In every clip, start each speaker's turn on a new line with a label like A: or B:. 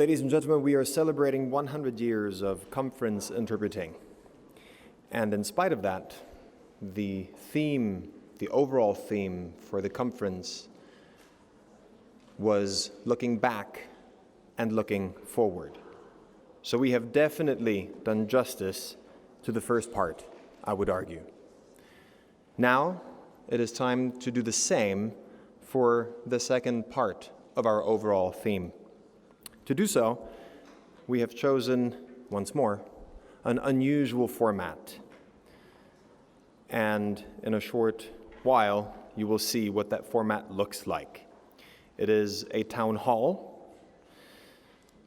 A: ladies and gentlemen, we are celebrating 100 years of conference interpreting. And in spite of that, the overall theme for the conference was looking back and looking forward. So we have definitely done justice to the first part, I would argue. Now it is time to do the same for the second part of our overall theme. To do so, we have chosen, once more, an unusual format. And in a short while, you will see what that format looks like. It is a town hall.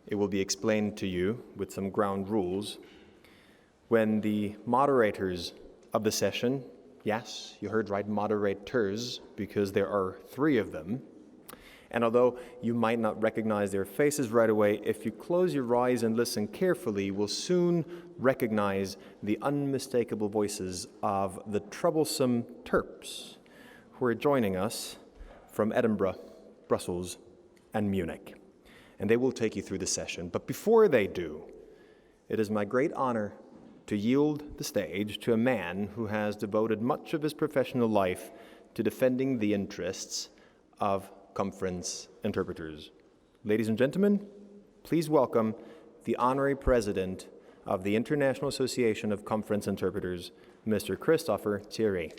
A: It will be explained to you with some ground rules. When the moderators of the session, yes, you heard right, moderators, because there are 3 of them, and although you might not recognize their faces right away, if you close your eyes and listen carefully, you will soon recognize the unmistakable voices of the Troublesome Terps, who are joining us from Edinburgh, Brussels, and Munich. And they will take you through the session. But before they do, it is my great honor to yield the stage to a man who has devoted much of his professional life to defending the interests of conference interpreters. Ladies and gentlemen, please welcome the Honorary President of the International Association of Conference Interpreters, Mr. Christopher Thie.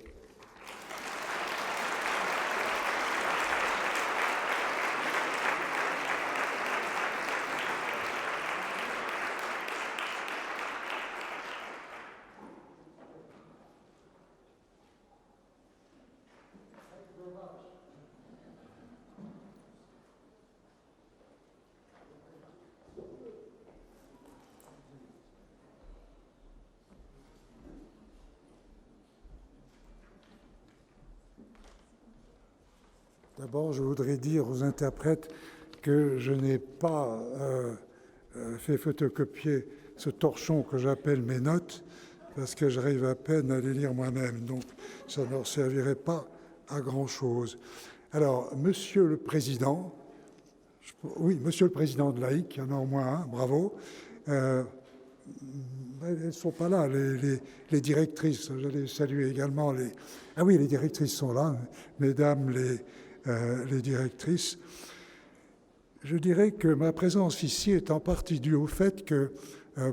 B: D'abord, je voudrais dire aux interprètes que je n'ai pas fait photocopier ce torchon que j'appelle mes notes, parce que j'arrive à peine à les lire moi-même, donc ça ne leur servirait pas à grand-chose. Alors, Monsieur le Président, Monsieur le Président de l'AIIC, il y en a au moins un, bravo. Elles ne sont pas là, les directrices. J'allais saluer également les... Ah oui, les directrices sont là, mesdames les directrices. Je dirais que ma présence ici est en partie due au fait que,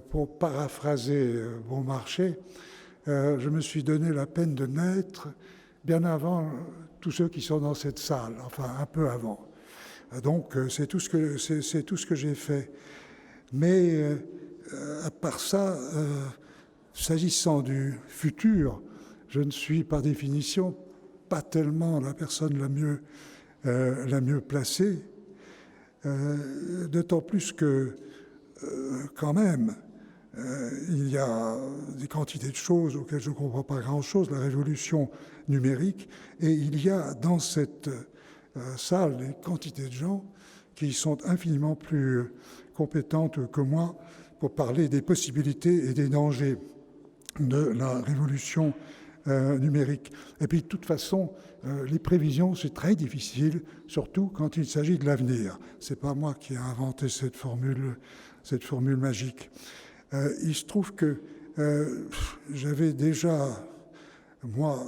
B: pour paraphraser Beaumarchais, je me suis donné la peine de naître bien avant tous ceux qui sont dans cette salle, enfin un peu avant. Donc c'est tout ce que j'ai fait. Mais à part ça, s'agissant du futur, je ne suis par définition pas tellement la personne la mieux placée, d'autant plus que, quand même, il y a des quantités de choses auxquelles je ne comprends pas grand-chose, la révolution numérique, et il y a dans cette salle des quantités de gens qui sont infiniment plus compétentes que moi pour parler des possibilités et des dangers de la révolution numérique. Et puis, de toute façon, les prévisions, c'est très difficile, surtout quand il s'agit de l'avenir. Ce n'est pas moi qui ai inventé cette formule magique. Il se trouve que j'avais déjà, moi,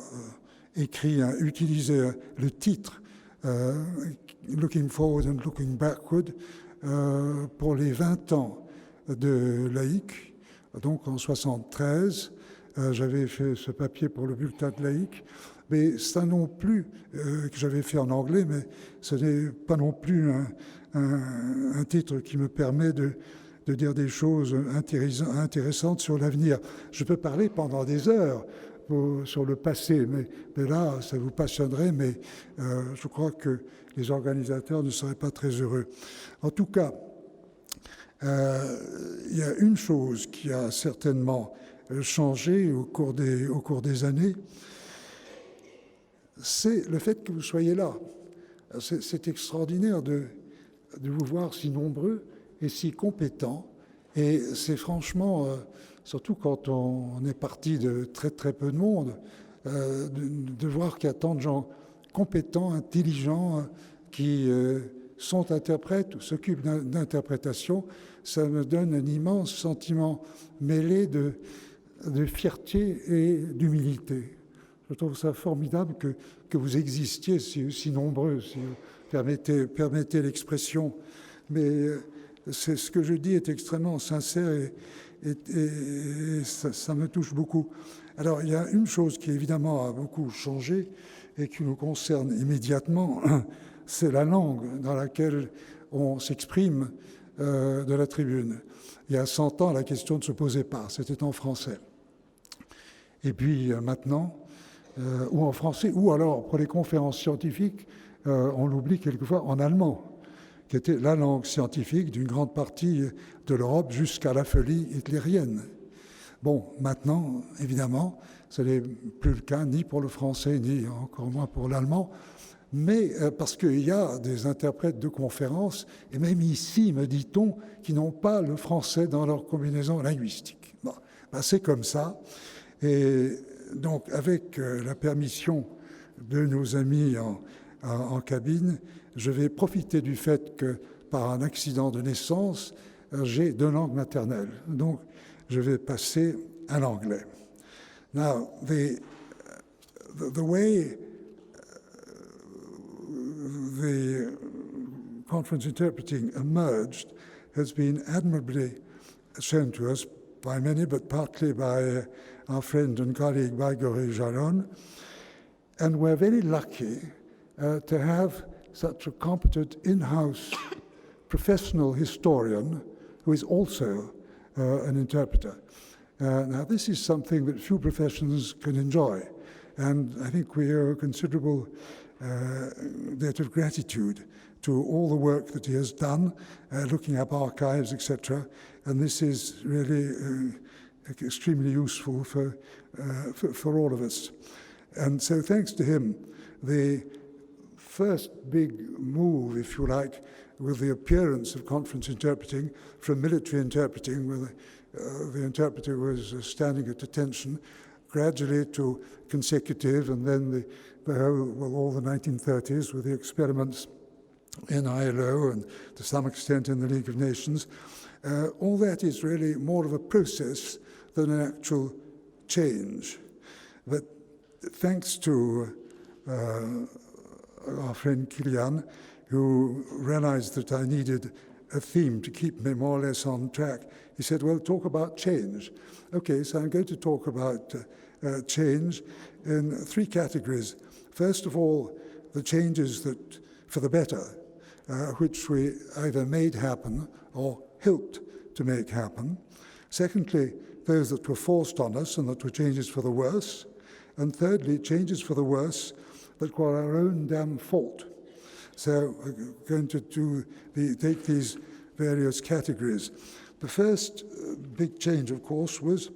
B: utilisé le titre Looking Forward and Looking Backward pour les 20 ans de l'AIIC, donc en 1973. J'avais fait ce papier pour le bulletin de l'AIIC, mais ça non plus, que j'avais fait en anglais, mais ce n'est pas non plus un titre qui me permet de dire des choses intéressantes sur l'avenir. Je peux parler pendant des heures sur le passé, mais là, ça vous passionnerait, mais je crois que les organisateurs ne seraient pas très heureux. En tout cas, il y a une chose qui a certainement changé au cours des années, c'est le fait que vous soyez là. C'est extraordinaire de vous voir si nombreux et si compétents. Et c'est franchement, surtout quand on est parti de très très peu de monde, de voir qu'il y a tant de gens compétents, intelligents, qui sont interprètes ou s'occupent d'interprétation, ça me donne un immense sentiment mêlé de fierté et d'humilité. Je trouve ça formidable que vous existiez si nombreux, si vous permettez l'expression. Mais ce que je dis est extrêmement sincère et ça me touche beaucoup. Alors, il y a une chose qui, évidemment, a beaucoup changé et qui nous concerne immédiatement, c'est la langue dans laquelle on s'exprime de la tribune. Il y a 100 ans, la question ne se posait pas, c'était en français. Et puis maintenant, ou en français, ou alors pour les conférences scientifiques, on l'oublie quelquefois en allemand, qui était la langue scientifique d'une grande partie de l'Europe jusqu'à la folie hitlérienne. Bon, maintenant, évidemment, ce n'est plus le cas ni pour le français, ni encore moins pour l'allemand, mais parce qu'il y a des interprètes de conférences, et même ici, me dit-on, qui n'ont pas le français dans leur combinaison linguistique. Bon, ben c'est comme ça. Et donc, avec la permission de nos amis en cabine, je vais profiter du fait que, par un accident de naissance, j'ai 2 langues maternelles. Donc, je vais passer à l'anglais. Now, the way the conference interpreting emerged has been admirably shown to us by many, but partly by our friend and colleague Gregory Jaron. And we're very lucky to have such a competent in-house professional historian who is also an interpreter. Now, this is something that few professions can enjoy, and I think we owe a considerable debt of gratitude to all the work that he has done, looking up archives, etc. And this is really extremely useful for all of us. And so, thanks to him, the first big move, if you like, with the appearance of conference interpreting from military interpreting, where the interpreter was standing at attention, gradually to consecutive, and then all the 1930s with the experiments in ILO and to some extent in the League of Nations. All that is really more of a process than an actual change. But thanks to our friend Kilian, who realized that I needed a theme to keep me more or less on track, he said, well, talk about change. Okay, so I'm going to talk about change in 3 categories. First of all, the changes that, for the better, which we either made happen or helped to make happen. Secondly, those that were forced on us and that were changes for the worse. And thirdly, changes for the worse that were our own damn fault. So we're going to take these various categories. The first big change, of course, was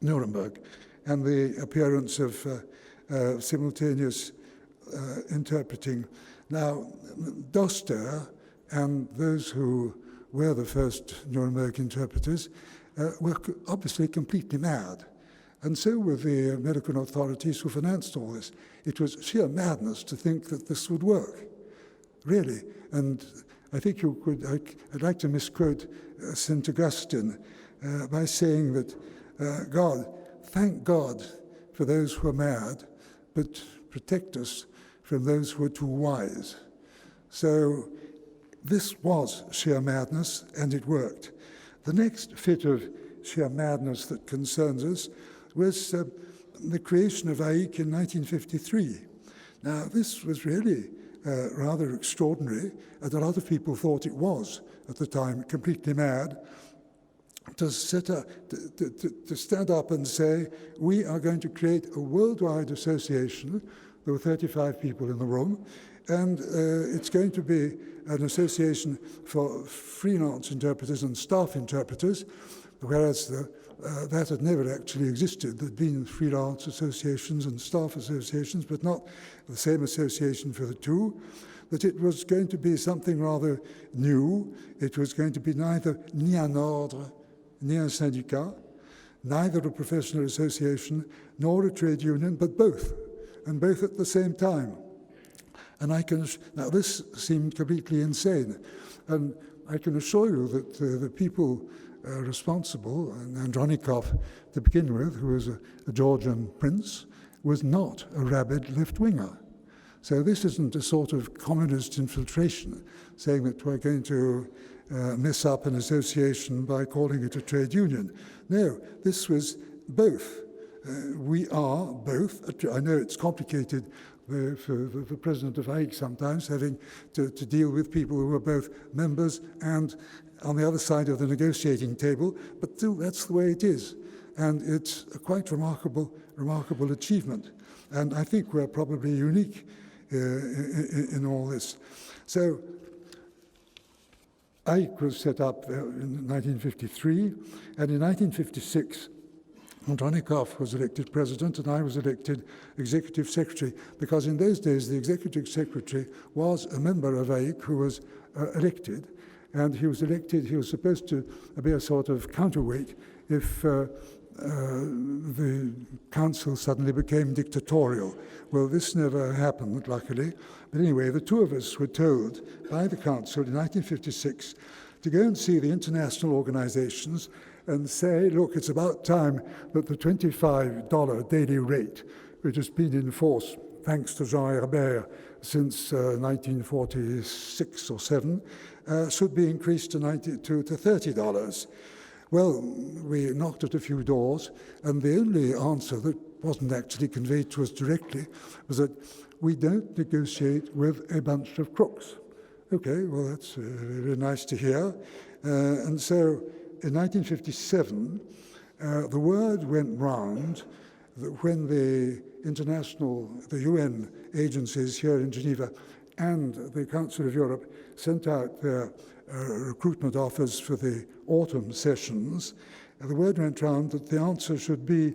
B: Nuremberg and the appearance of simultaneous interpreting. Now, Doster and those who were the first Nuremberg interpreters were obviously completely mad. And so were the American authorities who financed all this. It was sheer madness to think that this would work, really. And I think I'd like to misquote St. Augustine by saying that thank God for those who are mad, but protect us from those who are too wise. So this was sheer madness, and it worked. The next fit of sheer madness that concerns us was the creation of AIIC in 1953. Now, this was really rather extraordinary, and a lot of people thought it was, at the time, completely mad, to stand up and say, we are going to create a worldwide association. There were 35 people in the room, and it's going to be an association for freelance interpreters and staff interpreters, whereas that had never actually existed. There'd been freelance associations and staff associations, but not the same association for the two. That it was going to be something rather new. It was going to be neither ni un ordre, ni un syndicat, neither a professional association nor a trade union, but both, and both at the same time. And now this seemed completely insane. And I can assure you that the people responsible, and Andronikov to begin with, who was a Georgian prince, was not a rabid left-winger. So this isn't a sort of communist infiltration, saying that we're going to mess up an association by calling it a trade union. No, this was both. We are both. I know it's complicated for the president of AIIC sometimes, having to deal with people who are both members and on the other side of the negotiating table, but still that's the way it is. And it's a quite remarkable achievement. And I think we're probably unique in all this. So AIIC was set up in 1953, and in 1956, Andronikov was elected president and I was elected executive secretary, because in those days the executive secretary was a member of AIIC who was elected, and he was supposed to be a sort of counterweight if the council suddenly became dictatorial. Well, this never happened, luckily. But anyway, the two of us were told by the council in 1956 to go and see the international organizations and say, look, it's about time that the $25 daily rate, which has been in force, thanks to Jean Herbert, since 1946 or 7, should be increased to $30. Well, we knocked at a few doors, and the only answer that wasn't actually conveyed to us directly was that we don't negotiate with a bunch of crooks. Okay, well, that's very nice to hear. And so in 1957, the word went round that when the UN agencies here in Geneva and the Council of Europe sent out their recruitment offers for the autumn sessions, the word went round that the answer should be,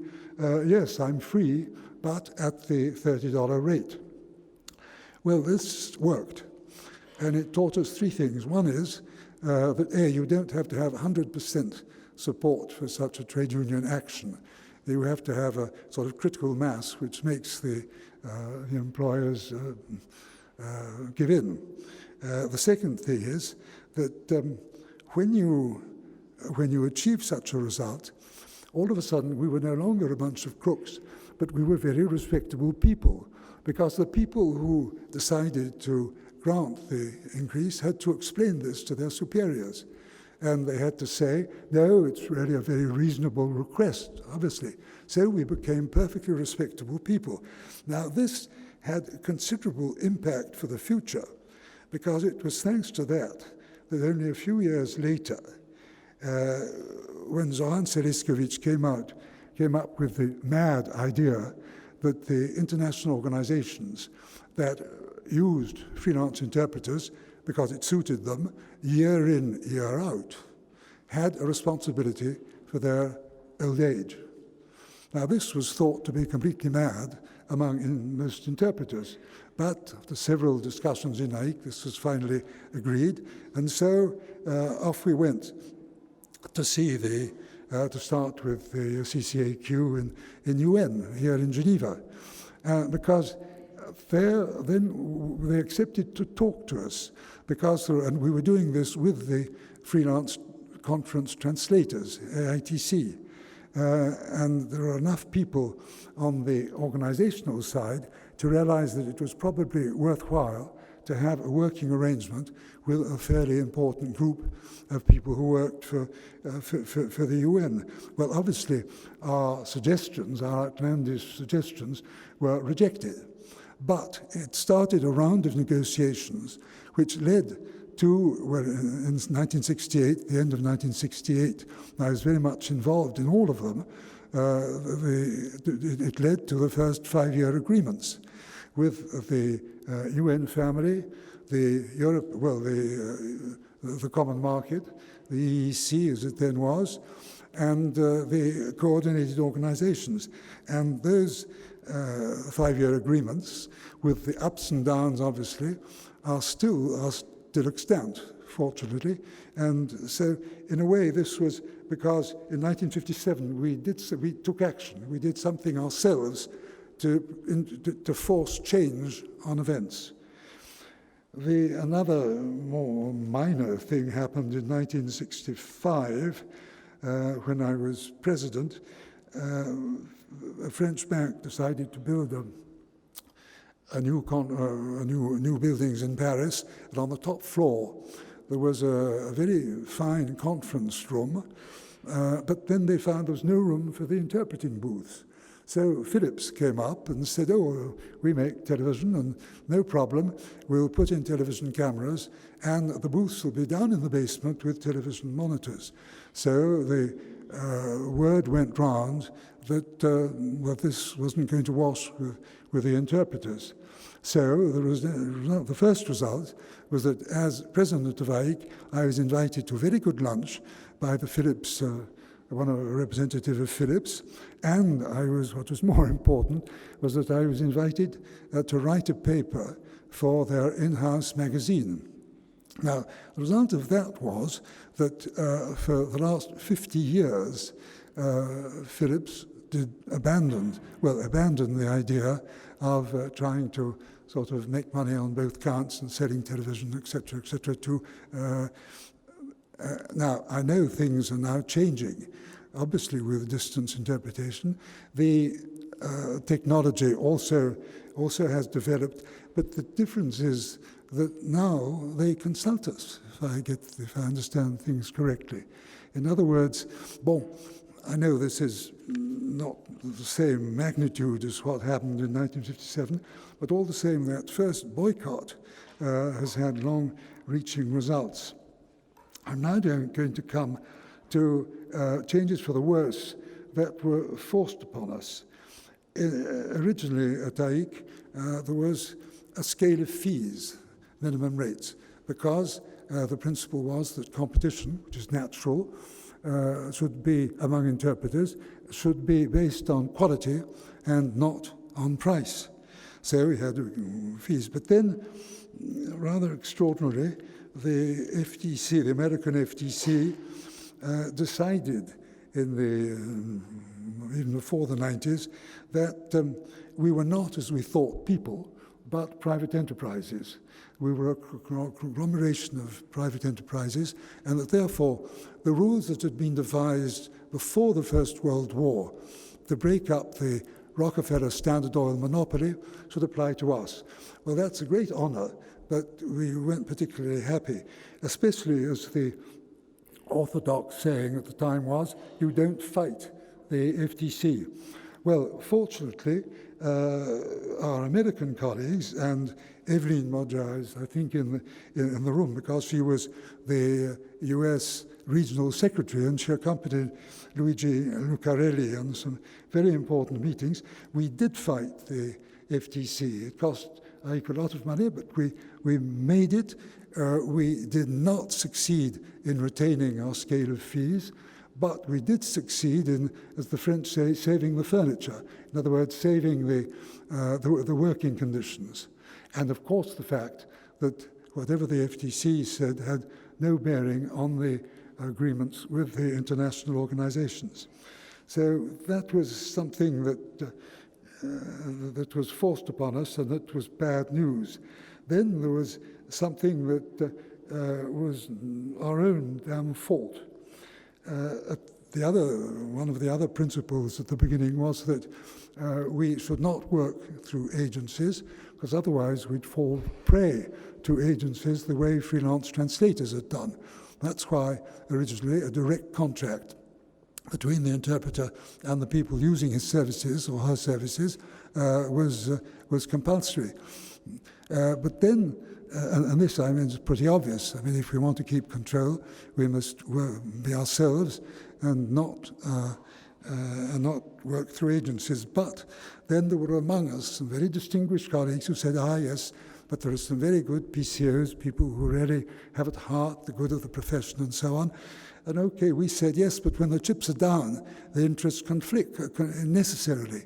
B: yes, I'm free, but at the $30 rate. Well, this worked, and it taught us three things. One is that, A, you don't have to have 100% support for such a trade union action. You have to have a sort of critical mass which makes the employers give in. The second thing is that when you achieve such a result, all of a sudden we were no longer a bunch of crooks, but we were very respectable people, because the people who decided to grant the increase had to explain this to their superiors. And they had to say, no, it's really a very reasonable request, obviously. So we became perfectly respectable people. Now, this had considerable impact for the future, because it was thanks to that only a few years later, when Zoran Seliskovic came up with the mad idea that the international organizations that used freelance interpreters because it suited them year in, year out, had a responsibility for their old age. Now, this was thought to be completely mad among most interpreters, but after several discussions in AIIC, this was finally agreed, and so off we went to see to start with the CCAQ in UN here in Geneva, because then they accepted to talk to us, and we were doing this with the freelance conference translators, AIIC. And there are enough people on the organizational side to realize that it was probably worthwhile to have a working arrangement with a fairly important group of people who worked for the UN. Well, obviously, our outlandish suggestions were rejected. But it started a round of negotiations which led to, well, in 1968, the end of 1968, I was very much involved in all of them. It led to the first 5-year agreements with the UN family, the Common Market, the AIIC as it then was, and the coordinated organizations. And those 5-year agreements, with the ups and downs, obviously, are still extant, fortunately. And so, in a way, this was because in 1957 we took action. We did something ourselves to force change on events. Another more minor thing happened in 1965 when I was president. A French bank decided to build new buildings in Paris, and on the top floor there was a very fine conference room, but then they found there was no room for the interpreting booth. So Philips came up and said, oh, we make television and no problem, we'll put in television cameras and the booths will be down in the basement with television monitors. So the word went round that this wasn't going to wash with the interpreters. So the first result was that as president of AIIC, I was invited to a very good lunch by the Philips, a representative of Philips, and what was more important was that I was invited to write a paper for their in-house magazine. Now, the result of that was that for the last 50 years, Philips abandoned the idea of trying to sort of make money on both counts and selling television, etc., now, I know things are now changing, obviously with distance interpretation. The technology also has developed, but the difference is that now they consult us, if I understand things correctly. In other words, I know this is not the same magnitude as what happened in 1957, but all the same, that first boycott has had long-reaching results. I'm now going to come to changes for the worse that were forced upon us. Originally at AIIC, there was a scale of fees, minimum rates, because the principle was that competition, which is natural, should be among interpreters, should be based on quality and not on price. So we had fees. But then, rather extraordinarily, the FTC, the American FTC, decided even before the 90s that we were not, as we thought, people, but private enterprises. We were a conglomeration of private enterprises, and that therefore the rules that had been devised before the First World War to break up the Rockefeller Standard Oil monopoly should apply to us. Well, that's a great honor, but we weren't particularly happy, especially as the orthodox saying at the time was, you don't fight the FTC. Well, fortunately, our American colleagues, and Evelyn Modja is, I think, in the room because she was the US regional secretary and she accompanied Luigi Lucarelli on some very important meetings. We did fight the FTC. It cost AIIC a lot of money, but we made it. We did not succeed in retaining our scale of fees, but we did succeed in, as the French say, saving the furniture. In other words, saving the working conditions. And of course the fact that whatever the FTC said had no bearing on the agreements with the international organizations. So that was something that was forced upon us, and that was bad news. Then there was something that was our own damn fault. One of the other principles at the beginning was that we should not work through agencies, because otherwise we'd fall prey to agencies the way freelance translators had done. That's why originally a direct contract between the interpreter and the people using his services or her services was compulsory. But then, and this, I mean, is pretty obvious. I mean, if we want to keep control, we must be ourselves and not work through agencies. But then there were among us some very distinguished colleagues who said, yes, but there are some very good PCOs, people who really have at heart the good of the profession and so on. And okay, we said, yes, but when the chips are down, the interests necessarily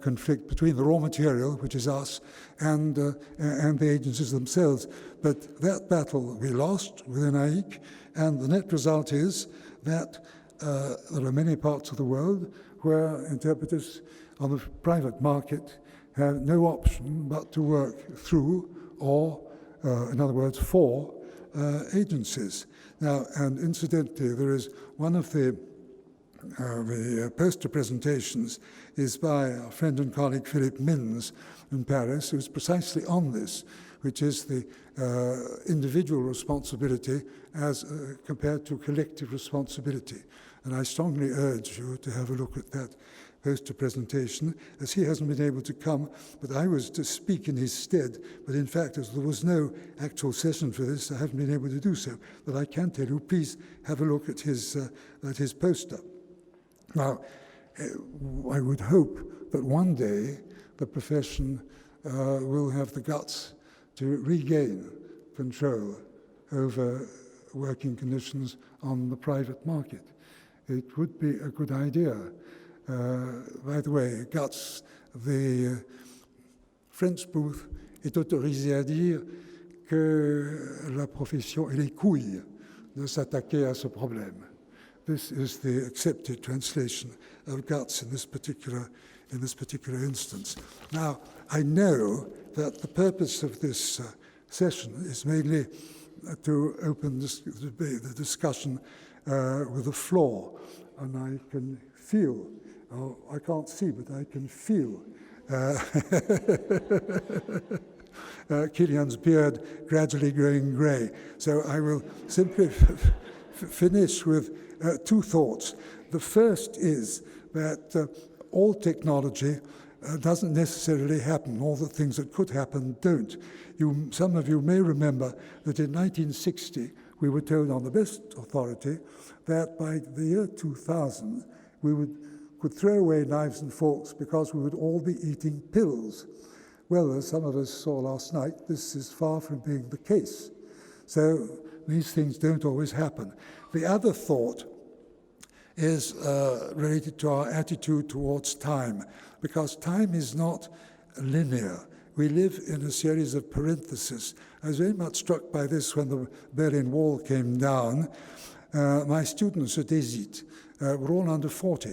B: conflict between the raw material, which is us, and the agencies themselves. But that battle we lost within AIIC, and the net result is that there are many parts of the world where interpreters on the private market have no option but to work through or in other words, 4 agencies. Now, and incidentally, there is one of the poster presentations is by our friend and colleague Philippe Mins in Paris, who's precisely on this, which is the individual responsibility as compared to collective responsibility. And I strongly urge you to have a look at that poster presentation, as he hasn't been able to come, but I was to speak in his stead, but in fact, as there was no actual session for this, I haven't been able to do so. But I can tell you, please have a look at his poster. Now, I would hope that one day the profession will have the guts to regain control over working conditions on the private market. It would be a good idea. By the way, guts, the French booth est autorisé à dire que la profession est les couilles de s'attaquer à ce problème. This is the accepted translation of guts in this particular instance. Now, I know that the purpose of this session is mainly to open the discussion with the floor, and I can feel, I can't see, but I can feel Kilian's beard gradually growing grey. So I will simply finish with 2 thoughts. The first is that all technology doesn't necessarily happen. All the things that could happen don't. Some of you may remember that in 1960, we were told on the best authority that by the year 2000, we could throw away knives and forks because we would all be eating pills. Well, as some of us saw last night, this is far from being the case. So these things don't always happen. The other thought is related to our attitude towards time, because time is not linear. We live in a series of parentheses. I was very much struck by this when the Berlin Wall came down. My students at AIIC were all under 40,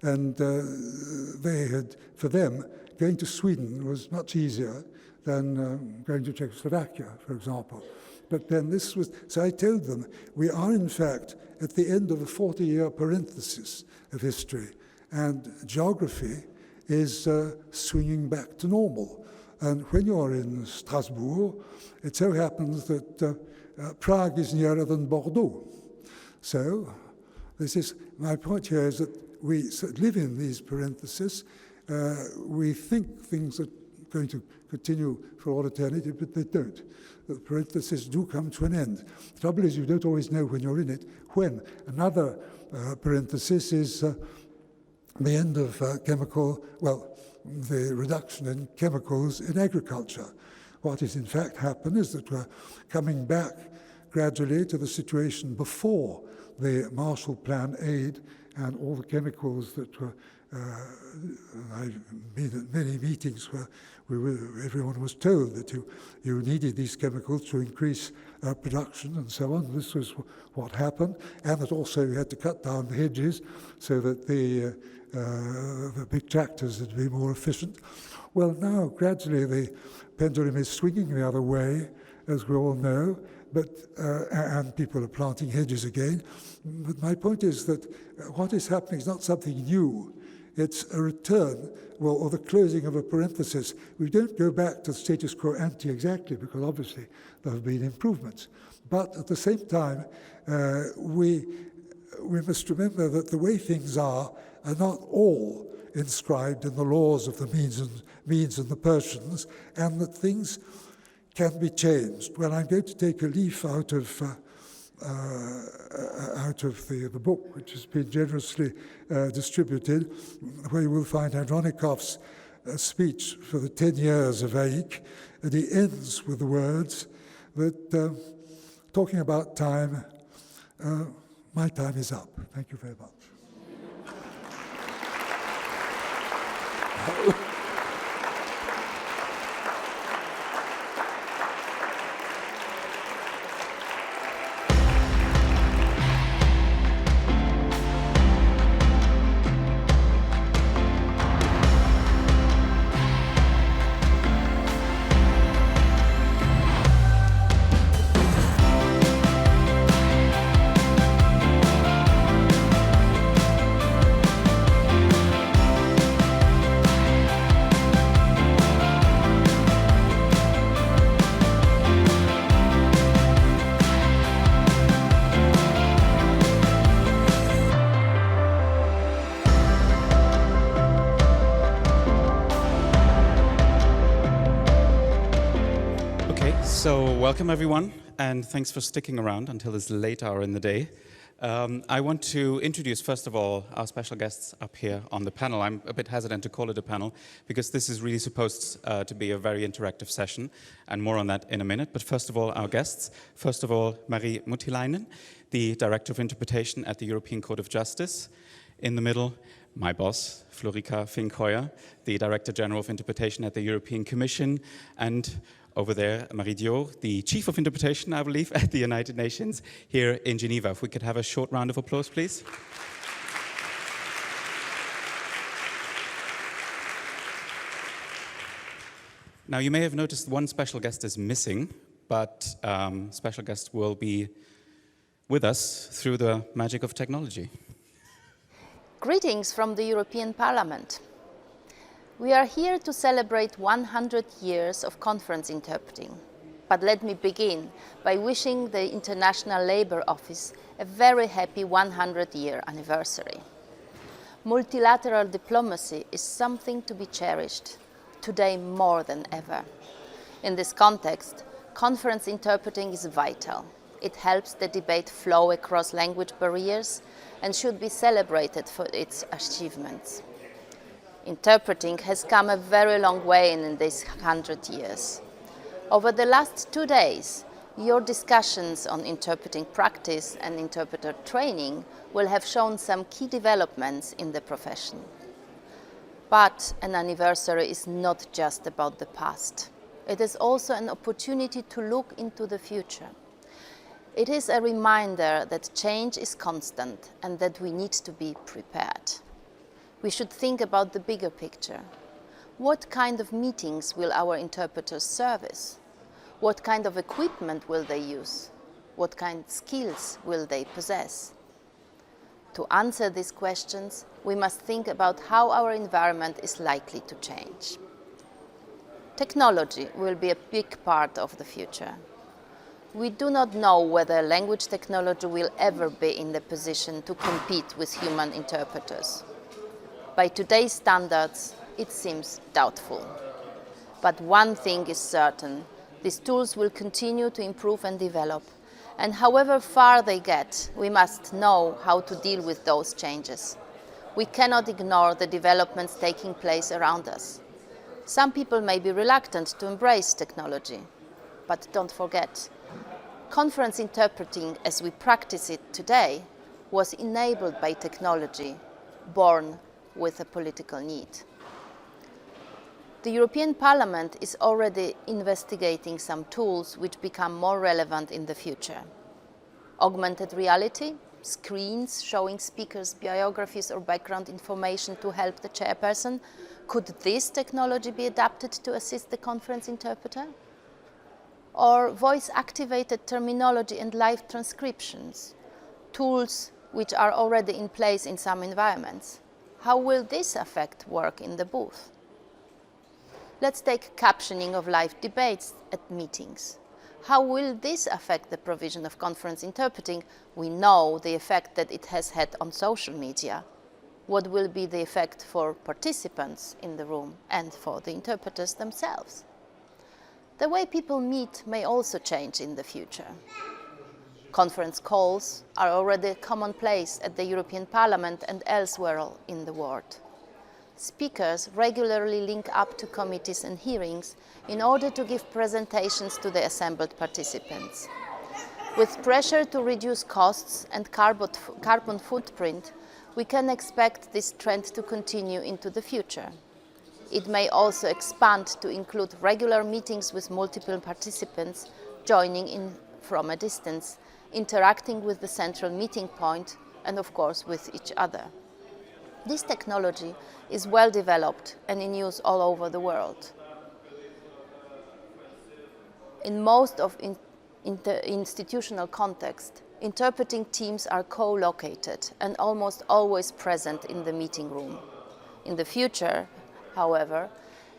B: and they had, for them, going to Sweden was much easier than going to Czechoslovakia, for example. But then this was, so I told them, we are in fact at the end of a 40-year parenthesis of history, and geography is swinging back to normal. And when you're in Strasbourg, it so happens that Prague is nearer than Bordeaux. So this is, my point here is that we live in these parentheses. We think things are going to continue for all eternity, but they don't. The parentheses do come to an end. The trouble is you don't always know when you're in it, when. Another parenthesis is the end of the reduction in chemicals in agriculture. What has in fact happened is that we're coming back gradually to the situation before the Marshall Plan aid and all the chemicals that were, I've been at many meetings where everyone was told that you needed these chemicals to increase production and so on. This was what happened, and that also you had to cut down the hedges so that the big tractors would be more efficient. Well, now gradually the pendulum is swinging the other way, as we all know, but and people are planting hedges again. But my point is that what is happening is not something new. It's a return, or the closing of a parenthesis. We don't go back to the status quo ante exactly, because obviously there have been improvements. But at the same time, we must remember that the way things are not all inscribed in the laws of the Medes and the Persians, and that things can be changed. Well, I'm going to take a leaf out of the book, which has been generously distributed, where you will find Andronikov's speech for the 10 years of AIIC, and he ends with the words that, talking about time, my time is up. Thank you very much.
C: Welcome everyone, and thanks for sticking around until this late hour in the day. I want to introduce, first of all, our special guests up here on the panel. I'm a bit hesitant to call it a panel because this is really supposed to be a very interactive session, and more on that in a minute. But first of all, our guests. First of all, Marie Muttilainen, the Director of Interpretation at the European Court of Justice. In the middle, my boss, Florika Fink-Hooijer, the Director General of Interpretation at the European Commission, and over there, Marie Diur, the Chief of Interpretation, I believe, at the United Nations here in Geneva. If we could have a short round of applause, please. Now, you may have noticed one special guest is missing, but special guest will be with us through the magic of technology.
D: Greetings from the European Parliament. We are here to celebrate 100 years of conference interpreting. But let me begin by wishing the International Labour Office a very happy 100-year anniversary. Multilateral diplomacy is something to be cherished, today more than ever. In this context, conference interpreting is vital. It helps the debate flow across language barriers and should be celebrated for its achievements. Interpreting has come a very long way in these 100 years. Over the last 2 days, your discussions on interpreting practice and interpreter training will have shown some key developments in the profession. But an anniversary is not just about the past. It is also an opportunity to look into the future. It is a reminder that change is constant and that we need to be prepared. We should think about the bigger picture. What kind of meetings will our interpreters service? What kind of equipment will they use? What kind of skills will they possess? To answer these questions, we must think about how our environment is likely to change. Technology will be a big part of the future. We do not know whether language technology will ever be in the position to compete with human interpreters. By today's standards, it seems doubtful. But one thing is certain, these tools will continue to improve and develop, and however far they get, we must know how to deal with those changes. We cannot ignore the developments taking place around us. Some people may be reluctant to embrace technology, but don't forget, conference interpreting as we practice it today was enabled by technology, born with a political need. The European Parliament is already investigating some tools which become more relevant in the future. Augmented reality, screens showing speakers' biographies or background information to help the chairperson. Could this technology be adapted to assist the conference interpreter? Or voice-activated terminology and live transcriptions, tools which are already in place in some environments. How will this affect work in the booth? Let's take captioning of live debates at meetings. How will this affect the provision of conference interpreting? We know the effect that it has had on social media. What will be the effect for participants in the room and for the interpreters themselves? The way people meet may also change in the future. Conference calls are already commonplace at the European Parliament and elsewhere in the world. Speakers regularly link up to committees and hearings in order to give presentations to the assembled participants. With pressure to reduce costs and carbon footprint, we can expect this trend to continue into the future. It may also expand to include regular meetings with multiple participants joining in from a distance, interacting with the central meeting point and of course with each other. This technology is well developed and in use all over the world. In most of institutional context, interpreting teams are co-located and almost always present in the meeting room. In the future, however,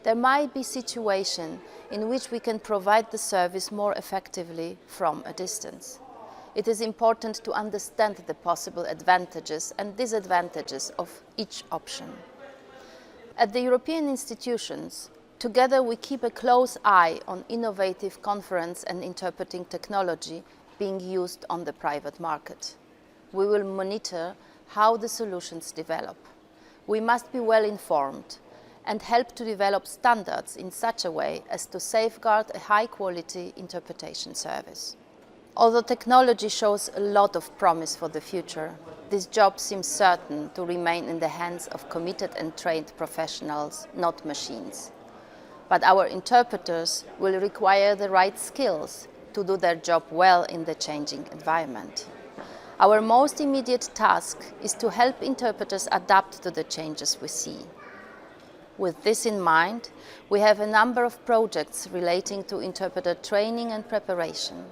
D: there might be situations in which we can provide the service more effectively from a distance. It is important to understand the possible advantages and disadvantages of each option. At the European institutions, Together we keep a close eye on innovative conference and interpreting technology being used on the private market. We will monitor how the solutions develop. We must be well informed and help to develop standards in such a way as to safeguard a high-quality interpretation service. Although technology shows a lot of promise for the future, this job seems certain to remain in the hands of committed and trained professionals, not machines. But our interpreters will require the right skills to do their job well in the changing environment. Our most immediate task is to help interpreters adapt to the changes we see. With this in mind, we have a number of projects relating to interpreter training and preparation.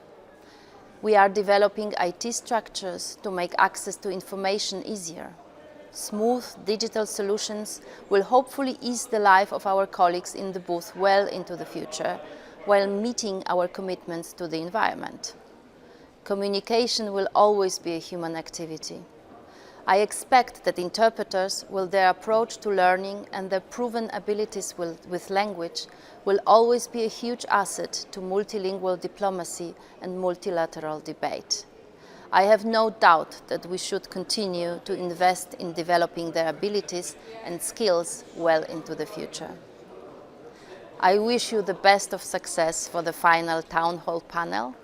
D: We are developing IT structures to make access to information easier. Smooth digital solutions will hopefully ease the life of our colleagues in the booth well into the future, while meeting our commitments to the environment. Communication will always be a human activity. I expect that interpreters will their approach to learning and their proven abilities with language will always be a huge asset to multilingual diplomacy and multilateral debate. I have no doubt that we should continue to invest in developing their abilities and skills well into the future. I wish you the best of success for the final Town Hall panel,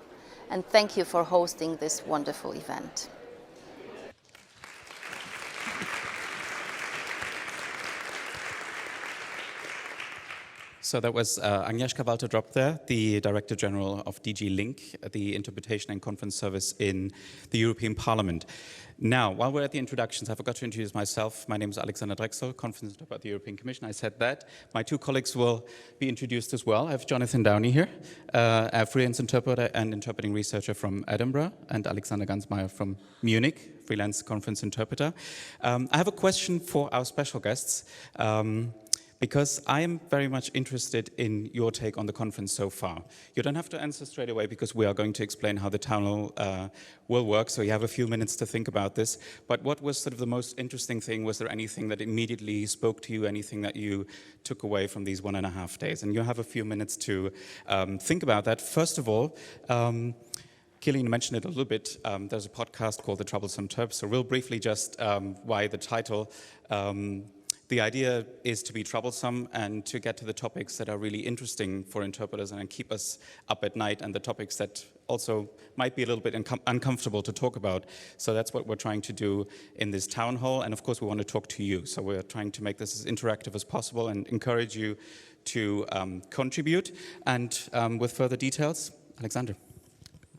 D: and thank you for hosting this wonderful event.
C: So that was Agnieszka Walter-Drop there, the Director General of DGLINC, the Interpretation and Conference Service in the European Parliament. Now, while we're at the introductions, I forgot to introduce myself. My name is Alexander Drechsel, Conference Interpreter at the European Commission. I said that. My two colleagues will be introduced as well. I have Jonathan Downie here, a freelance interpreter and interpreting researcher from Edinburgh, and Alexander Gansmeier from Munich, freelance conference interpreter. I have a question for our special guests. Because I am very much interested in your take on the conference so far. You don't have to answer straight away because we are going to explain how the Town Hall will work, so you have a few minutes to think about this. But what was sort of the most interesting thing? Was there anything that immediately spoke to you, anything that you took away from these 1.5 days? And you have a few minutes to think about that. First of all, Killian mentioned it a little bit. There's a podcast called The Troublesome Terps, so real briefly just why the title. The idea is to be troublesome and to get to the topics that are really interesting for interpreters and keep us up at night, and the topics that also might be a little bit uncomfortable to talk about. So that's what we're trying to do in this town hall. And of course, we want to talk to you. So we're trying to make this as interactive as possible and encourage you to contribute. And with further details, Alexander.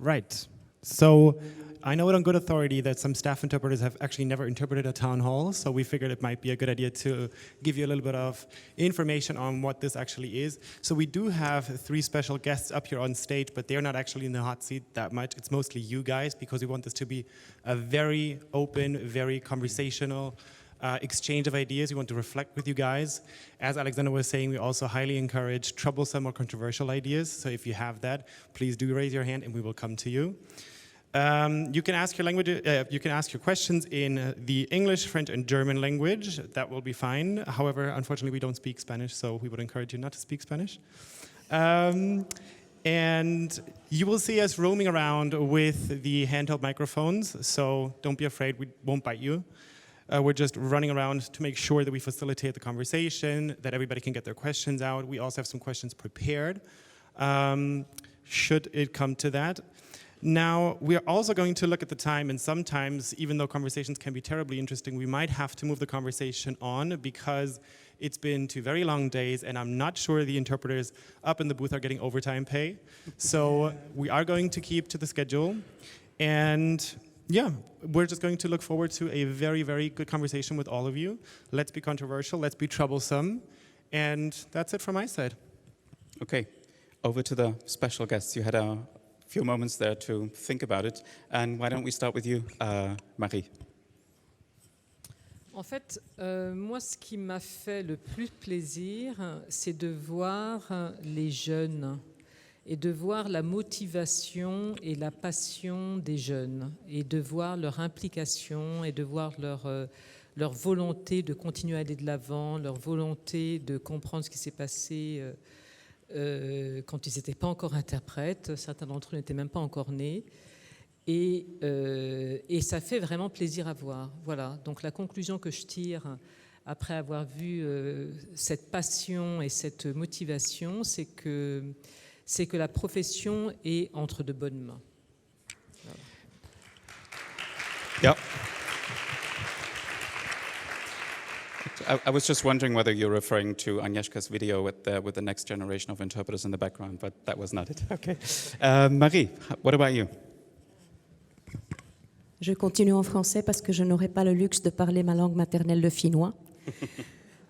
E: Right. So I know it on good authority that some staff interpreters have actually never interpreted a town hall, so we figured it might be a good idea to give you a little bit of information on what this actually is. So we do have 3 special guests up here on stage, but they're not actually in the hot seat that much. It's mostly you guys, because we want this to be a very open, very conversational exchange of ideas. We want to reflect with you guys. As Alexander was saying, we also highly encourage troublesome or controversial ideas. So if you have that, please do raise your hand and we will come to you. You can ask your questions in the English, French, and German language. That will be fine. However, unfortunately, we don't speak Spanish, so we would encourage you not to speak Spanish. And you will see us roaming around with the handheld microphones, so don't be afraid, we won't bite you. We're just running around to make sure that we facilitate the conversation, that everybody can get their questions out. We also have some questions prepared, should it come to that. Now, we're also going to look at the time, and sometimes, even though conversations can be terribly interesting, we might have to move the conversation on because it's been 2 very long days, and I'm not sure the interpreters up in the booth are getting overtime pay. So we are going to keep to the schedule, and yeah, we're just going to look forward to a very, very good conversation with all of you. Let's be controversial, let's be troublesome, and that's it from my side.
C: Okay, over to the special guests. You had a few moments there to think about it. And why don't we start with you, Marie?
F: En fait, moi, ce qui m'a fait le plus plaisir, c'est de voir les jeunes et de voir la motivation et la passion des jeunes et de voir leur implication et de voir leur leur volonté de continuer à aller de l'avant, leur volonté de comprendre ce qui s'est passé quand ils n'étaient pas encore interprètes. Certains d'entre eux n'étaient même pas encore nés. Et ça fait vraiment plaisir à voir. Voilà. Donc la conclusion que je tire après avoir vu cette passion et cette motivation, c'est que la profession est entre de bonnes mains. Voilà.
C: Yeah. I was just wondering whether you're referring to Agnieszka's video with the next generation of interpreters in the background, but that was not it. Okay. Marie, what about you?
G: Je continue en français parce que je n'aurai pas le luxe de parler ma langue maternelle, le finnois.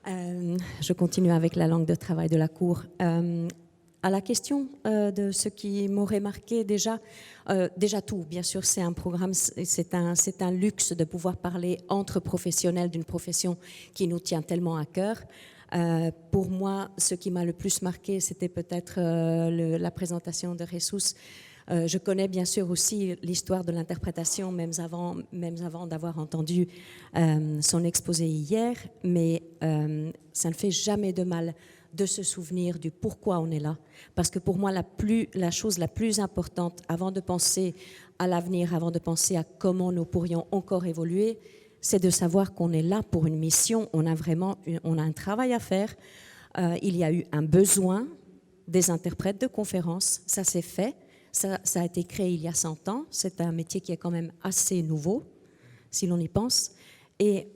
G: Je continue avec la langue de travail de la Cour. À la question de ce qui m'aurait marqué déjà tout, bien sûr, c'est un programme, c'est un luxe de pouvoir parler entre professionnels d'une profession qui nous tient tellement à cœur. Pour moi, ce qui m'a le plus marqué, c'était peut-être la présentation de Jesus. Je connais bien sûr aussi l'histoire de l'interprétation, même avant d'avoir entendu son exposé hier, mais ça ne fait jamais de mal de se souvenir du pourquoi on est là. Parce que pour moi, la chose la plus importante, avant de penser à l'avenir, avant de penser à comment nous pourrions encore évoluer, c'est de savoir qu'on est là pour une mission, on a un travail à faire. Il y a eu un besoin des interprètes de conférences, ça s'est fait. Ça a été créé il y a 100 ans. C'est un métier qui est quand même assez nouveau, si l'on y pense. Et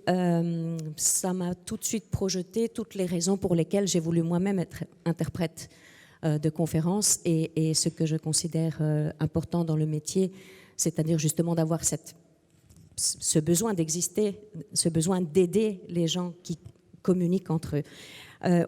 G: ça m'a tout de suite projeté toutes les raisons pour lesquelles j'ai voulu moi-même être interprète de conférences. Et ce que je considère important dans le métier, c'est-à-dire justement d'avoir ce besoin d'exister, ce besoin d'aider les gens qui communiquent entre eux.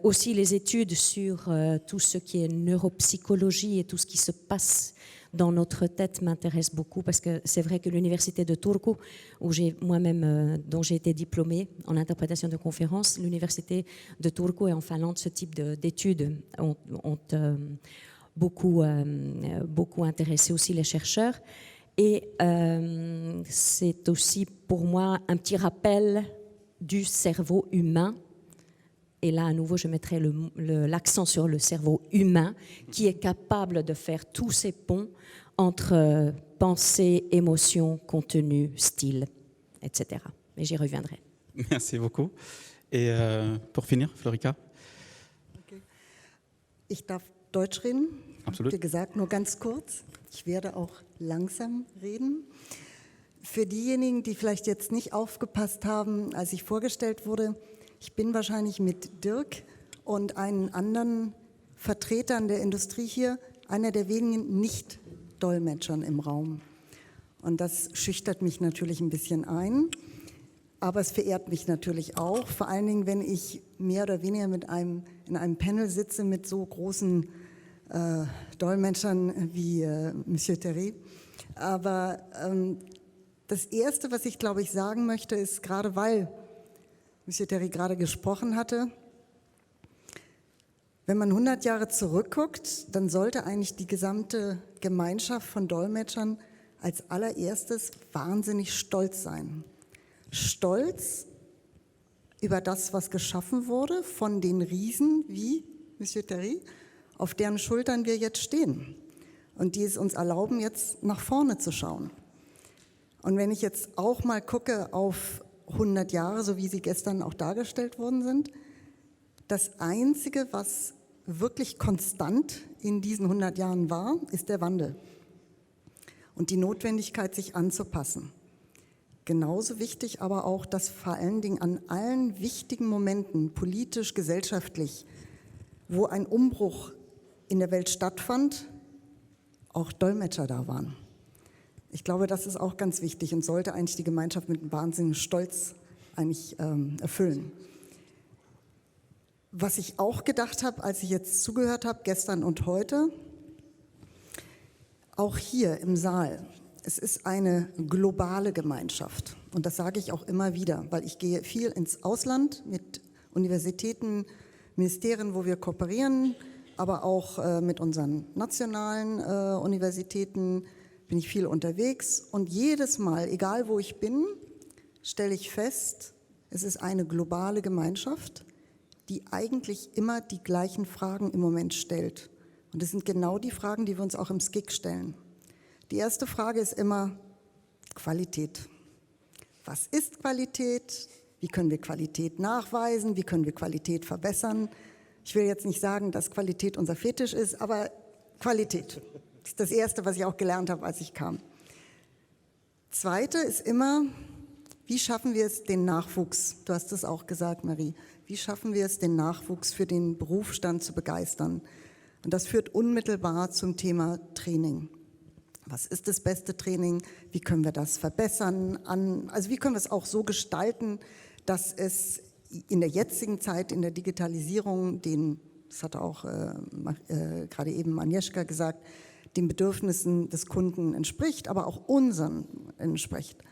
G: Aussi les études sur tout ce qui est neuropsychologie et tout ce qui se passe dans notre tête m'intéressent beaucoup parce que c'est vrai que l'université de Turku, dont j'ai été diplômée en interprétation de conférences, l'université de Turku et en Finlande, ce type d'études ont beaucoup intéressé aussi les chercheurs. Et c'est aussi pour moi un petit rappel du cerveau humain. Et là, à nouveau, je mettrai l'accent sur le cerveau humain qui est capable de faire tous ces ponts entre pensée, émotion, contenu, style, etc. Mais j'y reviendrai.
C: Merci beaucoup. Et pour finir, Florika.
H: Okay. Ich darf Deutsch reden.
C: Absolut.
H: Wie gesagt, nur ganz kurz. Ich werde auch langsam reden. Für diejenigen, die vielleicht jetzt nicht aufgepasst haben, als ich vorgestellt wurde, ich bin wahrscheinlich mit Dirk und einen anderen Vertretern der Industrie hier einer der wenigen Nicht-Dolmetschern im Raum. Und das schüchtert mich natürlich ein bisschen ein, aber es verehrt mich natürlich auch, vor allen Dingen, wenn ich mehr oder weniger in einem Panel sitze mit so großen Dolmetschern wie Monsieur Thie. Aber das Erste, was ich, glaube ich, sagen möchte, ist, gerade weil Monsieur Thie gerade gesprochen hatte, wenn man 100 Jahre zurückguckt, dann sollte eigentlich die gesamte Gemeinschaft von Dolmetschern als allererstes wahnsinnig stolz sein. Stolz über das, was geschaffen wurde von den Riesen wie Monsieur Thie, auf deren Schultern wir jetzt stehen und die es uns erlauben, jetzt nach vorne zu schauen. Und wenn ich jetzt auch mal gucke auf 100 Jahre, so wie sie gestern auch dargestellt worden sind. Das Einzige, was wirklich konstant in diesen 100 Jahren war, ist der Wandel und die Notwendigkeit, sich anzupassen. Genauso wichtig aber auch, dass vor allen Dingen an allen wichtigen Momenten, politisch, gesellschaftlich, wo ein Umbruch in der Welt stattfand, auch Dolmetscher da waren. Ich glaube, das ist auch ganz wichtig und sollte eigentlich die Gemeinschaft mit einem wahnsinnigen Stolz eigentlich erfüllen. Was ich auch gedacht habe, als ich jetzt zugehört habe, gestern und heute, auch hier im Saal, es ist eine globale Gemeinschaft. Und das sage ich auch immer wieder, weil ich gehe viel ins Ausland mit Universitäten, Ministerien, wo wir kooperieren, aber auch mit unseren nationalen Universitäten, bin ich viel unterwegs und jedes Mal, egal wo ich bin, stelle ich fest, Es ist eine globale Gemeinschaft, die eigentlich immer die gleichen Fragen im Moment stellt. Und das sind genau die Fragen, die wir uns auch im SCIC stellen. Die erste Frage ist immer Qualität. Was ist Qualität? Wie können wir Qualität nachweisen? Wie können wir Qualität verbessern? Ich will jetzt nicht sagen, dass Qualität unser Fetisch ist, aber Qualität. Das ist das Erste, was ich auch gelernt habe, als ich kam. Zweite ist immer, wie schaffen wir es, den Nachwuchs, du hast es auch gesagt, Marie, wie schaffen wir es, den Nachwuchs für den Berufsstand zu begeistern? Und das führt unmittelbar zum Thema Training. Was ist das beste Training? Wie können wir das verbessern? Also wie können wir es auch so gestalten, dass es in der jetzigen Zeit, in der Digitalisierung, das hat auch gerade eben Agnieszka gesagt, den Bedürfnissen des Kunden entspricht, aber auch unseren entspricht.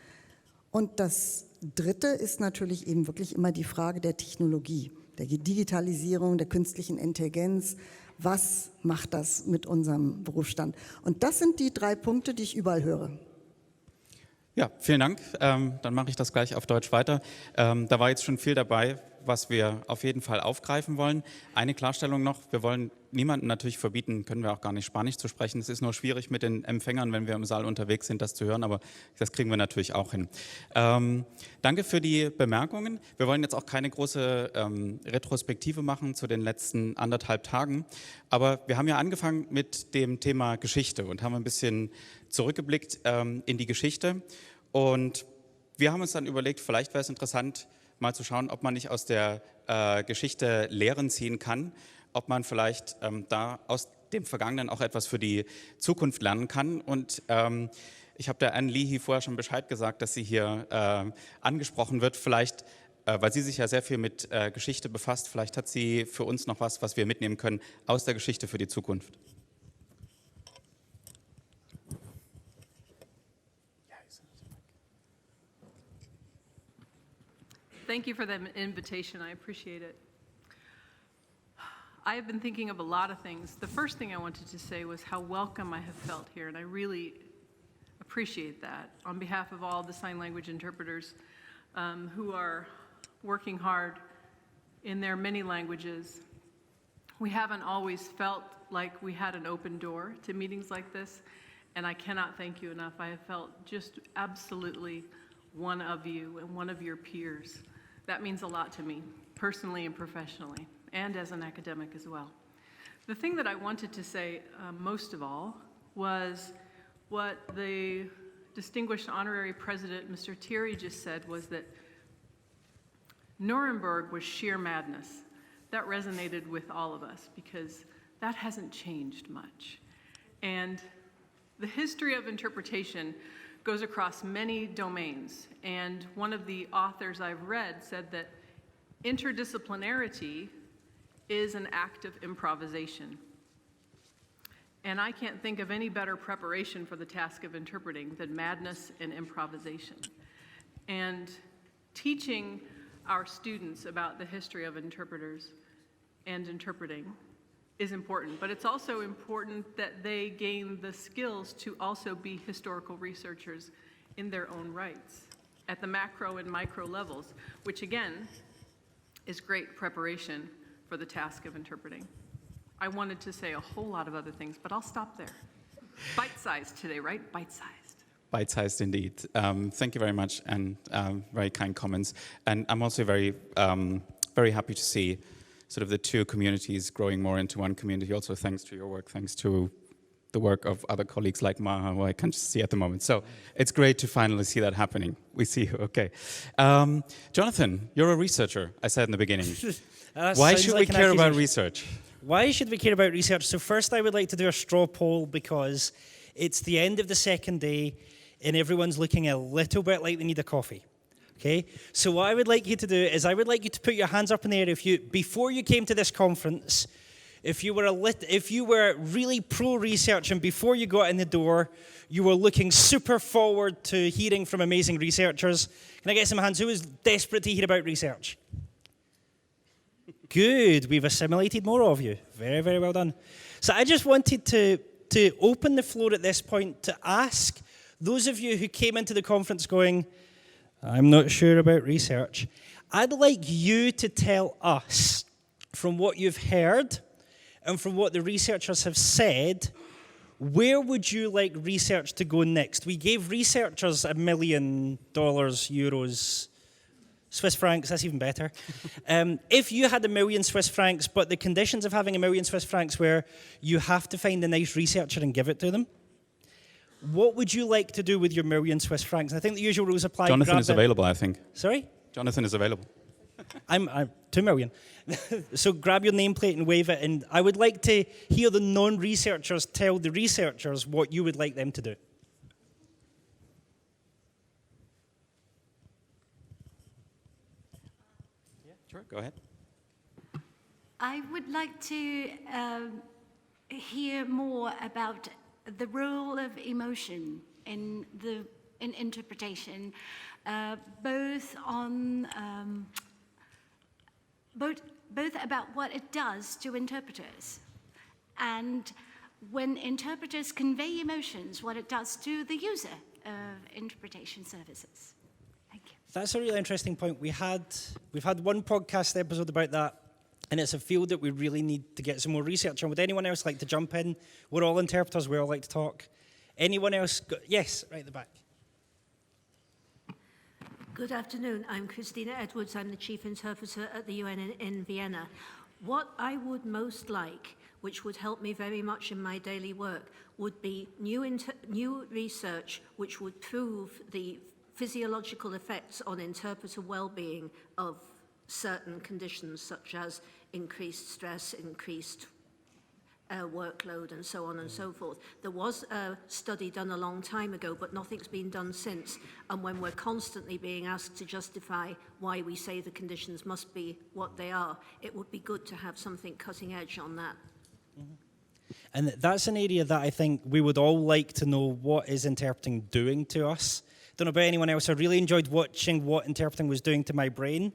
H: Und das Dritte ist natürlich eben wirklich immer die Frage der Technologie, der Digitalisierung, der künstlichen Intelligenz. Was macht das mit unserem Berufsstand? Und das sind die 3 Punkte, die ich überall höre.
C: Ja, vielen Dank. Dann mache ich das gleich auf Deutsch weiter. Da war jetzt schon viel dabei, was wir auf jeden Fall aufgreifen wollen. Eine Klarstellung noch, wir wollen niemandem natürlich verbieten, können wir auch gar nicht, Spanisch zu sprechen. Es ist nur schwierig mit den Empfängern, wenn wir im Saal unterwegs sind, das zu hören, aber das kriegen wir natürlich auch hin. Danke für die Bemerkungen. Wir wollen jetzt auch keine große Retrospektive machen zu den letzten 1,5 Tagen, aber wir haben ja angefangen mit dem Thema Geschichte und haben ein bisschen zurückgeblickt in die Geschichte und wir haben uns dann überlegt, vielleicht wäre es interessant, mal zu schauen, ob man nicht aus der Geschichte Lehren ziehen kann, ob man vielleicht da aus dem Vergangenen auch etwas für die Zukunft lernen kann. Und ich habe der Thie vorher schon Bescheid gesagt, dass sie hier angesprochen wird. Vielleicht, weil sie sich ja sehr viel mit Geschichte befasst, vielleicht hat sie für uns noch was wir mitnehmen können aus der Geschichte für die Zukunft.
I: Thank you for the invitation. I appreciate it. I have been thinking of a lot of things. The first thing I wanted to say was how welcome I have felt here, and I really appreciate that on behalf of all the sign language interpreters who are working hard in their many languages. We haven't always felt like we had an open door to meetings like this, and I cannot thank you enough. I have felt just absolutely one of you and one of your peers. That means a lot to me, personally and professionally, and as an academic as well. The thing that I wanted to say most of all was what the distinguished honorary president, Mr. Thie, just said, was that Nuremberg was sheer madness. That resonated with all of us because that hasn't changed much. And the history of interpretation goes across many domains. And one of the authors I've read said that interdisciplinarity is an act of improvisation. And I can't think of any better preparation for the task of interpreting than madness and improvisation. And teaching our students about the history of interpreters and interpreting is important, but it's also important that they gain the skills to also be historical researchers in their own rights at the macro and micro levels, which again is great preparation for the task of interpreting. I wanted to say a whole lot of other things, but I'll stop there. Bite-sized today, right? Bite-sized.
C: Bite-sized indeed. Thank you very much, and very kind comments. And I'm also very happy to see sort of the two communities growing more into one community, also thanks to your work, thanks to the work of other colleagues like Maha, who I can't see at the moment. So it's great to finally see that happening. We see you, okay. Jonathan, you're a researcher, I said in the beginning. Why should we care about research?
J: Why should we care about research? So first I would like to do a straw poll because it's the end of the second day and everyone's looking a little bit like they need a coffee. Okay, so what I would like you to do is I would like you to put your hands up in the air if you, before you came to this conference, if you were really pro-research and before you got in the door, you were looking super forward to hearing from amazing researchers. Can I get some hands? Who is desperate to hear about research? Good, we've assimilated more of you. Very, very well done. So I just wanted to open the floor at this point to ask those of you who came into the conference going, I'm not sure about research. I'd like you to tell us, from what you've heard and from what the researchers have said, where would you like research to go next? We gave researchers $1 million, euros, Swiss francs, that's even better. If you had 1 million Swiss francs, but the conditions of having 1 million Swiss francs were you have to find a nice researcher and give it to them, what would you like to do with your 1 million Swiss francs? I think the usual rules apply.
C: Jonathan is available, I think.
J: Sorry?
C: Jonathan is available.
J: I'm 2 million. So grab your nameplate and wave it. And I would like to hear the non-researchers tell the researchers what you would like them to do.
C: Yeah, sure, go ahead.
K: I would like to hear more about the role of emotion in interpretation, both about what it does to interpreters, and when interpreters convey emotions, what it does to the user of interpretation services. Thank you.
J: That's a really interesting point. We've had one podcast episode about that, and it's a field that we really need to get some more research on. Would anyone else like to jump in? We're all interpreters. We all like to talk. Anyone else? Yes, right at the back.
L: Good afternoon. I'm Christina Edwards. I'm the chief interpreter at the UN in Vienna. What I would most like, which would help me very much in my daily work, would be new research which would prove the physiological effects on interpreter well-being of certain conditions, such as increased stress, increased workload, and so on and so forth. There was a study done a long time ago, but nothing's been done since. And when we're constantly being asked to justify why we say the conditions must be what they are, it would be good to have something cutting edge on that.
J: And that's an area that I think we would all like to know, what is interpreting doing to us. Don't know about anyone else. I really enjoyed watching what interpreting was doing to my brain.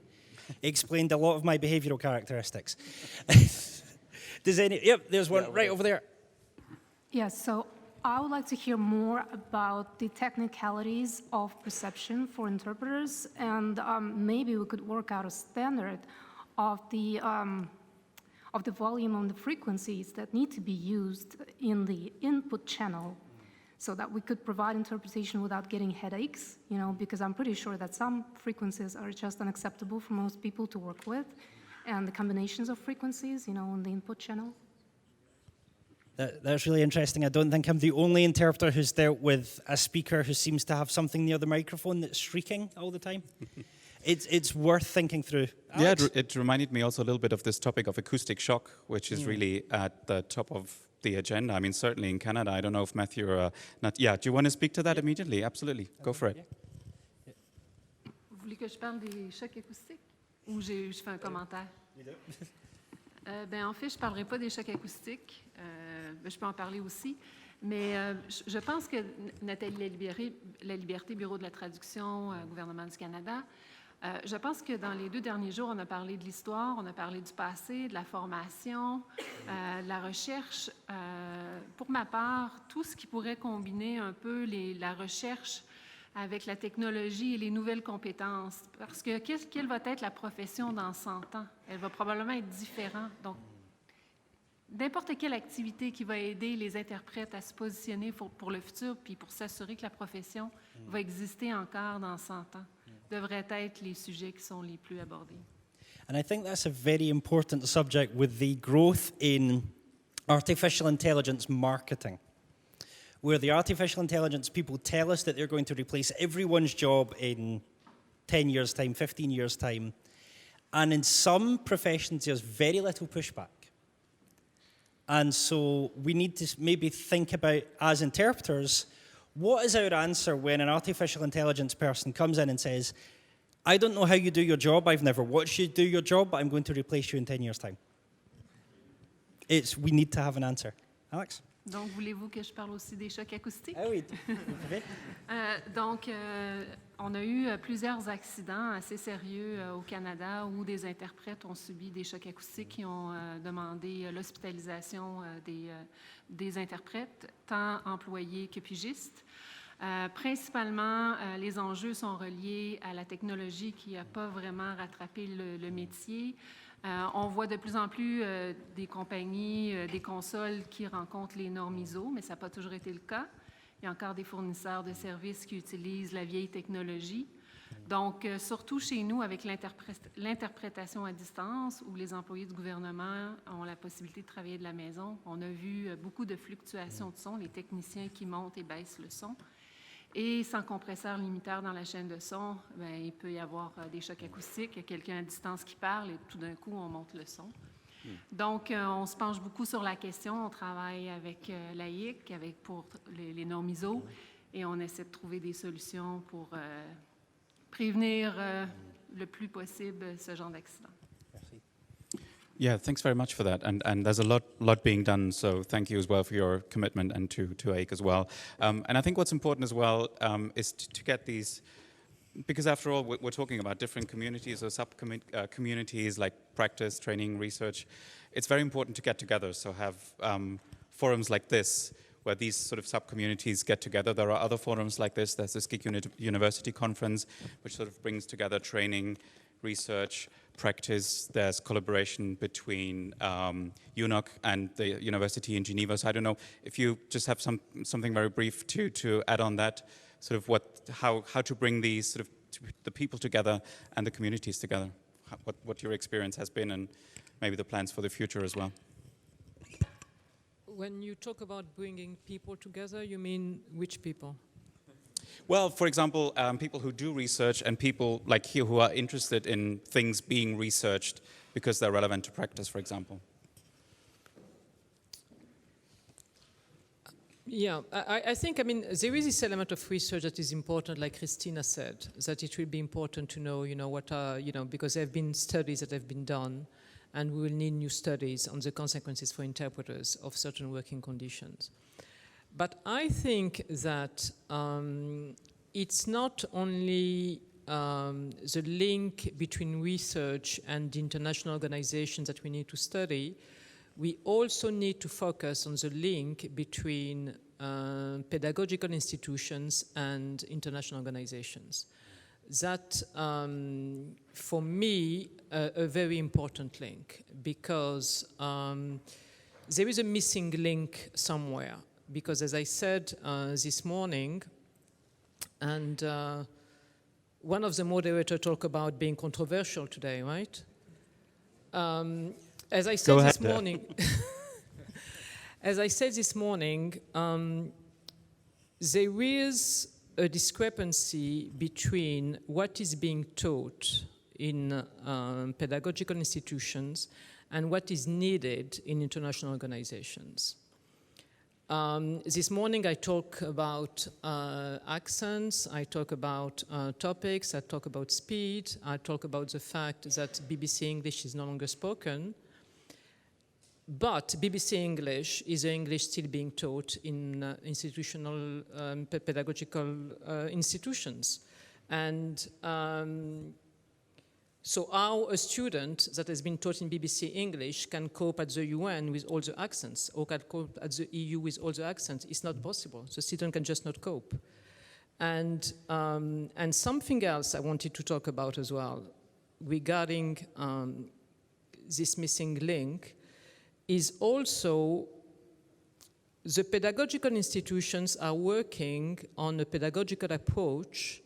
J: It explained a lot of my behavioral characteristics. Yep, there's one right over there.
M: Yes, so I would like to hear more about the technicalities of perception for interpreters, and maybe we could work out a standard of the volume and the frequencies that need to be used in the input channel, so that we could provide interpretation without getting headaches, because I'm pretty sure that some frequencies are just unacceptable for most people to work with, and the combinations of frequencies, in the input channel.
J: That's really interesting. I don't think I'm the only interpreter who's dealt with a speaker who seems to have something near the microphone that's shrieking all the time. It's worth thinking through. Alex?
C: Yeah, it reminded me also a little bit of this topic of acoustic shock, which is really at the top of the agenda. I mean, certainly in Canada. I don't know if Matthew or not. Yeah, do you want to speak to that immediately? Absolutely. Go for it.
N: Vous voulez que je parle des chocs acoustiques ou je fais un commentaire? En fait, je ne parlerai pas des chocs acoustiques. Je peux en parler aussi. Mais je pense que Nathalie Laliberté, Bureau de la traduction, gouvernement du Canada, je pense que dans les 2 derniers jours, on a parlé de l'histoire, on a parlé du passé, de la formation, de la recherche. Pour ma part, tout ce qui pourrait combiner un peu la recherche avec la technologie et les nouvelles compétences. Parce que quelle va être la profession dans 100 ans? Elle va probablement être différente. Donc, n'importe quelle activité qui va aider les interprètes à se positionner pour le futur, puis pour s'assurer que la profession va exister encore dans 100 ans, devraient être les sujets qui sont les plus abordés.
J: And I think that's a very important subject with the growth in artificial intelligence marketing, where the artificial intelligence people tell us that they're going to replace everyone's job in 10 years' time, 15 years' time. And in some professions, there's very little pushback. And so we need to maybe think about, as interpreters, what is our answer when an artificial intelligence person comes in and says, I don't know how you do your job, I've never watched you do your job, but I'm going to replace you in 10 years' time. We need to have an answer. Alex?
N: Donc, voulez-vous que je parle aussi des chocs acoustiques?
J: Ah oui.
N: Donc, on a eu plusieurs accidents assez sérieux au Canada où des interprètes ont subi des chocs acoustiques qui ont demandé l'hospitalisation des interprètes, tant employés que pigistes. Principalement, les enjeux sont reliés à la technologie qui n'a pas vraiment rattrapé le métier. On voit de plus en plus des compagnies, des consoles qui rencontrent les normes ISO, mais ça n'a pas toujours été le cas. Il y a encore des fournisseurs de services qui utilisent la vieille technologie. Donc, surtout chez nous, avec l'interprétation à distance, où les employés du gouvernement ont la possibilité de travailler de la maison, on a vu beaucoup de fluctuations de son, les techniciens qui montent et baissent le son. Et sans compresseur limiteur dans la chaîne de son, bien, il peut y avoir des chocs acoustiques, il y a quelqu'un à distance qui parle et tout d'un coup, on monte le son. Donc, on se penche beaucoup sur la question, on travaille avec l'AIIC, pour les normes ISO, et on essaie de trouver des solutions pour prévenir le plus possible ce genre d'accident.
C: Yeah, thanks very much for that. And there's a lot being done, so thank you as well for your commitment and to AIIC as well. And I think what's important as well is to get these, because after all, we're talking about different communities or sub-communities like practice, training, research. It's very important to get together, so have forums like this, where these sort of sub-communities get together. There are other forums like this. There's the SCIC University Conference, which sort of brings together training, research, practice. There's collaboration between UNOG and the university in Geneva. So I don't know if you just have something very brief to add on that, sort of how to bring these sort of the people together and the communities together, what your experience has been and maybe the plans for the future as well.
F: When you talk about bringing people together, you mean which people?
C: Well, for example, people who do research and people like here who are interested in things being researched because they're relevant to practice, for example.
F: Yeah, I think, I mean, there is this element of research that is important, like Christina said, that it will be important to know, what are, because there have been studies that have been done, and we will need new studies on the consequences for interpreters of certain working conditions. But I think that it's not only the link between research and the international organizations that we need to study. We also need to focus on the link between pedagogical institutions and international organizations. That, for me, a very important link, because there is a missing link somewhere. Because as I said this morning, and one of the moderators talked about being controversial today, right? As I said this morning, there is a discrepancy between what is being taught in pedagogical institutions and what is needed in international organizations. This morning I talk about accents, I talk about topics, I talk about speed, I talk about the fact that BBC English is no longer spoken, but BBC English is English still being taught in institutional pedagogical institutions. And so how a student that has been taught in BBC English can cope at the UN with all the accents, or can cope at the EU with all the accents, is not possible. The student can just not cope. And something else I wanted to talk about as well regarding this missing link is also the pedagogical institutions are working on a pedagogical approach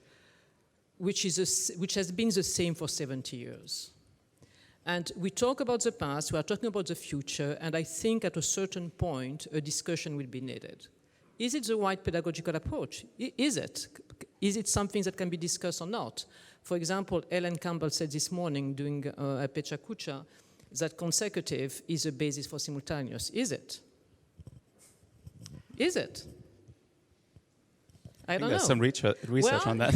F: which has been the same for 70 years. And we talk about the past, we are talking about the future, and I think at a certain point, a discussion will be needed. Is it the right pedagogical approach? Is it? Is it something that can be discussed or not? For example, Ellen Campbell said this morning during a Pecha Kucha that consecutive is a basis for simultaneous. Is it? Is it? I don't know.
C: There's some research on that.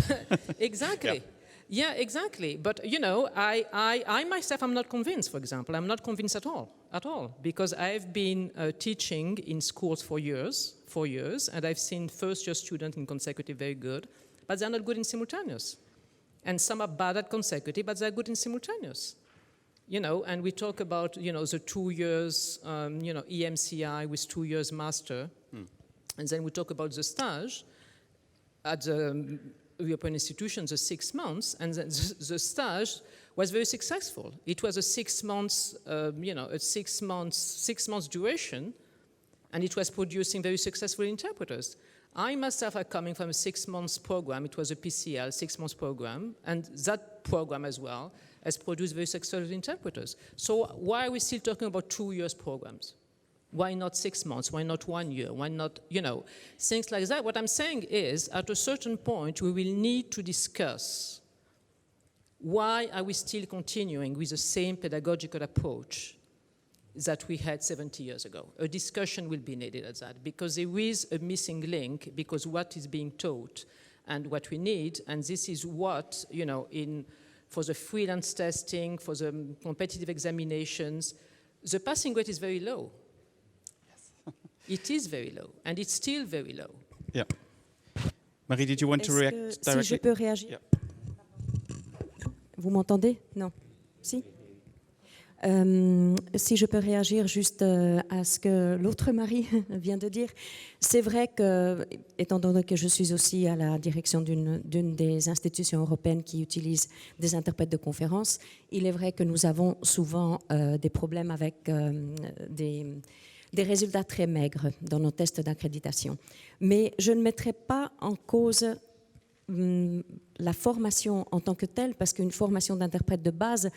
F: Exactly. Yeah, exactly. But, I myself am not convinced, for example. I'm not convinced at all, because I've been teaching in schools for years, and I've seen first-year students in consecutive very good, but they're not good in simultaneous. And some are bad at consecutive, but they're good in simultaneous. And we talk about, the 2 years, EMCI with 2 years master, and then we talk about the stage. at the European institutions, the 6 months, and the stage was very successful. It was a 6 months, a 6 months duration, and it was producing very successful interpreters. I myself are coming from a 6 months program. It was a PCL 6 months program, and that program as well has produced very successful interpreters. So why are we still talking about 2 years programs? Why not 6 months? Why not 1 year? Why not, things like that? What I'm saying is, at a certain point, we will need to discuss why are we still continuing with the same pedagogical approach that we had 70 years ago. A discussion will be needed at that, because there is a missing link, because what is being taught and what we need, and this is what, for the freelance testing, for the competitive examinations, the passing rate is very low. It is very low, and it's still very low.
C: Yeah. Marie, did you want to react directly?
G: Si je peux réagir.
C: Yeah.
G: Vous m'entendez? Non. Si? Si je peux réagir juste à ce que l'autre Marie vient de dire, c'est vrai que, étant donné que je suis aussi à la direction d'une des institutions européennes qui utilisent des interprètes de conférences, il est vrai que nous avons souvent des problèmes avec des résultats très maigres dans nos tests d'accréditation. Mais je ne mettrai pas en cause la formation en tant que telle, parce qu'une formation d'interprète de base,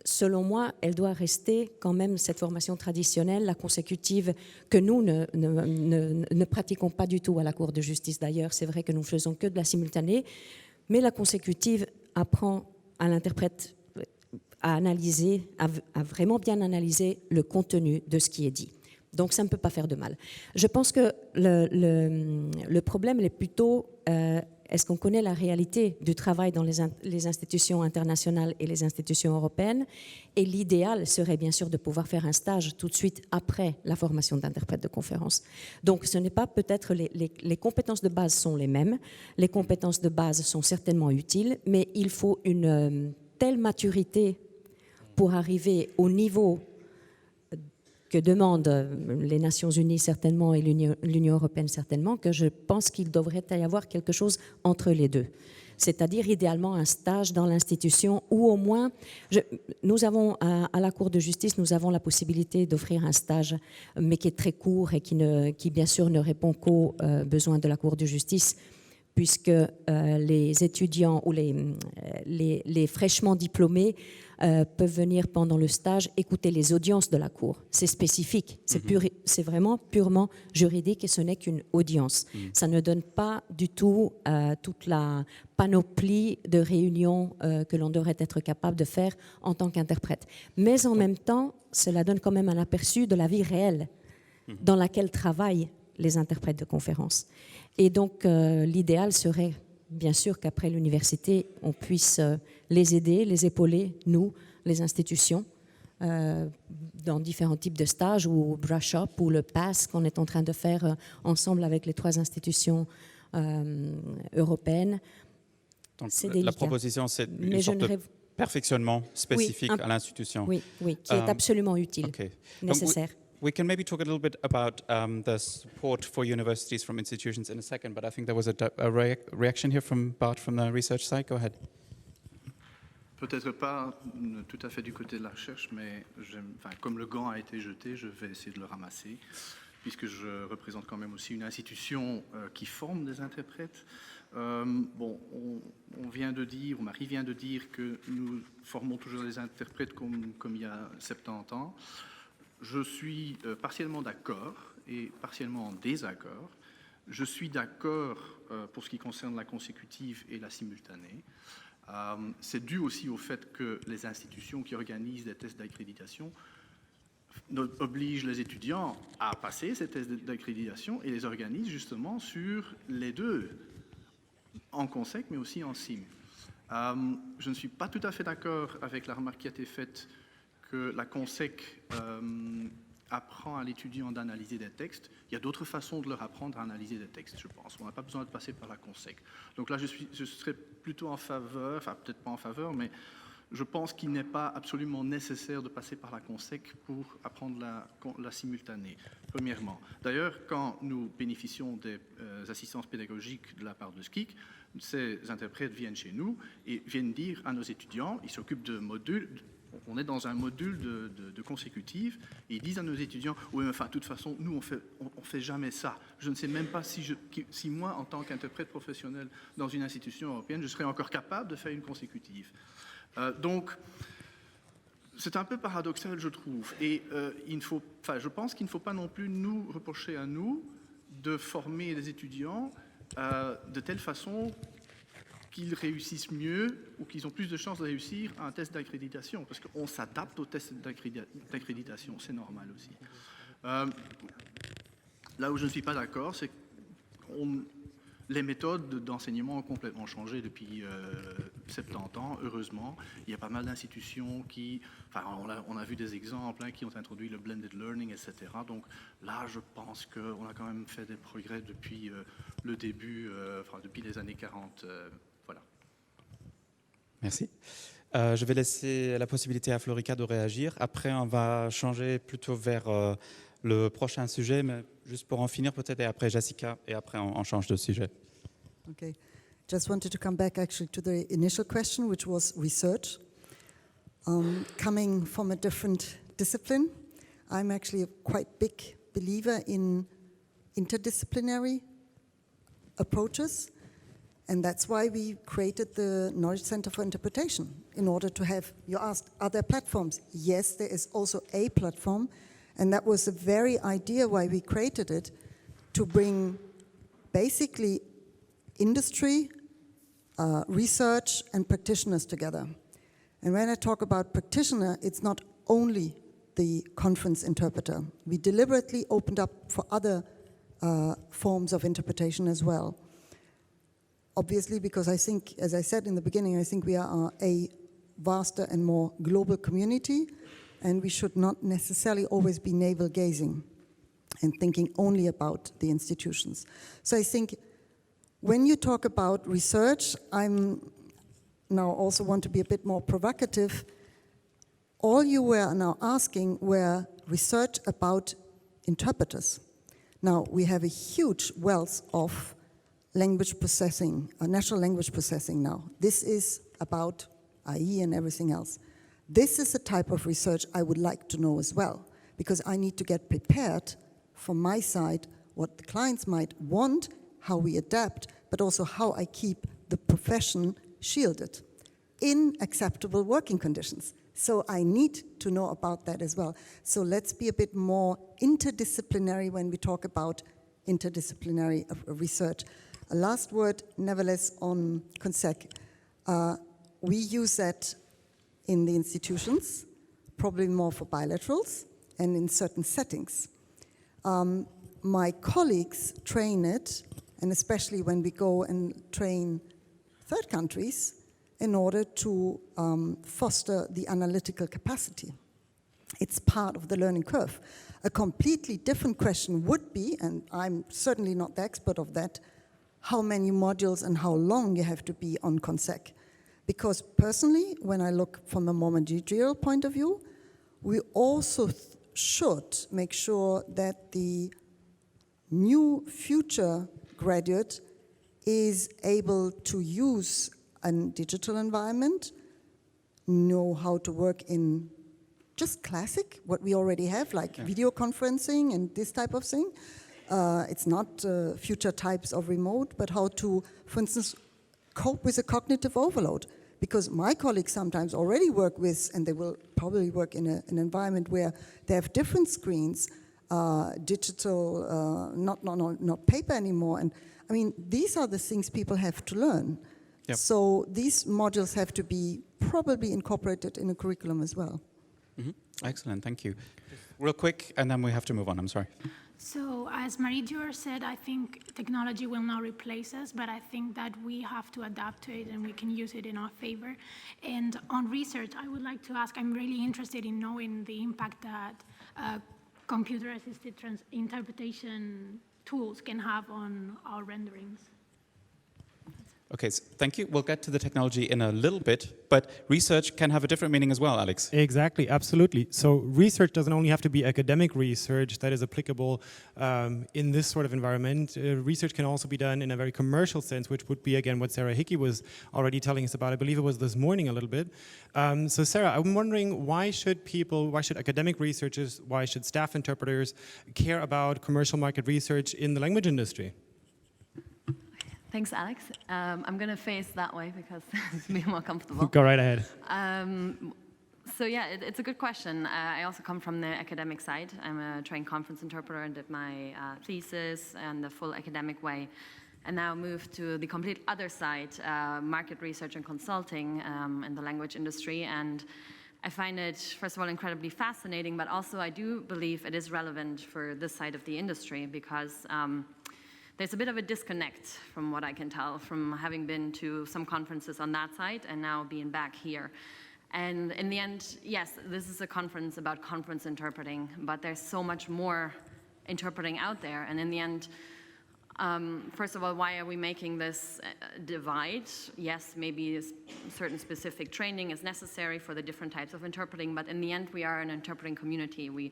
G: selon moi, elle doit rester quand même cette formation traditionnelle, la consécutive, que nous ne pratiquons pas du tout à la Cour de justice. D'ailleurs, c'est vrai que nous ne faisons que de la simultanée, mais la consécutive apprend à l'interprète à analyser, à vraiment bien analyser le contenu de ce qui est dit. Donc ça ne peut pas faire de mal. Je pense que le problème est plutôt est-ce qu'on connaît la réalité du travail dans les institutions internationales et les institutions européennes? Et l'idéal serait bien sûr de pouvoir faire un stage tout de suite après la formation d'interprète de conférence. Donc ce n'est pas peut-être les compétences de base sont les mêmes, les compétences de base sont certainement utiles, mais il faut une telle maturité pour arriver au niveau que demandent les Nations Unies certainement et l'Union européenne certainement, que je pense qu'il devrait y avoir quelque chose entre les deux. C'est-à-dire idéalement un stage dans l'institution ou au moins, nous avons à la Cour de justice, nous avons la possibilité d'offrir un stage, mais qui est très court et qui bien sûr ne répond qu'aux besoins de la Cour de justice, puisque les étudiants ou les fraîchement diplômés peuvent venir pendant le stage écouter les audiences de la Cour. C'est spécifique, c'est vraiment purement juridique et ce n'est qu'une audience. Ça ne donne pas du tout toute la panoplie de réunions que l'on devrait être capable de faire en tant qu'interprète. Mais en même temps, cela donne quand même un aperçu de la vie réelle dans laquelle travaillent les interprètes de conférences. Et donc, l'idéal serait, bien sûr, qu'après l'université, on puisse les aider, les épauler, nous, les institutions, dans différents types de stages, ou brush-up, ou le PASS qu'on est en train de faire ensemble avec les 3 institutions européennes.
C: Donc,
G: c'est délicat.
C: La proposition, c'est une sorte de perfectionnement spécifique à l'institution.
G: Oui, qui est absolument utile, nécessaire.
C: We can maybe talk a little bit about the support for universities from institutions in a second, but I think there was a reaction here from Bart from the research side. Go ahead.
O: Peut-être pas tout à fait du côté de la recherche, mais comme le gant a été jeté, je vais essayer de le ramasser, puisque je représente quand même aussi une institution qui forme des interprètes. On vient de dire, ou Marie vient de dire que nous formons toujours des interprètes comme il y a 70 ans. Je suis partiellement d'accord et partiellement en désaccord. Je suis d'accord pour ce qui concerne la consécutive et la simultanée. C'est dû aussi au fait que les institutions qui organisent des tests d'accréditation obligent les étudiants à passer ces tests d'accréditation et les organisent justement sur les deux, en consec mais aussi en sim. Je ne suis pas tout à fait d'accord avec la remarque qui a été faite que la consec apprend à l'étudiant d'analyser des textes. Il y a d'autres façons de leur apprendre à analyser des textes, je pense. On n'a pas besoin de passer par la consec. Donc là, je serais plutôt en faveur, enfin peut-être pas en faveur, mais je pense qu'il n'est pas absolument nécessaire de passer par la consec pour apprendre la simultanée. premièrement. D'ailleurs, quand nous bénéficions des assistances pédagogiques de la part de SCIC, ces interprètes viennent chez nous et viennent dire à nos étudiants, ils s'occupent de modules, on est dans un module de consécutif, et ils disent à nos étudiants, oui, enfin, de toute façon, nous, on fait jamais ça. Je ne sais même pas si moi, en tant qu'interprète professionnel dans une institution européenne, je serais encore capable de faire une consécutive. Donc, c'est un peu paradoxal, je trouve. Et je pense qu'il ne faut pas non plus nous reprocher à nous de former les étudiants de telle façon qu'ils réussissent mieux ou qu'ils ont plus de chances de réussir à un test d'accréditation, parce qu'on s'adapte au test d'accréditation, c'est normal aussi. Là où je ne suis pas d'accord, c'est que les méthodes d'enseignement ont complètement changé depuis 70 ans, heureusement. Il y a pas mal d'institutions qui, on a vu des exemples qui ont introduit le blended learning, etc. Donc là, je pense qu'on a quand même fait des progrès depuis le début, depuis les années 40. Voilà.
C: Merci. Je vais laisser la possibilité à Florika de réagir. Après, on va changer plutôt vers le prochain sujet, mais juste pour en finir peut-être, et après Jessica, et après on change de sujet.
H: Okay. Just wanted to come back actually to the initial question, which was research. Coming from a different discipline, I'm actually a quite big believer in interdisciplinary approaches, and that's why we created the Knowledge Center for Interpretation, in order to have, you asked, are there platforms? Yes, there is also a platform, and that was the very idea why we created it, to bring basically industry, research, and practitioners together. And when I talk about practitioner, it's not only the conference interpreter. We deliberately opened up for other forms of interpretation as well. Obviously, because I think, as I said in the beginning, I think we are a vaster and more global community, and we should not necessarily always be navel-gazing and thinking only about the institutions. So I think when you talk about research, I'm now also want to be a bit more provocative. All you were now asking were research about interpreters. Now, we have a huge wealth of language processing, natural language processing now. This is about AI and everything else. This is a type of research I would like to know as well, because I need to get prepared from my side what the clients might want, how we adapt, but also how I keep the profession shielded in acceptable working conditions. So I need to know about that as well. So let's be a bit more interdisciplinary when we talk about interdisciplinary research. A last word, nevertheless, on CONSEC. We use that in the institutions, probably more for bilaterals and in certain settings. My colleagues train it, and especially when we go and train third countries, in order to foster the analytical capacity. It's part of the learning curve. A completely different question would be, and I'm certainly not the expert of that, how many modules and how long you have to be on CONSEC. Because personally, when I look from a more managerial point of view, we also should make sure that the new future graduate is able to use a digital environment, know how to work in just classic, what we already have, like video conferencing and this type of thing. It's not future types of remote, but how to, for instance, cope with a cognitive overload. Because my colleagues sometimes already work with, and they will probably work in an environment where they have different screens, digital, not paper anymore. And I mean, these are the things people have to learn. Yep. So these modules have to be probably incorporated in a curriculum as well.
C: Mm-hmm. Excellent, thank you. Real quick, and then we have to move on, I'm sorry.
P: So as Marie-Diur said, I think technology will not replace us, but I think that we have to adapt to it and we can use it in our favor. And on research, I would like to ask, I'm really interested in knowing the impact that computer-assisted interpretation tools can have on our renderings.
C: Okay, so thank you. We'll get to the technology in a little bit, but research can have a different meaning as well, Alex.
E: Exactly, absolutely. So research doesn't only have to be academic research that is applicable in this sort of environment. Research can also be done in a very commercial sense, which would be, again, what Sarah Hickey was already telling us about. I believe it was this morning a little bit. So Sarah, I'm wondering, why should academic researchers, why should staff interpreters care about commercial market research in the language industry?
Q: Thanks, Alex. I'm going to face that way because it's me more comfortable.
E: Go right ahead.
Q: So yeah, it's a good question. I also come from the academic side. I'm a trained conference interpreter and did my thesis and the full academic way. And now moved to the complete other side, market research and consulting in the language industry. And I find it, first of all, incredibly fascinating, but also I do believe it is relevant for this side of the industry because there's a bit of a disconnect from what I can tell from having been to some conferences on that side and now being back here. And in the end, yes, this is a conference about conference interpreting, but there's so much more interpreting out there. And in the end, first of all, why are we making this divide? Yes, maybe a certain specific training is necessary for the different types of interpreting, but in the end, we are an interpreting community. We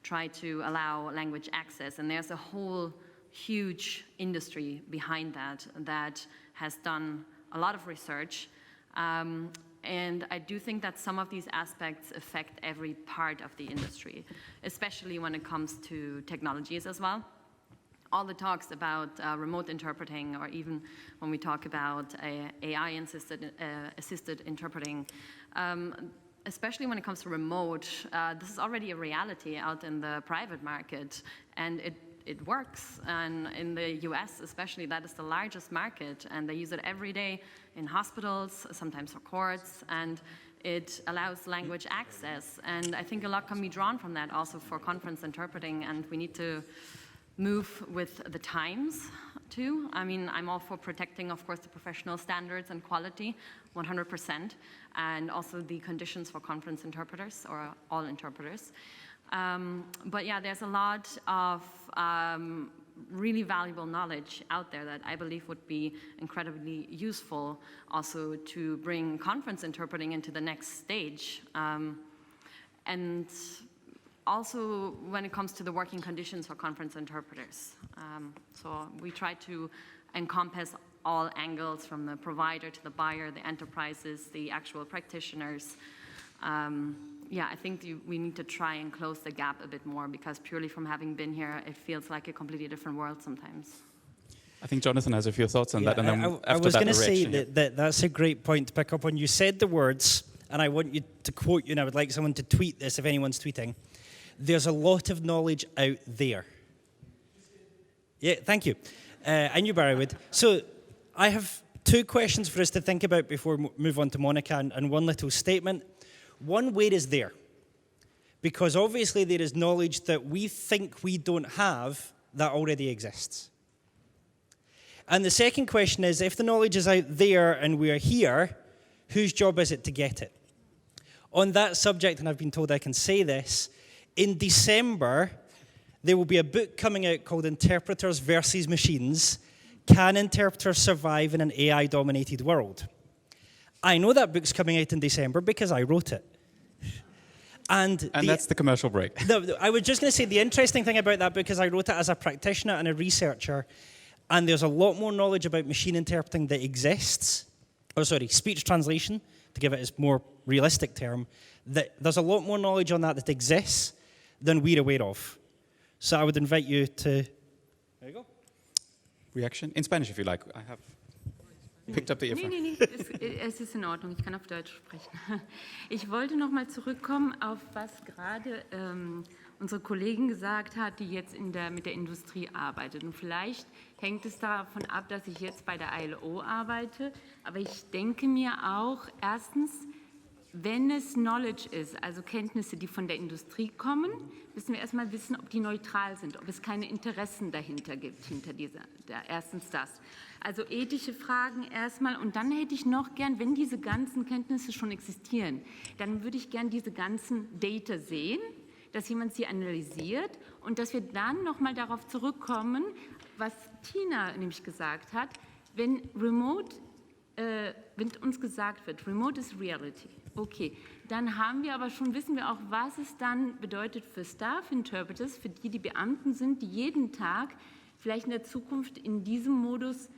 Q: try to allow language access, and there's a whole huge industry behind that has done a lot of research. And I do think that some of these aspects affect every part of the industry, especially when it comes to technologies as well. All the talks about remote interpreting, or even when we talk about AI-assisted interpreting, especially when it comes to remote, this is already a reality out in the private market, and it works. And in the US especially, that is the largest market, and they use it every day in hospitals, sometimes for courts, and it allows language access. And I think a lot can be drawn from that also for conference interpreting, and we need to move with the times too. I mean, I'm all for protecting, of course, the professional standards and quality, 100%, and also the conditions for conference interpreters or all interpreters. But yeah, there's a lot of really valuable knowledge out there that I believe would be incredibly useful also to bring conference interpreting into the next stage. And also when it comes to the working conditions for conference interpreters. So we try to encompass all angles, from the provider to the buyer, the enterprises, the actual practitioners. Yeah, I think we need to try and close the gap a bit more, because purely from having been here, it feels like a completely different world sometimes.
C: I think Jonathan has a few thoughts on that, and then
J: I
C: after
J: was
C: that,
J: going to say
C: reaction.
J: that's a great point to pick up on. You said the words, and I want you to quote you, and I would like someone to tweet this if anyone's tweeting. There's a lot of knowledge out there. Yeah, thank you. I knew Barry would. So I have two questions for us to think about before we move on to Monica, and one little statement. One, where is there? Because obviously there is knowledge that we think we don't have that already exists. And the second question is, if the knowledge is out there and we are here, whose job is it to get it? On that subject, and I've been told I can say this, in December, there will be a book coming out called Interpreters versus Machines. Can interpreters survive in an AI-dominated world? I know that book's coming out in December because I wrote it. And
C: that's the commercial break.
J: I was just going to say the interesting thing about that book is I wrote it as a practitioner and a researcher, and there's a lot more knowledge about machine interpreting that exists, speech translation, to give it its more realistic term, that there's a lot more knowledge on that exists than we're aware of. So I would invite you to... There you go.
C: Reaction? In Spanish, if you like. I have picked up the earphone.
R: Nee, es ist in Ordnung, ich kann auf Deutsch sprechen. Ich wollte noch mal zurückkommen auf was gerade unsere Kollegin gesagt hat, die jetzt mit der Industrie arbeitet. Und vielleicht hängt es davon ab, dass ich jetzt bei der ILO arbeite, aber ich denke mir auch, erstens, wenn es Knowledge ist, also Kenntnisse, die von der Industrie kommen, müssen wir erstmal wissen, ob die neutral sind, ob es keine Interessen dahinter gibt, erstens das. Also ethische Fragen erstmal, und dann hätte ich noch gern, wenn diese ganzen Kenntnisse schon existieren, dann würde ich gern diese ganzen Data sehen, dass jemand sie analysiert und dass wir dann nochmal darauf zurückkommen, was Tina nämlich gesagt hat, wenn Remote wenn uns gesagt wird, Remote is Reality, okay, dann haben wir aber schon, wissen wir auch, was es dann bedeutet für Staff Interpreters, für die Beamten sind, die jeden Tag vielleicht in der Zukunft in diesem Modus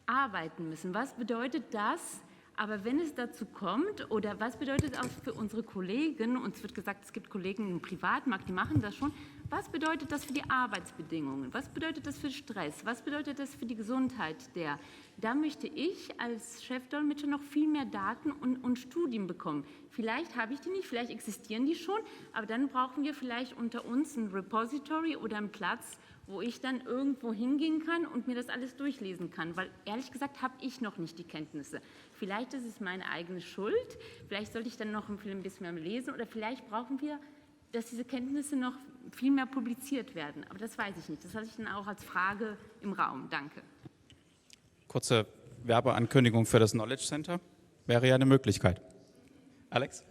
R: arbeiten müssen. Was bedeutet das? Aber wenn es dazu kommt, oder was bedeutet auch für unsere Kollegen, uns wird gesagt, es gibt Kollegen im Privatmarkt, die machen das schon, was bedeutet das für die Arbeitsbedingungen? Was bedeutet das für Stress? Was bedeutet das für die Gesundheit der? Da möchte ich als Chefdolmetscher noch viel mehr Daten und Studien bekommen. Vielleicht habe ich die nicht, vielleicht existieren die schon, aber dann brauchen wir vielleicht unter uns ein Repository oder einen Platz, wo ich dann irgendwo hingehen kann und mir das alles durchlesen kann, weil ehrlich gesagt habe ich noch nicht die Kenntnisse. Vielleicht ist es meine eigene Schuld, vielleicht sollte ich dann noch ein bisschen mehr lesen oder vielleicht brauchen wir, dass diese Kenntnisse noch viel mehr publiziert werden. Aber das weiß ich nicht, das hatte ich dann auch als Frage im Raum. Danke.
C: Kurze Werbeankündigung für das Knowledge Center wäre ja eine Möglichkeit. Alex?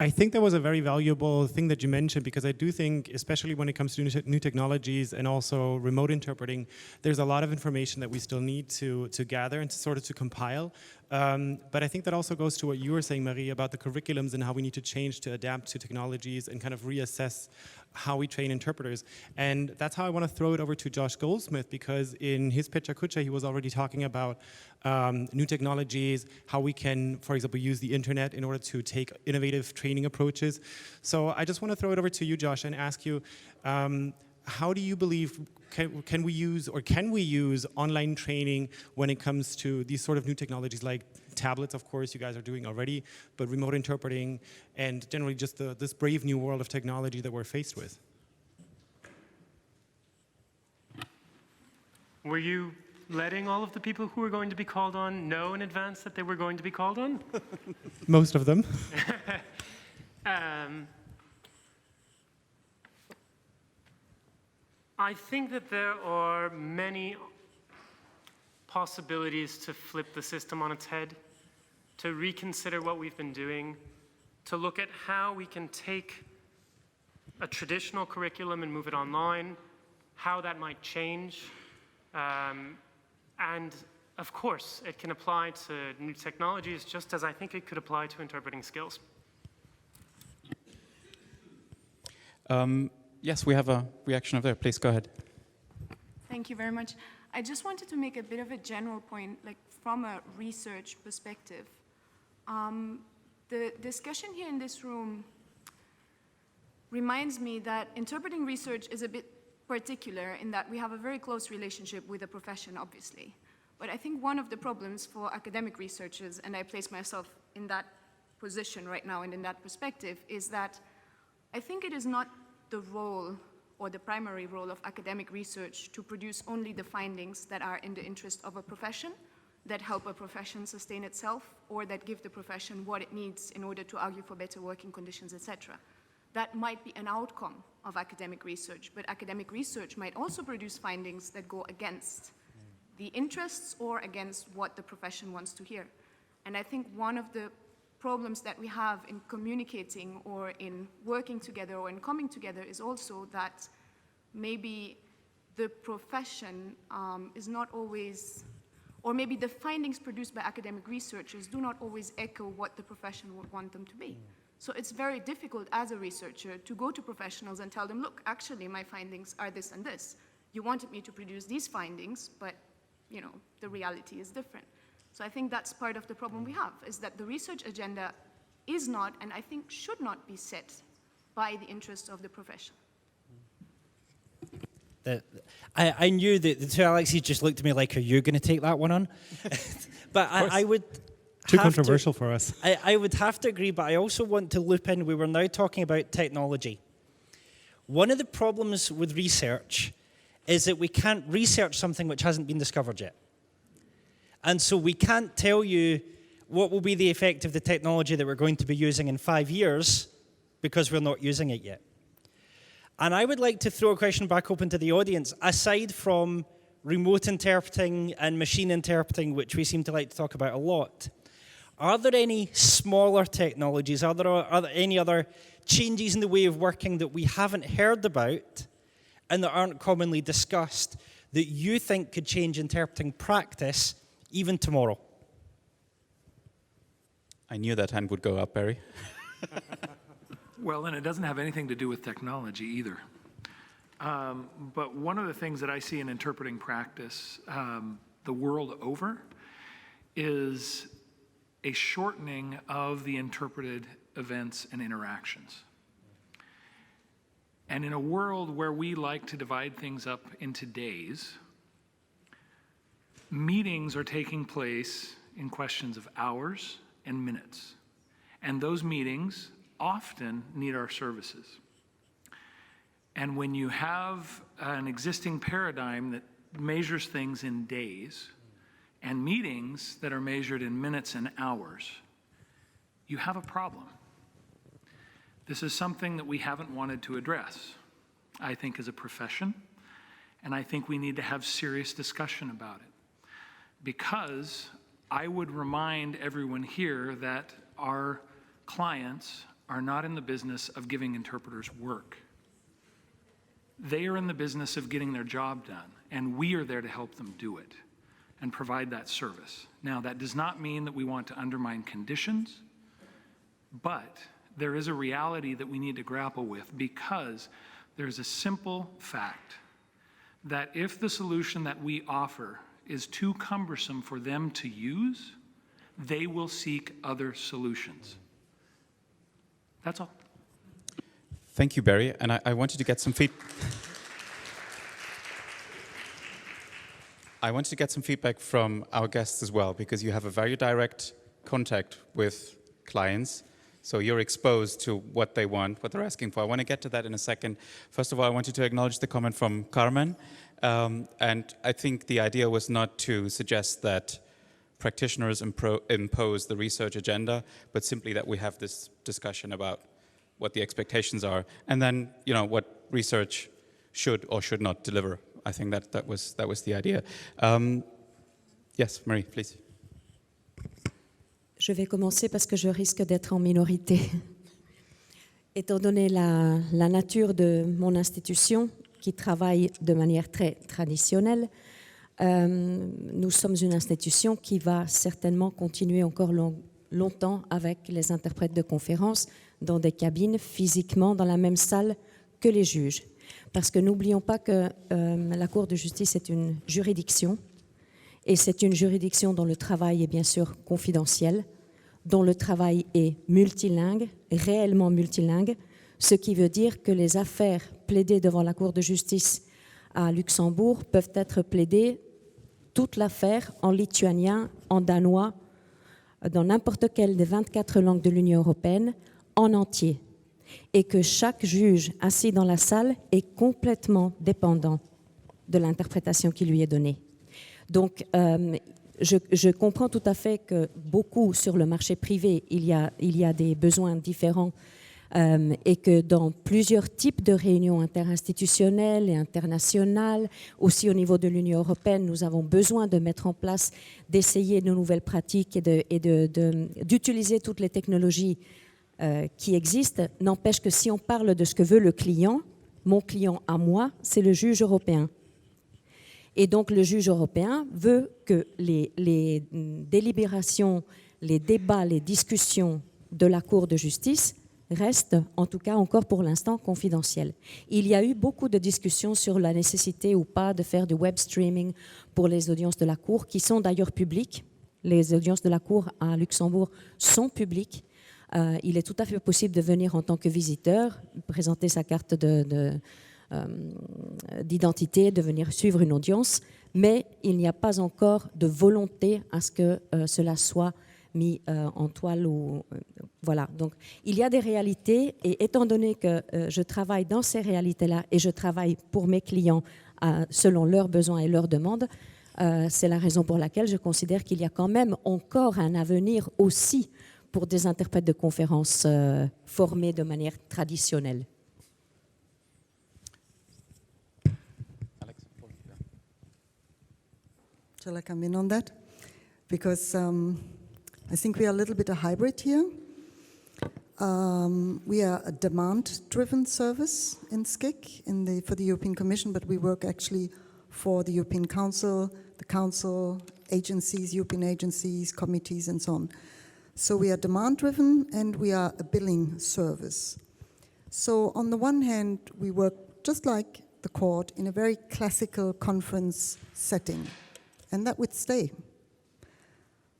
E: I think that was a very valuable thing that you mentioned, because I do think, especially when it comes to new technologies and also remote interpreting, there's a lot of information that we still need to gather and to compile. But I think that also goes to what you were saying, Marie, about the curriculums and how we need to change to adapt to technologies and kind of reassess how we train interpreters. And that's how I want to throw it over to Josh Goldsmith, because in his Pecha Kucha, he was already talking about new technologies, how we can, for example, use the internet in order to take innovative training approaches. So I just want to throw it over to you, Josh, and ask you, how do you believe can we use online training when it comes to these sort of new technologies like tablets, of course, you guys are doing already, but remote interpreting and generally just this brave new world of technology that we're faced with?
S: Were you letting all of the people who were going to be called on know in advance that they were going to be called on?
E: Most of them.
S: I think that there are many possibilities to flip the system on its head, to reconsider what we've been doing, to look at how we can take a traditional curriculum and move it online, how that might change. And of course, it can apply to new technologies just as I think it could apply to interpreting skills.
C: Yes, we have a reaction over there. Please go ahead.
T: Thank you very much. I just wanted to make a bit of a general point, like from a research perspective. The discussion here in this room reminds me that interpreting research is a bit particular in that we have a very close relationship with the profession, obviously. But I think one of the problems for academic researchers, and I place myself in that position right now and in that perspective, is that I think it is not the role or the primary role of academic research to produce only the findings that are in the interest of a profession, that help a profession sustain itself, or that give the profession what it needs in order to argue for better working conditions, etc. That might be an outcome of academic research, but academic research might also produce findings that go against the interests or against what the profession wants to hear. And I think one of the problems that we have in communicating or in working together or in coming together is also that maybe the profession is not always, or maybe the findings produced by academic researchers do not always echo what the profession would want them to be. So it's very difficult as a researcher to go to professionals and tell them, look, actually my findings are this and this. You wanted me to produce these findings, but you know, the reality is different. So I think that's part of the problem we have, is that the research agenda is not, and I think should not be set by the interests of the profession.
J: I knew that the two Alexes just looked at me like, are you going to take that one on? But I would...
E: Too controversial for us.
J: I would have to agree, but I also want to loop in, we were now talking about technology. One of the problems with research is that we can't research something which hasn't been discovered yet. And so we can't tell you what will be the effect of the technology that we're going to be using in 5 years because we're not using it yet. And I would like to throw a question back open to the audience. Aside from remote interpreting and machine interpreting, which we seem to like to talk about a lot, are there any smaller technologies, are there any other changes in the way of working that we haven't heard about and that aren't commonly discussed that you think could change interpreting practice even tomorrow?
C: I knew that hand would go up, Barry.
U: Well, and it doesn't have anything to do with technology either. But one of the things that I see in interpreting practice the world over is a shortening of the interpreted events and interactions. And in a world where we like to divide things up into days, meetings are taking place in questions of hours and minutes. And those meetings often need our services. And when you have an existing paradigm that measures things in days and meetings that are measured in minutes and hours, you have a problem. This is something that we haven't wanted to address, I think, as a profession, and I think we need to have serious discussion about it. Because I would remind everyone here that our clients are not in the business of giving interpreters work. They are in the business of getting their job done, and we are there to help them do it and provide that service. Now, that does not mean that we want to undermine conditions, but there is a reality that we need to grapple with, because there's a simple fact that if the solution that we offer is too cumbersome for them to use, they will seek other solutions. That's all.
C: Thank you, Barry. And I wanted to get some I wanted to get some feedback from our guests as well, because you have a very direct contact with clients. So you're exposed to what they want, what they're asking for. I want to get to that in a second. First of all, I wanted to acknowledge the comment from Carmen. And I think the idea was not to suggest that practitioners impose the research agenda, but simply that we have this discussion about what the expectations are, and then, you know, what research should or should not deliver. I think that was the idea. Yes, Marie, please.
G: Je vais commencer parce que je risque d'être en minorité. Étant donné la nature de mon institution, qui travaille de manière très traditionnelle, nous sommes une institution qui va certainement continuer encore longtemps avec les interprètes de conférences dans des cabines, physiquement dans la même salle que les juges. Parce que n'oublions pas que la Cour de justice est une juridiction, et c'est une juridiction dont le travail est bien sûr confidentiel, dont le travail est multilingue, réellement multilingue, ce qui veut dire que les affaires plaidées devant la Cour de justice à Luxembourg peuvent être plaidées, toute l'affaire, en lituanien, en danois, dans n'importe quelle des 24 langues de l'Union européenne, en entier. Et que chaque juge assis dans la salle est complètement dépendant de l'interprétation qui lui est donnée. Donc, je comprends tout à fait que beaucoup sur le marché privé, il y a des besoins différents et que dans plusieurs types de réunions interinstitutionnelles et internationales, aussi au niveau de l'Union européenne, nous avons besoin de mettre en place, d'essayer de nouvelles pratiques et d'utiliser toutes les technologies qui existent. N'empêche que si on parle de ce que veut le client, mon client à moi, c'est le juge européen. Et donc le juge européen veut que les délibérations, les débats, les discussions de la Cour de justice restent, en tout cas encore pour l'instant, confidentiels. Il y a eu beaucoup de discussions sur la nécessité ou pas de faire du web streaming pour les audiences de la Cour, qui sont d'ailleurs publiques. Les audiences de la Cour à Luxembourg sont publiques. Il est tout à fait possible de venir en tant que visiteur, présenter sa carte d'identité, de venir suivre une audience, mais il n'y a pas encore de volonté à ce que cela soit mis en toile. Voilà. Donc, il y a des réalités, et étant donné que je travaille dans ces réalités-là et je travaille pour mes clients selon leurs besoins et leurs demandes, c'est la raison pour laquelle je considère qu'il y a quand même encore un avenir aussi pour des interprètes de conférences formés de manière traditionnelle.
H: Shall I come in on that? Because I think we are a little bit a hybrid here. We are a demand-driven service in SCIC for the European Commission, but we work actually for the European Council, the Council, agencies, European agencies, committees, and so on. So we are demand-driven and we are a billing service. So on the one hand, we work just like the court in a very classical conference setting, and that would stay.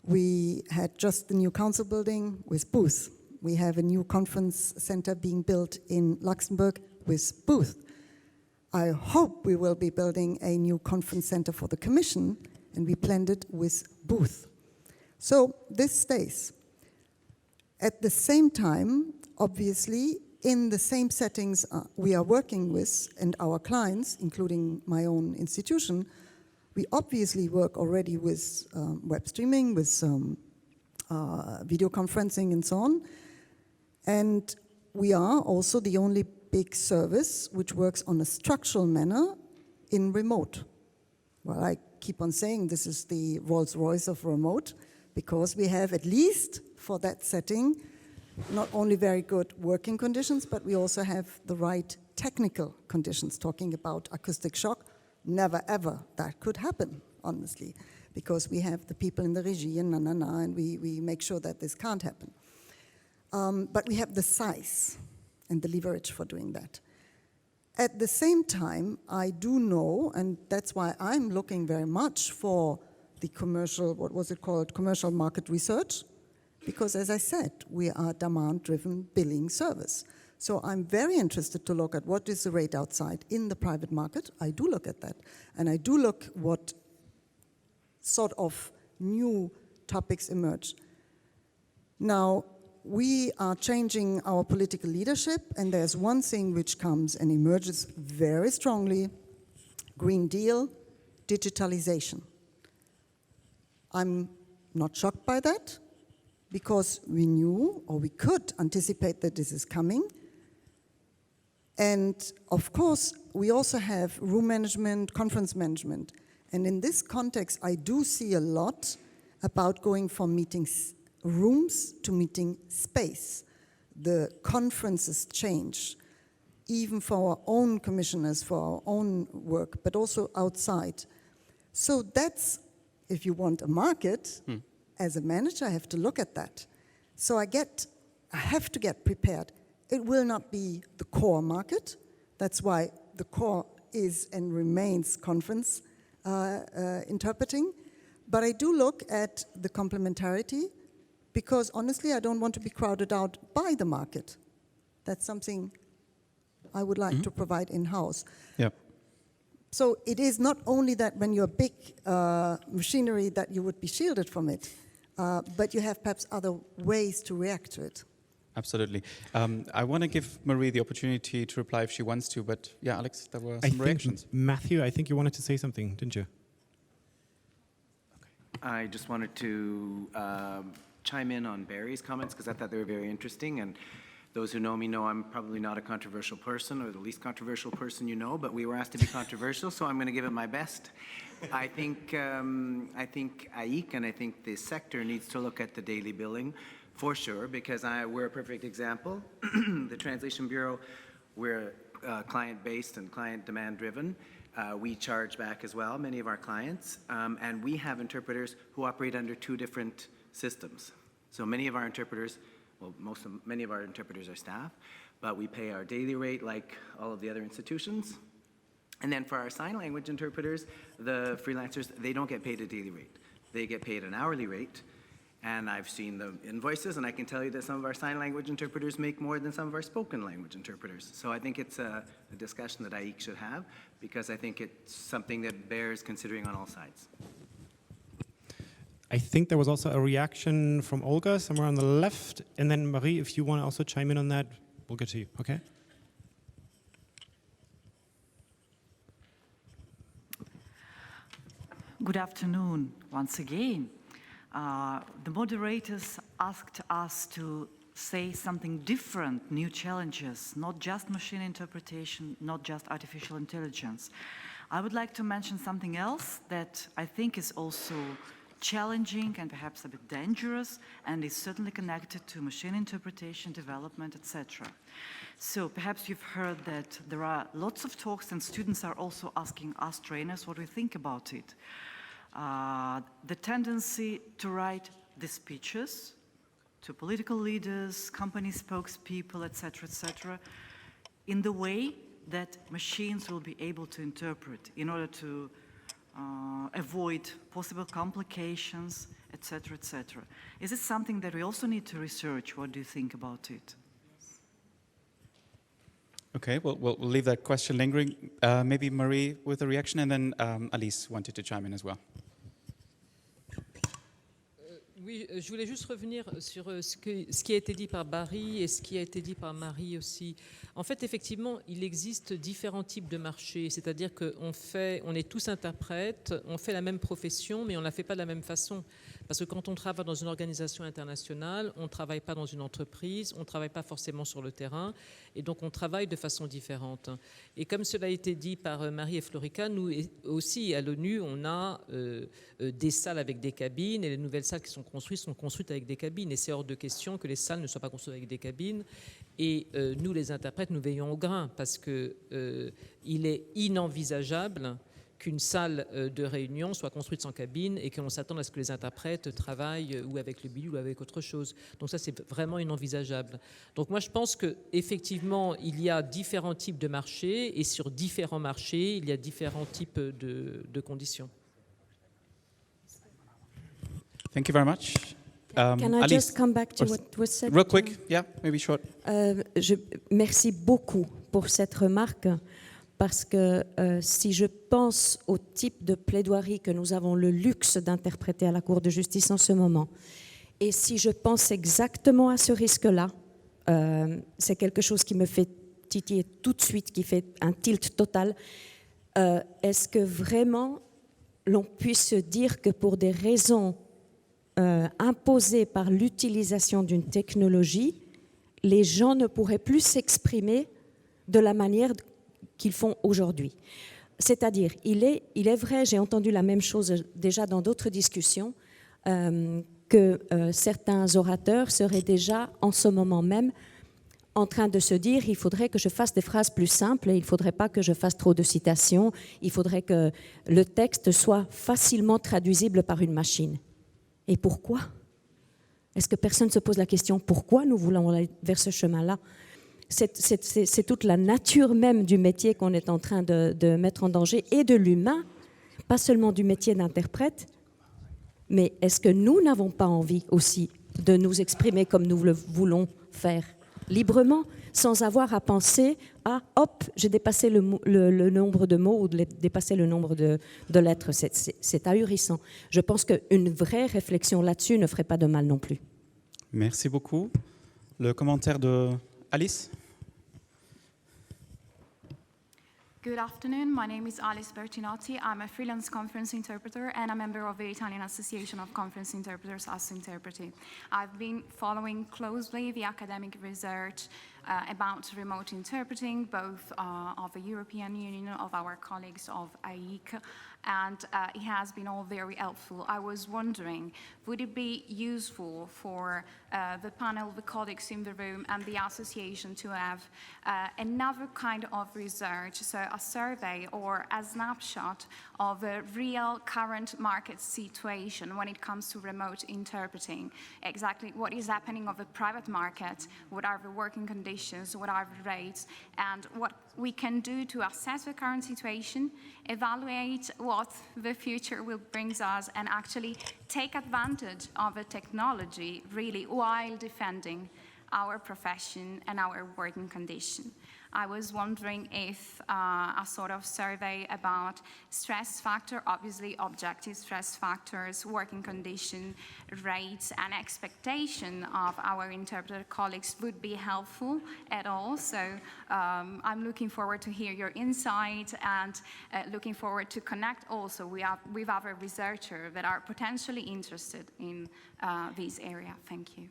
H: We had just the new council building with booth. We have a new conference center being built in Luxembourg with booth. I hope we will be building a new conference center for the Commission, and we planned it with booth. So this stays. At the same time, obviously, in the same settings we are working with and our clients, including my own institution, we obviously work already with web streaming, with video conferencing and so on. And we are also the only big service which works on a structural manner in remote. Well, I keep on saying this is the Rolls-Royce of remote, because we have, at least for that setting, not only very good working conditions, but we also have the right technical conditions. Talking about acoustic shock, never ever that could happen, honestly, because we have the people in the regie and and we make sure that this can't happen. But we have the size and the leverage for doing that. At the same time, I do know, and that's why I'm looking very much for the commercial, what was it called, commercial market research, because as I said, we are a demand-driven billing service. So I'm very interested to look at what is the rate outside in the private market. I do look at that. And I do look what sort of new topics emerge. Now, we are changing our political leadership, and there's one thing which comes and emerges very strongly: Green Deal, digitalization. I'm not shocked by that, because we knew, or we could anticipate that this is coming. And of course, we also have room management, conference management. And in this context, I do see a lot about going from meeting rooms to meeting space. The conferences change, even for our own commissioners, for our own work, but also outside. So that's, if you want a market, as a manager, I have to look at that. So I have to get prepared. It will not be the core market. That's why the core is and remains conference interpreting. But I do look at the complementarity, because honestly, I don't want to be crowded out by the market. That's something I would like to provide in-house.
C: Yep.
H: So it is not only that when you're big machinery that you would be shielded from it, but you have perhaps other ways to react to it.
C: Absolutely. I want to give Marie the opportunity to reply if she wants to, but yeah, Alex, there were some reactions.
E: Matthew, I think you wanted to say something, didn't you?
A: I just wanted to chime in on Barry's comments, because I thought they were very interesting. And those who know me know I'm probably not a controversial person, or the least controversial person you know, but we were asked to be controversial, so I'm going to give it my best. I think AIIC and I think the sector needs to look at the daily billing for sure, because we're a perfect example. The Translation Bureau, we're client-based and client demand-driven. We charge back as well, many of our clients, and we have interpreters who operate under two different systems. So many of our interpreters, well, many of our interpreters are staff, but we pay our daily rate like all of the other institutions. And then for our sign language interpreters, the freelancers, they don't get paid a daily rate. They get paid an hourly rate. And I've seen the invoices, and I can tell you that some of our sign language interpreters make more than some of our spoken language interpreters. So I think it's a discussion that AIIC should have, because I think it's something that bears considering on all sides.
E: I think there was also a reaction from Olga somewhere on the left, and then Marie, if you want to also chime in on that, we'll get to you, okay?
V: Good afternoon once again. The moderators asked us to say something different, new challenges, not just machine interpretation, not just artificial intelligence. I would like to mention something else that I think is also challenging and perhaps a bit dangerous, and is certainly connected to machine interpretation, development, etc. So perhaps you've heard that there are lots of talks, and students are also asking us trainers what we think about it. The tendency to write the speeches to political leaders, company spokespeople, etc., in the way that machines will be able to interpret in order to avoid possible complications, etc., etc. Is it something that we also need to research? What do you think about it?
C: Okay, well, we'll leave that question lingering. Maybe Marie with a reaction, and then Alice wanted to chime in as well.
F: Oui, je voulais juste revenir sur ce qui a été dit par Barry et ce qui a été dit par Marie aussi. En fait, effectivement, il existe différents types de marchés, c'est-à-dire qu'on est tous interprètes, on fait la même profession, mais on ne la fait pas de la même façon. Parce que quand on travaille dans une organisation internationale, on ne travaille pas dans une entreprise, on ne travaille pas forcément sur le terrain, et donc on travaille de façon différente. Et comme cela a été dit par Marie et Florika, nous aussi à l'ONU, on a des salles avec des cabines, et les nouvelles salles qui sont construites avec des cabines. Et c'est hors de question que les salles ne soient pas construites avec des cabines. Et nous, les interprètes, nous veillons au grain, parce qu'il est inenvisageable qu'une salle de réunion soit construite sans cabine et qu'on s'attende à ce que les interprètes travaillent ou avec le bidule ou avec autre chose. Donc ça, c'est vraiment inenvisageable. Donc moi, je pense qu'effectivement, il y a différents types de marchés et sur différents marchés, il y a différents types de conditions.
C: Thank you very much.
G: Can I
C: Alice,
G: just come back to what was said?
C: real quick, yeah, maybe short.
G: Merci beaucoup pour cette remarque. Parce que si je pense au type de plaidoirie que nous avons le luxe d'interpréter à la Cour de justice en ce moment, et si je pense exactement à ce risque-là, c'est quelque chose qui me fait titiller tout de suite, qui fait un tilt total. Est-ce que vraiment l'on puisse se dire que pour des raisons imposées par l'utilisation d'une technologie, les gens ne pourraient plus s'exprimer de la manière qu'ils font aujourd'hui. C'est-à-dire, il est vrai, j'ai entendu la même chose déjà dans d'autres discussions, que certains orateurs seraient déjà en ce moment même en train de se dire il faudrait que je fasse des phrases plus simples, il ne faudrait pas que je fasse trop de citations, il faudrait que le texte soit facilement traduisible par une machine. Et pourquoi? Est-ce que personne ne se pose la question pourquoi nous voulons aller vers ce chemin-là? C'est toute la nature même du métier qu'on est en train de mettre en danger, et de l'humain, pas seulement du métier d'interprète, mais est-ce que nous n'avons pas envie aussi de nous exprimer comme nous le voulons faire, librement, sans avoir à penser « Ah, hop, j'ai dépassé le nombre de mots ou dépassé le nombre de lettres ». C'est ahurissant. Je pense qu'une vraie réflexion là-dessus ne ferait pas de mal non plus.
C: Merci beaucoup. Le commentaire de Alice?
B: Good afternoon, my name is Alice Bertinotti. I'm a freelance conference interpreter and a member of the Italian Association of Conference Interpreters, ASSINterpreti. I've been following closely the academic research about remote interpreting, both of the European Union, of our colleagues of AIIC, and it has been all very helpful. I was wondering, would it be useful for the panel, the colleagues in the room, and the association to have another kind of research, so a survey or a snapshot of the real current market situation when it comes to remote interpreting? Exactly what is happening of the private market, what are the working conditions, what are the rates, and what we can do to assess the current situation, evaluate what the future will bring us, and actually take advantage of the technology really while defending our profession and our working condition. I was wondering if a sort of survey about stress factor, obviously objective stress factors, working condition, rates, and expectation of our interpreter colleagues would be helpful at all. So I'm looking forward to hear your insight, and looking forward to connect also with other researchers that are potentially interested in this area. Thank you.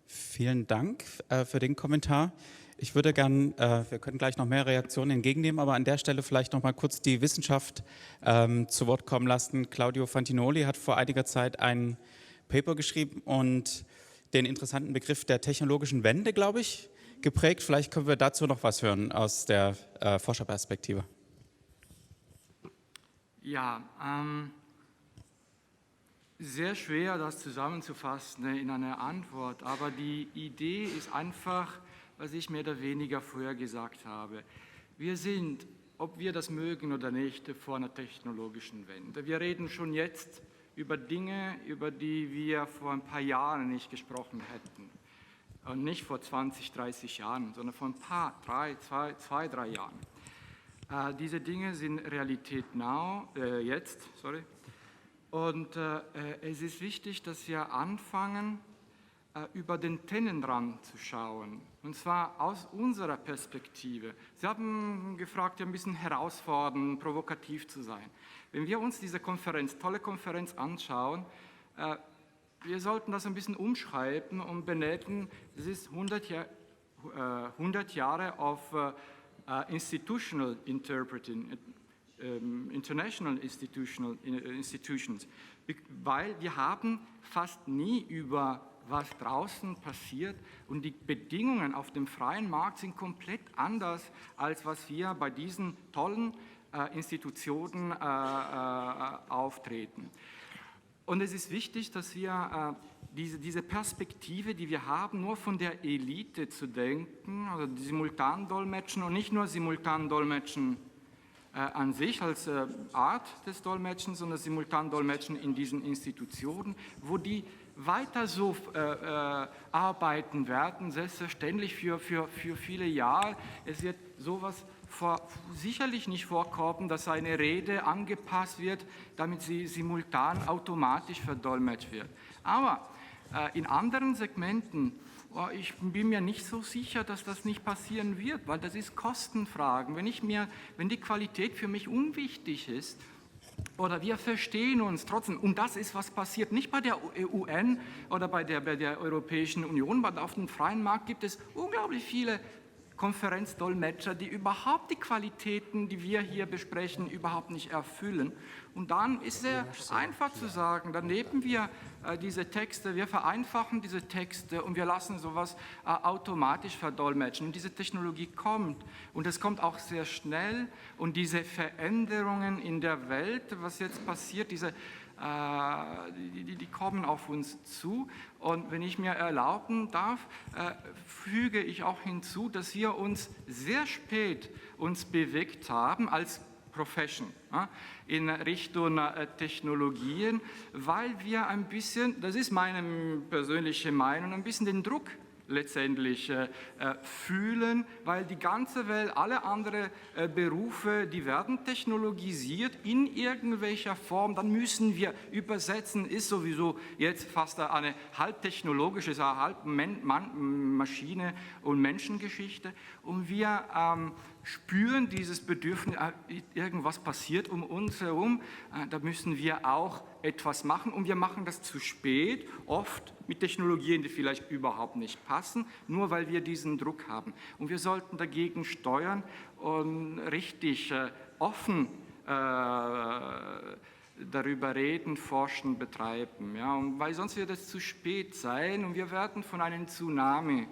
C: Vielen Dank für den Kommentar. Ich würde gern, wir können gleich noch mehr Reaktionen entgegennehmen, aber an der Stelle vielleicht noch mal kurz die Wissenschaft zu Wort kommen lassen. Claudio Fantinoli hat vor einiger Zeit ein Paper geschrieben und den interessanten Begriff der technologischen Wende, glaube ich, geprägt. Vielleicht können wir dazu noch was hören aus der Forscherperspektive.
D: Ja, Sehr schwer, das zusammenzufassen in einer Antwort, aber die Idee ist einfach, was ich mehr oder weniger vorher gesagt habe. Wir sind, ob wir das mögen oder nicht, vor einer technologischen Wende. Wir reden schon jetzt über Dinge, über die wir vor ein paar Jahren nicht gesprochen hätten. Und nicht vor 20, 30 Jahren, sondern vor ein paar, 3 Jahren. Diese Dinge sind Realität jetzt. Und es ist wichtig, dass wir anfangen, über den Tellenrand zu schauen. Und zwar aus unserer Perspektive. Sie haben gefragt, ein bisschen herausfordernd, provokativ zu sein. Wenn wir uns diese tolle Konferenz anschauen, wir sollten das ein bisschen umschreiben und benennen, es ist 100 Jahre auf Institutional Interpreting, International Institutions, weil wir haben fast nie über was draußen passiert und die Bedingungen auf dem freien Markt sind komplett anders, als was wir bei diesen tollen Institutionen auftreten. Und es ist wichtig, dass wir diese Perspektive, die wir haben, nur von der Elite zu denken, also die Simultandolmetschen und nicht nur Simultandolmetschen an sich als Art des Dolmetschens, sondern Simultandolmetschen in diesen Institutionen, wo die weiter so arbeiten werden, selbstverständlich für viele Jahre. Es wird sowas sicherlich nicht vorkommen, dass eine Rede angepasst wird, damit sie simultan automatisch verdolmetscht wird. Aber in anderen Segmenten, ich bin mir nicht so sicher, dass das nicht passieren wird, weil das ist Kostenfragen. Wenn die Qualität für mich unwichtig ist, oder wir verstehen uns trotzdem, und das ist, was passiert, nicht bei der UN oder bei der Europäischen Union, weil auf dem freien Markt gibt es unglaublich viele Konferenzdolmetscher, die überhaupt die Qualitäten, die wir hier besprechen, überhaupt nicht erfüllen. Und dann ist es einfach zu sagen, dann nehmen wir diese Texte, wir vereinfachen diese Texte und wir lassen sowas automatisch verdolmetschen. Und diese Technologie kommt und es kommt auch sehr schnell und diese Veränderungen in der Welt, was jetzt passiert, die kommen auf uns zu. Und wenn ich mir erlauben darf, füge ich auch hinzu, dass wir uns sehr spät bewegt haben als Profession in Richtung Technologien, weil wir ein bisschen, das ist meine persönliche Meinung, ein bisschen den Druck letztendlich fühlen, weil die ganze Welt, alle anderen Berufe, die werden technologisiert in irgendwelcher Form, dann müssen wir übersetzen, ist sowieso jetzt fast eine halb technologische, halb Maschine- und Menschengeschichte und wir spüren dieses Bedürfnis, irgendwas passiert um uns herum, da müssen wir auch etwas machen und wir machen das zu spät, oft mit Technologien, die vielleicht überhaupt nicht passen, nur weil wir diesen Druck haben. Und wir sollten dagegen steuern und richtig offen darüber reden, forschen, betreiben. Ja? Und weil sonst wird es zu spät sein und wir werden von einem Tsunami,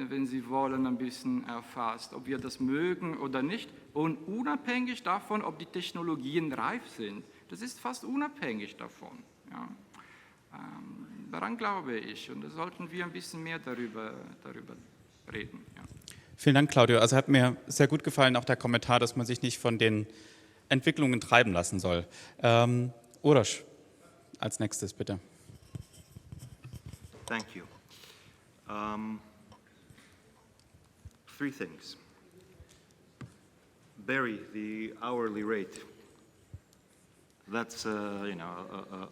D: wenn Sie wollen, ein bisschen erfasst, ob wir das mögen oder nicht. Und unabhängig davon, ob die Technologien reif sind, das ist fast unabhängig davon. Ja. Daran glaube ich und da sollten wir ein bisschen mehr darüber reden. Ja.
C: Vielen Dank, Claudio. Also hat mir sehr gut gefallen auch der Kommentar, dass man sich nicht von den Entwicklungen treiben lassen soll. Uroš, als nächstes bitte.
I: Thank you. 3 things. Barry, the hourly rate. That's a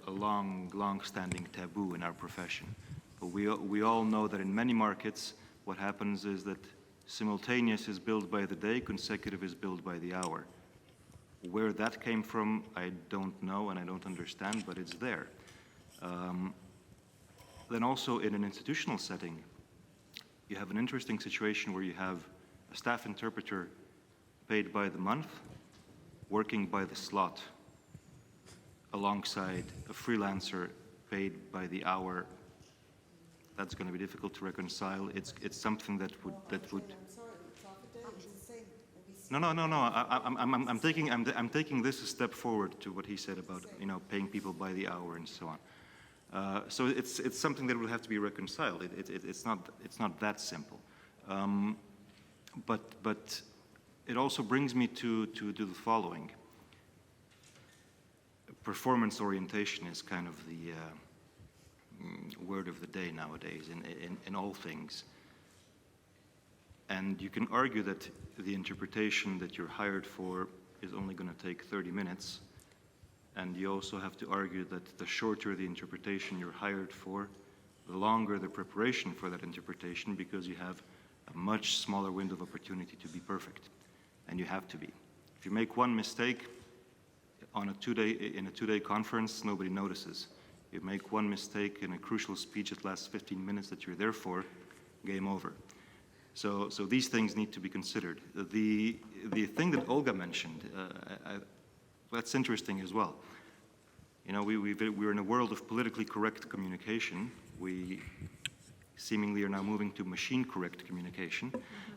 I: long-standing taboo in our profession. But we all know that in many markets, what happens is that simultaneous is billed by the day, consecutive is billed by the hour. Where that came from, I don't know and I don't understand, but it's there. Then also in an institutional setting, you have an interesting situation where you have a staff interpreter paid by the month, working by the slot, alongside a freelancer paid by the hour. That's going to be difficult to reconcile. It's something that would. No. I'm taking this a step forward to what he said about paying people by the hour and so on. So it's something that will have to be reconciled. It's not that simple. But it also brings me to the following. Performance orientation is kind of the word of the day nowadays in all things. And you can argue that the interpretation that you're hired for is only going to take 30 minutes. And you also have to argue that the shorter the interpretation you're hired for, the longer the preparation for that interpretation, because you have a much smaller window of opportunity to be perfect. And you have to be. If you make one mistake in a two-day conference, nobody notices. You make one mistake in a crucial speech that lasts 15 minutes that you're there for, game over. So these things need to be considered. The thing that Olga mentioned, that's interesting as well. We're in a world of politically correct communication. We seemingly are now moving to machine correct communication.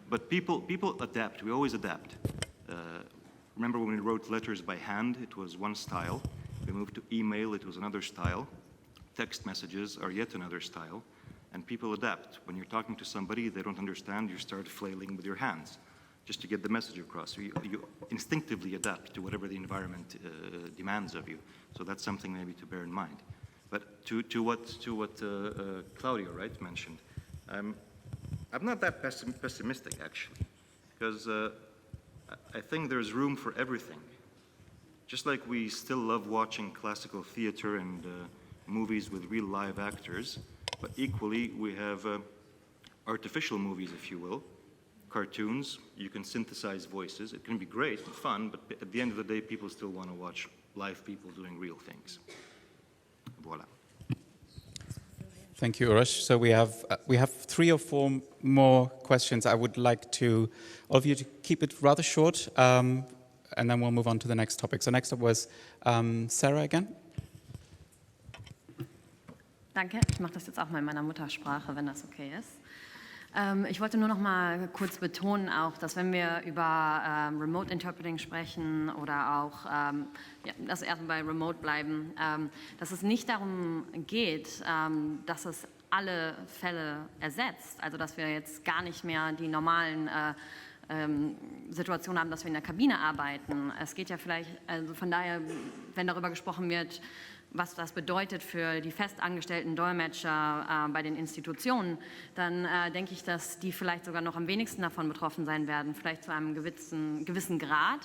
I: But people adapt. We always adapt. Remember when we wrote letters by hand, it was one style. We moved to email, it was another style. Text messages are yet another style. And people adapt. When you're talking to somebody, they don't understand, you start flailing with your hands just to get the message across. So you instinctively adapt to whatever the environment demands of you. So that's something maybe to bear in mind. But to what Claudio, right, mentioned, I'm not that pessimistic, actually, because I think there's room for everything. Just like we still love watching classical theater and movies with real live actors, but equally we have artificial movies, if you will, cartoons. You can synthesize voices. It can be great and fun, but at the end of the day, people still want to watch live people doing real things. Voila.
C: Thank you, Uroš. So we have 3 or 4 more questions. I would like all of you to keep it rather short, and then we'll move on to the next topic. So next up was Sarah again.
Q: Danke, ich mache das jetzt auch mal in meiner Muttersprache, wenn das okay ist. Ich wollte nur noch mal kurz betonen auch, dass wenn wir über Remote Interpreting sprechen oder auch, also erstmal bei Remote bleiben, dass es nicht darum geht, dass es alle Fälle ersetzt, also dass wir jetzt gar nicht mehr die normalen Situationen haben, dass wir in der Kabine arbeiten. Es geht ja vielleicht, also von daher, wenn darüber gesprochen wird, was das bedeutet für die festangestellten Dolmetscher bei den Institutionen, dann denke ich, dass die vielleicht sogar noch am wenigsten davon betroffen sein werden, vielleicht zu einem gewissen Grad.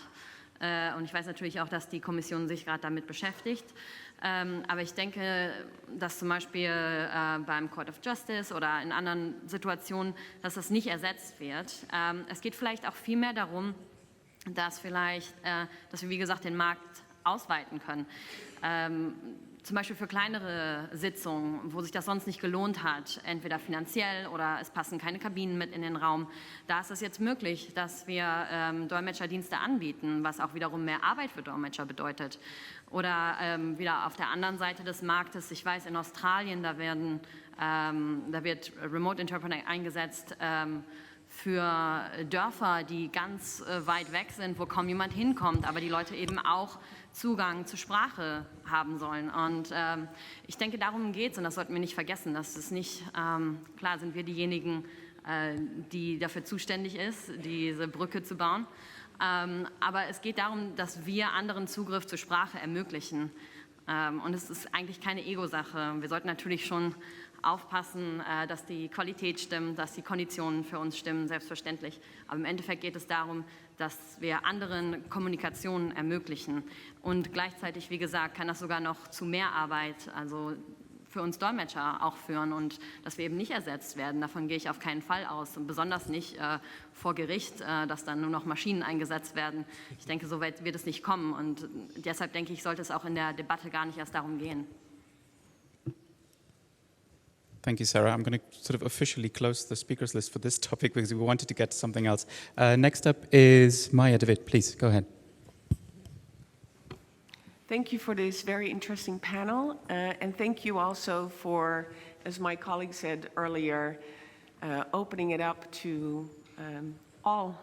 Q: Und ich weiß natürlich auch, dass die Kommission sich gerade damit beschäftigt. Aber ich denke, dass zum Beispiel beim Court of Justice oder in anderen Situationen, dass das nicht ersetzt wird. Es geht vielleicht auch viel mehr darum, dass wir, wie gesagt, den Markt ausweiten können. Zum Beispiel für kleinere Sitzungen, wo sich das sonst nicht gelohnt hat, entweder finanziell oder es passen keine Kabinen mit in den Raum. Da ist es jetzt möglich, dass wir Dolmetscherdienste anbieten, was auch wiederum mehr Arbeit für Dolmetscher bedeutet. Oder wieder auf der anderen Seite des Marktes, ich weiß, in Australien, da wird Remote Interpreting eingesetzt für Dörfer, die ganz weit weg sind, wo kaum jemand hinkommt, aber die Leute eben auch Zugang zur Sprache haben sollen. Und ich denke, darum geht es und das sollten wir nicht vergessen. Das ist nicht, klar sind wir diejenigen, die dafür zuständig ist, diese Brücke zu bauen. Aber es geht darum, dass wir anderen Zugriff zur Sprache ermöglichen. Und es ist eigentlich keine Ego-Sache. Wir sollten natürlich schon aufpassen, dass die Qualität stimmt, dass die Konditionen für uns stimmen, selbstverständlich. Aber im Endeffekt geht es darum, dass wir anderen Kommunikationen ermöglichen. Und gleichzeitig, wie gesagt, kann das sogar noch zu mehr Arbeit, also für uns Dolmetscher auch führen und dass wir eben nicht ersetzt werden. Davon gehe ich auf keinen Fall aus und besonders nicht vor Gericht, dass dann nur noch Maschinen eingesetzt werden. Ich denke, so weit wird es nicht kommen und deshalb denke ich, sollte es auch in der Debatte gar nicht erst darum gehen.
C: Thank you, Sarah. I'm going to sort of officially close the speakers list for this topic because we wanted to get to something else. Next up is Maya David. Please, go ahead.
K: Thank you for this very interesting panel, and thank you also for, as my colleague said earlier, opening it up to all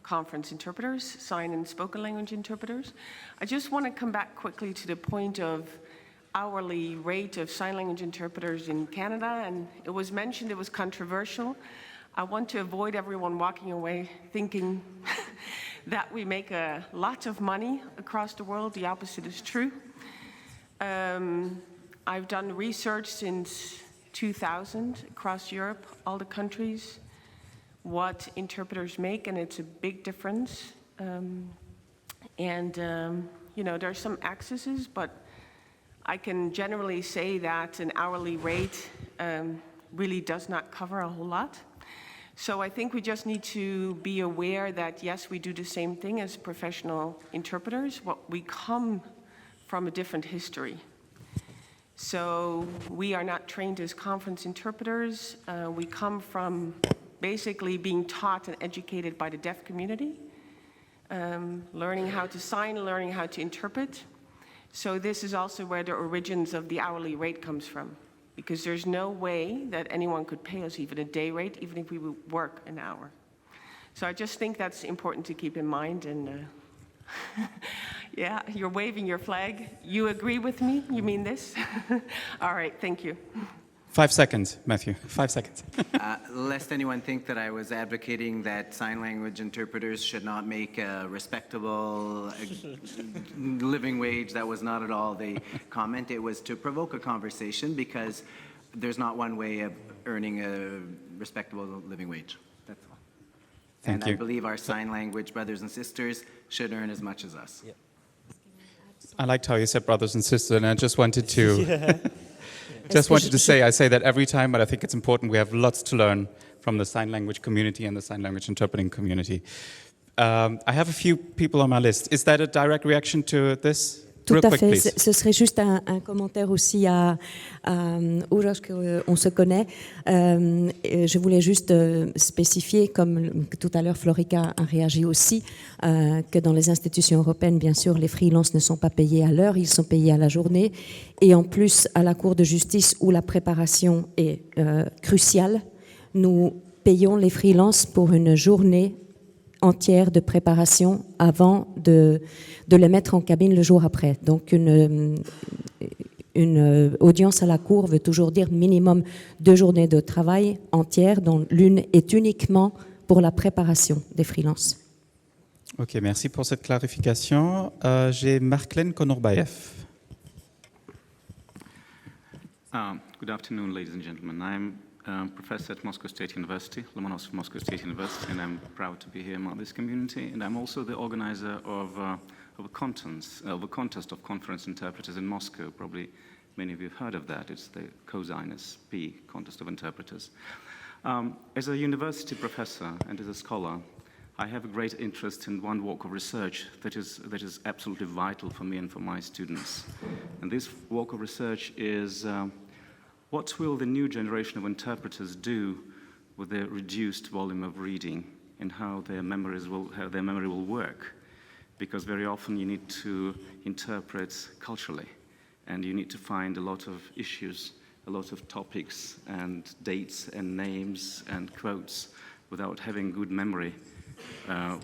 K: conference interpreters, sign and spoken language interpreters. I just want to come back quickly to the point of hourly rate of sign language interpreters in Canada, and it was mentioned it was controversial. I want to avoid everyone walking away thinking that we make a lot of money across the world. The opposite is true. I've done research since 2000 across Europe, all the countries, what interpreters make, and it's a big difference. You know, there are some excesses, but I can generally say that an hourly rate really does not cover a whole lot. So I think we just need to be aware that, yes, we do the same thing as professional interpreters, but we come from a different history. So we are not trained as conference interpreters. We come from basically being taught and educated by the deaf community, learning how to sign, learning how to interpret. So this is also where the origins of the hourly rate comes from, because there's no way that anyone could pay us even a day rate, even if we would work an hour. So I just think that's important to keep in mind. And yeah, you're waving your flag. You agree with me? You mean this? All right, thank you.
C: 5 seconds, Matthew, 5 seconds.
A: Lest anyone think that I was advocating that sign language interpreters should not make a respectable living wage. That was not at all the comment. It was to provoke a conversation, because there's not one way of earning a respectable living wage. That's all.
C: Thank
A: and
C: you.
A: I believe our sign language brothers and sisters should earn as much as us.
C: Yep. I liked how you said brothers and sisters, and I just wanted to... Just wanted to say, I say that every time, but I think it's important. We have lots to learn from the sign language community and the sign language interpreting community. I have a few people on my list. Is that a direct reaction to this?
G: Tout
C: Real
G: à
C: quick,
G: fait.
C: please.
G: Ce serait juste un commentaire aussi à Uroš, qu'on se connaît. Je voulais juste spécifier, comme tout à l'heure Florika a réagi aussi, que dans les institutions européennes, bien sûr, les freelances ne sont pas payés à l'heure, ils sont payés à la journée. Et en plus, à la Cour de justice, où la préparation est cruciale, nous payons les freelances pour une journée entière de préparation avant de les mettre en cabine le jour après. Donc une audience à la cour veut toujours dire minimum 2 journées de travail entières, dont l'une est uniquement pour la préparation des freelances.
C: Ok, merci pour cette clarification. J'ai Marklen Konorbaev.
L: Good afternoon, ladies and gentlemen. I'm professor at Moscow State University, Lomonosov Moscow State University, and I'm proud to be here among this community. And I'm also the organizer of a contest of conference interpreters in Moscow. Probably many of you have heard of that. It's the Cosinus P Contest of Interpreters. As a university professor and as a scholar, I have a great interest in one walk of research that is absolutely vital for me and for my students. And this walk of research is what will the new generation of interpreters do with their reduced volume of reading, and how their memory will work? Because very often you need to interpret culturally, and you need to find a lot of issues, a lot of topics and dates and names and quotes. Without having good memory,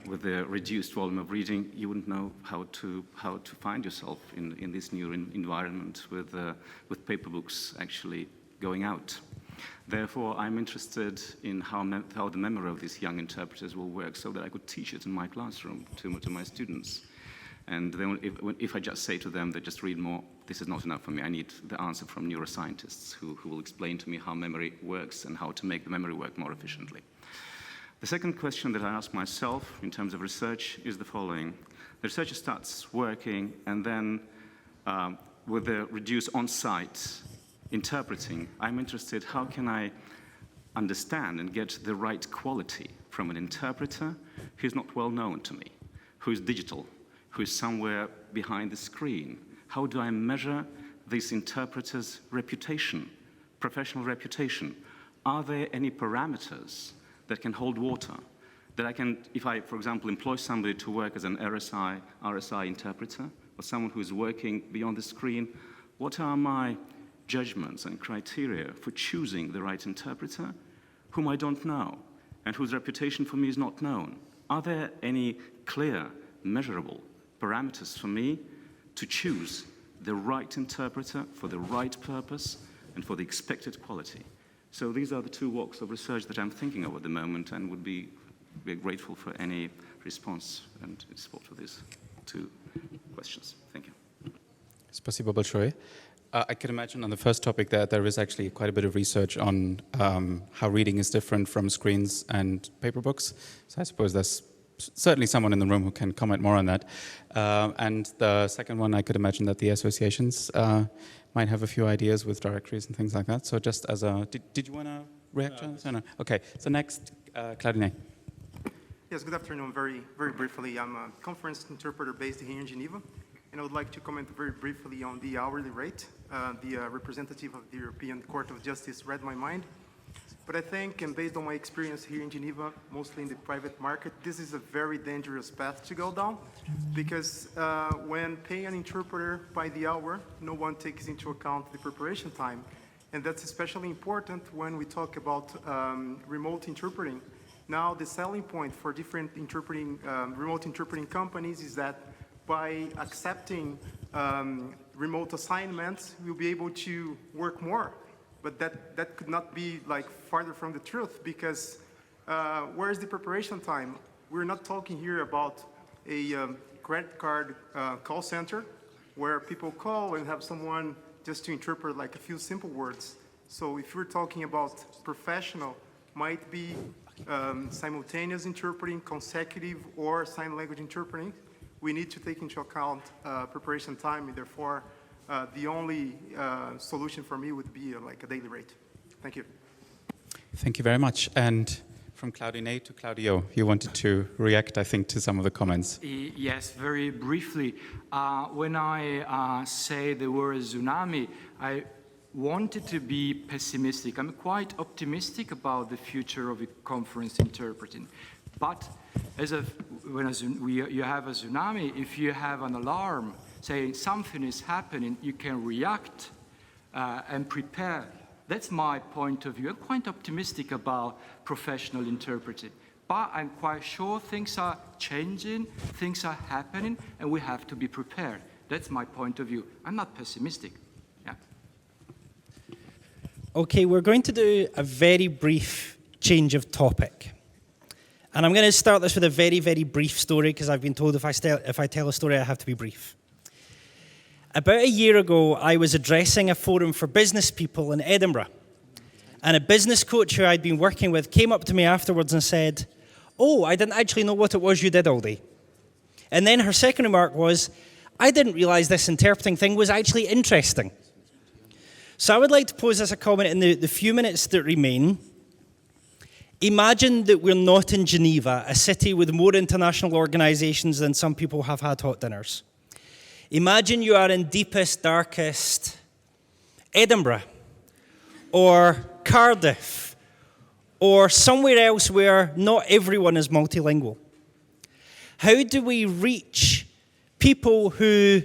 L: with the reduced volume of reading, you wouldn't know how to find yourself in this new environment with paper books actually going out. Therefore, I'm interested in how the memory of these young interpreters will work, so that I could teach it in my classroom to my students. And then if I just say to them that just read more, this is not enough for me. I need the answer from neuroscientists who will explain to me how memory works and how to make the memory work more efficiently. The second question that I ask myself in terms of research is the following. The researcher starts working, and then with the reduced on-site interpreting, I'm interested, how can I understand and get the right quality from an interpreter who's not well known to me, who is digital, who is somewhere behind the screen? How do I measure this interpreter's reputation, professional reputation? Are there any parameters that can hold water? That I can, if I, for example, employ somebody to work as an RSI interpreter, or someone who is working beyond the screen, what are my judgments and criteria for choosing the right interpreter whom I don't know and whose reputation for me is not known? Are there any clear, measurable parameters for me to choose the right interpreter for the right purpose and for the expected quality? So these are the two walks of research that I'm thinking of at the moment, and would be very grateful for any response and support for these two questions. Thank you.
C: Spasibo большое. I can imagine on the first topic that there is actually quite a bit of research on how reading is different from screens and paper books. So I suppose there's certainly someone in the room who can comment more on that. And the second one, I could imagine that the associations might have a few ideas with directories and things like that. So just as a, did you want to react to this? No. Okay, so next, Claudine.
M: Yes, good afternoon. Very briefly, I'm a conference interpreter based here in Geneva, and I would like to comment very briefly on the hourly rate. The representative of the European Court of Justice read my mind, but I think, and based on my experience here in Geneva, mostly in the private market, this is a very dangerous path to go down, because when paying an interpreter by the hour, no one takes into account the preparation time, and that's especially important when we talk about remote interpreting. Now, the selling point for different remote interpreting companies is that by accepting remote assignments, we'll be able to work more. But that could not be like farther from the truth, because where is the preparation time? We're not talking here about a credit card call center where people call and have someone just to interpret like a few simple words. So if we're talking about professional, might be simultaneous interpreting, consecutive, or sign language interpreting, we need to take into account preparation time, and therefore the only solution for me would be like a daily rate. Thank you.
C: Thank you very much. And from Claudine to Claudio, you wanted to react, I think, to some of the comments.
D: Yes, very briefly. When I say the word tsunami, I wanted to be pessimistic. I'm quite optimistic about the future of conference interpreting. But when you have a tsunami, if you have an alarm saying something is happening, you can react and prepare. That's my point of view. I'm quite optimistic about professional interpreting. But I'm quite sure things are changing, things are happening, and we have to be prepared. That's my point of view. I'm not pessimistic.
J: Okay, we're going to do a very brief change of topic. And I'm going to start this with a very, very brief story, because I've been told if I tell a story, I have to be brief. About a year ago, I was addressing a forum for business people in Edinburgh. And a business coach who I'd been working with came up to me afterwards and said, "Oh, I didn't actually know what it was you did all day." And then her second remark was, "I didn't realize this interpreting thing was actually interesting." So I would like to pose as a comment in the few minutes that remain. Imagine that we're not in Geneva, a city with more international organizations than some people have had hot dinners. Imagine you are in deepest, darkest Edinburgh, or Cardiff, or somewhere else where not everyone is multilingual. How do we reach people who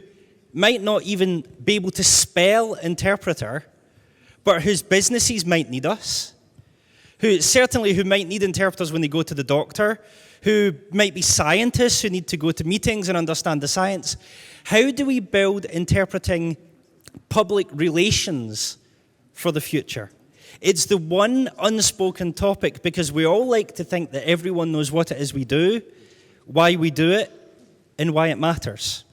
J: might not even be able to spell interpreter, but whose businesses might need us, who might need interpreters when they go to the doctor, who might be scientists who need to go to meetings and understand the science? How do we build interpreting public relations for the future? It's the one unspoken topic, because we all like to think that everyone knows what it is we do, why we do it, and why it matters.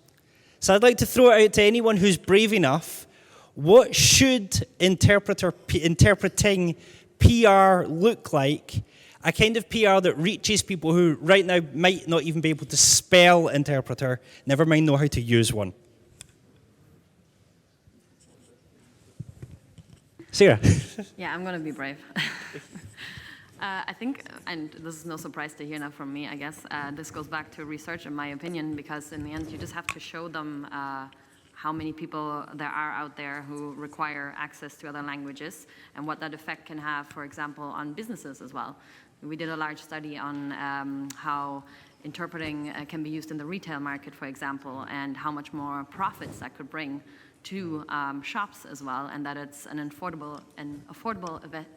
J: So I'd like to throw it out to anyone who's brave enough. What should interpreting PR look like? A kind of PR that reaches people who right now might not even be able to spell interpreter, never mind know how to use one. Sarah.
Q: Yeah, I'm going to be brave. I think, and this is no surprise to hear now from me, I guess, this goes back to research, in my opinion, because in the end, you just have to show them how many people there are out there who require access to other languages, and what that effect can have, for example, on businesses as well. We did a large study on how interpreting can be used in the retail market, for example, and how much more profits that could bring to shops as well, and that it's an affordable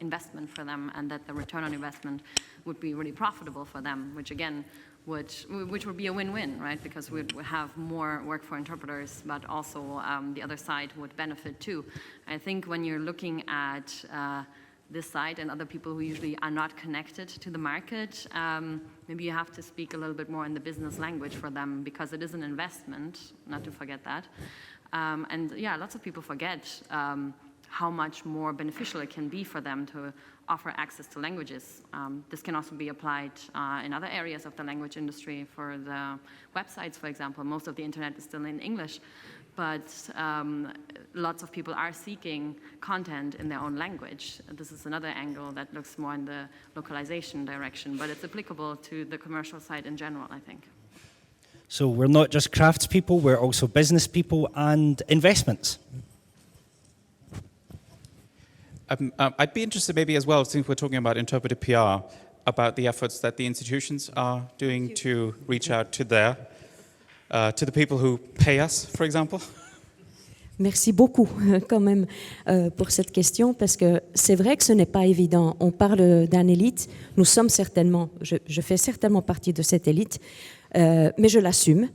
Q: investment for them, and that the return on investment would be really profitable for them, which again, which would be a win-win, right? Because we'd have more work for interpreters, but also the other side would benefit too. I think when you're looking at this side and other people who usually are not connected to the market, maybe you have to speak a little bit more in the business language for them, because it is an investment, not to forget that. And yeah, lots of people forget how much more beneficial it can be for them to offer access to languages. This can also be applied in other areas of the language industry. For the websites, for example, most of the internet is still in English, but lots of people are seeking content in their own language. This is another angle that looks more in the localization direction, but it's applicable to the commercial side in general, I think.
J: So we're not just craftspeople, we're also business people and investments.
C: I'd be interested maybe as well, since we're talking about interpretive PR, about the efforts that the institutions are doing to reach out to the people who pay us, for example.
G: Merci beaucoup quand même pour cette question, parce que c'est vrai que ce n'est pas évident. On parle d'un élite, nous sommes certainement, je fais certainement partie de cette élite, mais je l'assume.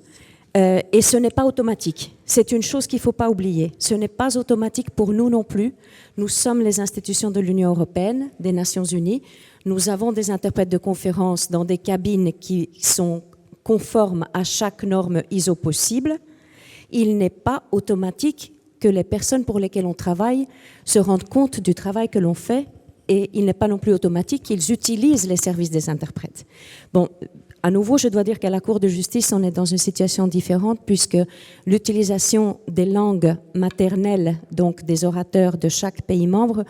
G: Et ce n'est pas automatique. C'est une chose qu'il ne faut pas oublier. Ce n'est pas automatique pour nous non plus. Nous sommes les institutions de l'Union européenne, des Nations Unies. Nous avons des interprètes de conférences dans des cabines qui sont conformes à chaque norme ISO possible. Il n'est pas automatique que les personnes pour lesquelles on travaille se rendent compte du travail que l'on fait, et il n'est pas non plus automatique qu'ils utilisent les services des interprètes. Bon, à nouveau, je dois dire qu'à la Cour de justice, on est dans une situation différente, puisque l'utilisation des langues maternelles, donc des orateurs de chaque pays membre,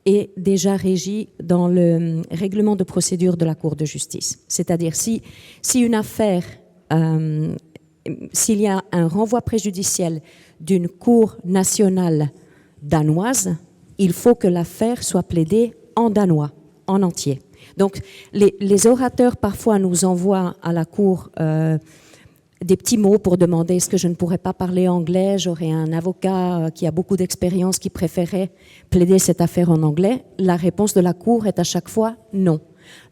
G: est déjà régie dans le règlement de procédure de la Cour de justice. C'est-à-dire, si une affaire, s'il y a un renvoi préjudiciel d'une cour nationale danoise, il faut que l'affaire soit plaidée en danois, en entier. Donc, les orateurs parfois nous envoient à la Cour des petits mots pour demander est-ce que je ne pourrais pas parler anglais, j'aurais un avocat qui a beaucoup d'expérience qui préférait plaider cette affaire en anglais. La réponse de la Cour est à chaque fois non.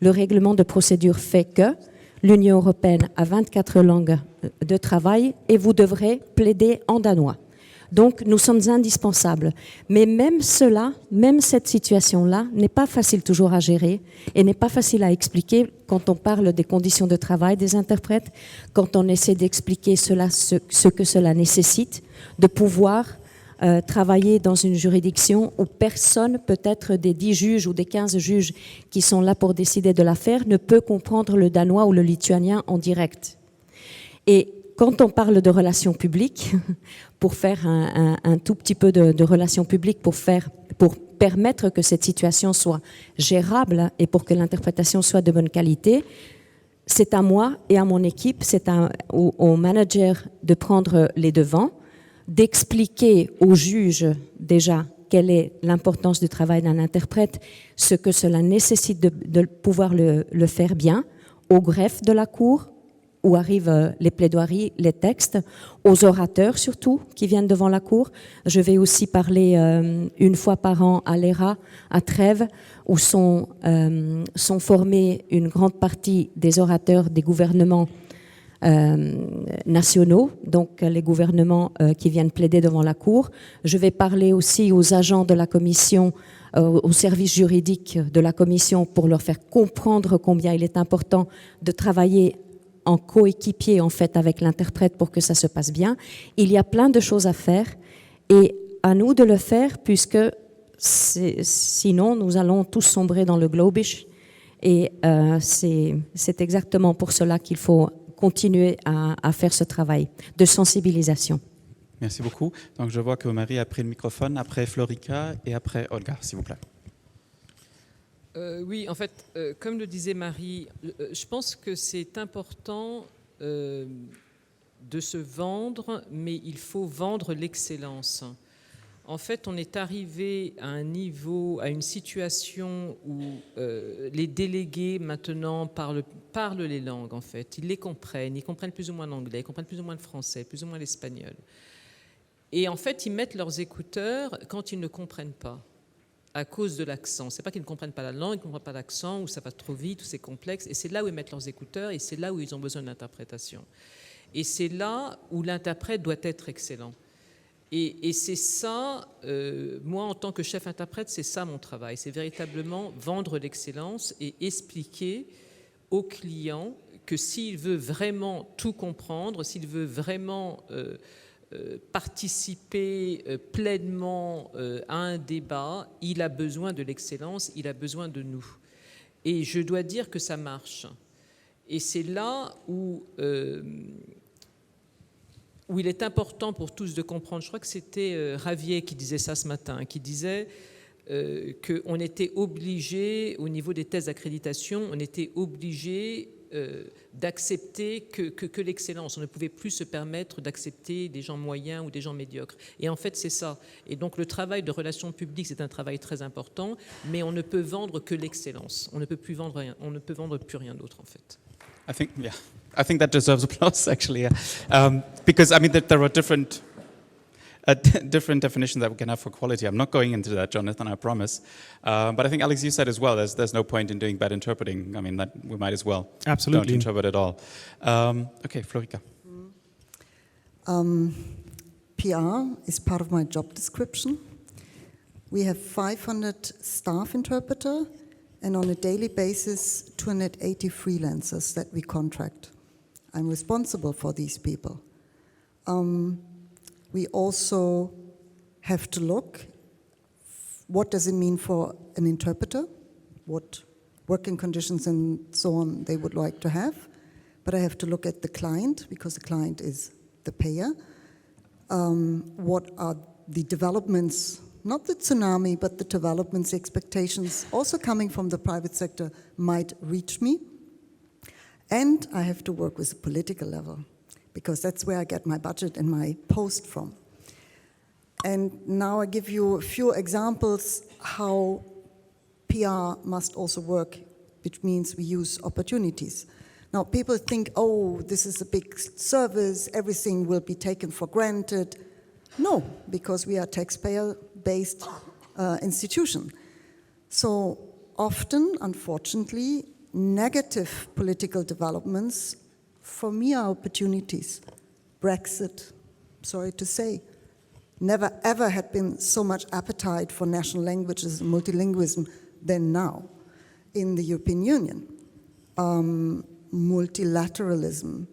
G: Le règlement de procédure fait que l'Union européenne a 24 langues de travail et vous devrez plaider en danois. Donc, nous sommes indispensables. Mais même cela, même cette situation-là, n'est pas facile toujours à gérer et n'est pas facile à expliquer quand on parle des conditions de travail des interprètes, quand on essaie d'expliquer ce que cela nécessite, de pouvoir travailler dans une juridiction où personne, peut-être des 10 juges ou des 15 juges qui sont là pour décider de l'affaire, ne peut comprendre le danois ou le lituanien en direct. Et quand on parle de relations publiques, pour faire un tout petit peu de relations publiques, pour permettre que cette situation soit gérable et pour que l'interprétation soit de bonne qualité, c'est à moi et à mon équipe, c'est au manager de prendre les devants, d'expliquer aux juges déjà quelle est l'importance du travail d'un interprète, ce que cela nécessite de pouvoir le faire bien, au greffe de la Cour, où arrivent les plaidoiries, les textes, aux orateurs surtout, qui viennent devant la Cour. Je vais aussi parler une fois par an à l'ERA, à Trèves, où sont formés une grande partie des orateurs des gouvernements nationaux, donc les gouvernements qui viennent plaider devant la Cour. Je vais parler aussi aux agents de la Commission, aux services juridiques de la Commission, pour leur faire comprendre combien il est important de travailler en coéquipier en fait avec l'interprète pour que ça se passe bien. Il y a plein de choses à faire et à nous de le faire, puisque sinon nous allons tous sombrer dans le globish, et c'est exactement pour cela qu'il faut continuer à faire ce travail de sensibilisation.
C: Merci beaucoup. Donc je vois que Marie a pris le microphone, après Florika et après Olga, s'il vous plaît.
F: Oui, en fait, comme le disait Marie, je pense que c'est important de se vendre, mais il faut vendre l'excellence. En fait, on est arrivé à un niveau, à une situation où les délégués maintenant parlent les langues, en fait. Ils comprennent plus ou moins l'anglais, ils comprennent plus ou moins le français, plus ou moins l'espagnol. Et en fait, ils mettent leurs écouteurs quand ils ne comprennent pas, à cause de l'accent. C'est pas qu'ils ne comprennent pas la langue, ils ne comprennent pas l'accent, ou ça va trop vite, ou c'est complexe. Et c'est là où ils mettent leurs écouteurs, et c'est là où ils ont besoin d'interprétation. Et c'est là où l'interprète doit être excellent. Et c'est ça, moi en tant que chef interprète, c'est ça mon travail. C'est véritablement vendre l'excellence et expliquer au client que s'il veut vraiment tout comprendre, s'il veut vraiment participer pleinement à un débat, il a besoin de l'excellence, il a besoin de nous. Et je dois dire que ça marche. Et c'est là où il est important pour tous de comprendre. Je crois que c'était Ravier qui disait ça ce matin, qui disait qu'on était obligé, au niveau des tests d'accréditation, on était obligé d'accepter que l'excellence. On ne pouvait plus se permettre d'accepter des gens moyens ou des gens médiocres. Et en fait, c'est ça. Et donc, le travail de relations publiques, c'est un travail très important, mais on ne peut vendre que l'excellence. On ne peut plus vendre rien. On ne peut vendre plus rien d'autre, en fait.
C: I think that deserves applause, actually, because I mean there are different definitions that we can have for quality. I'm not going into that, Jonathan, I promise. But I think, Alex, you said as well, there's no point in doing bad interpreting. I mean, that we might as well
E: Absolutely.
C: don't interpret at all. Okay, Florika.
H: PR is part of my job description. We have 500 staff interpreter, and on a daily basis, 280 freelancers that we contract. I'm responsible for these people. We also have to look, what does it mean for an interpreter? What working conditions and so on they would like to have. But I have to look at the client, because the client is the payer. What are the developments, not the tsunami, but the developments, expectations also coming from the private sector might reach me. And I have to work with the political level, because that's where I get my budget and my post from. And now I give you a few examples how PR must also work, which means we use opportunities. Now people think, oh, this is a big service, everything will be taken for granted. No, because we are a taxpayer-based institution. So often, unfortunately, negative political developments for me are opportunities. Brexit, sorry to say, never ever had been so much appetite for national languages and multilingualism than now in the European Union. Multilateralism.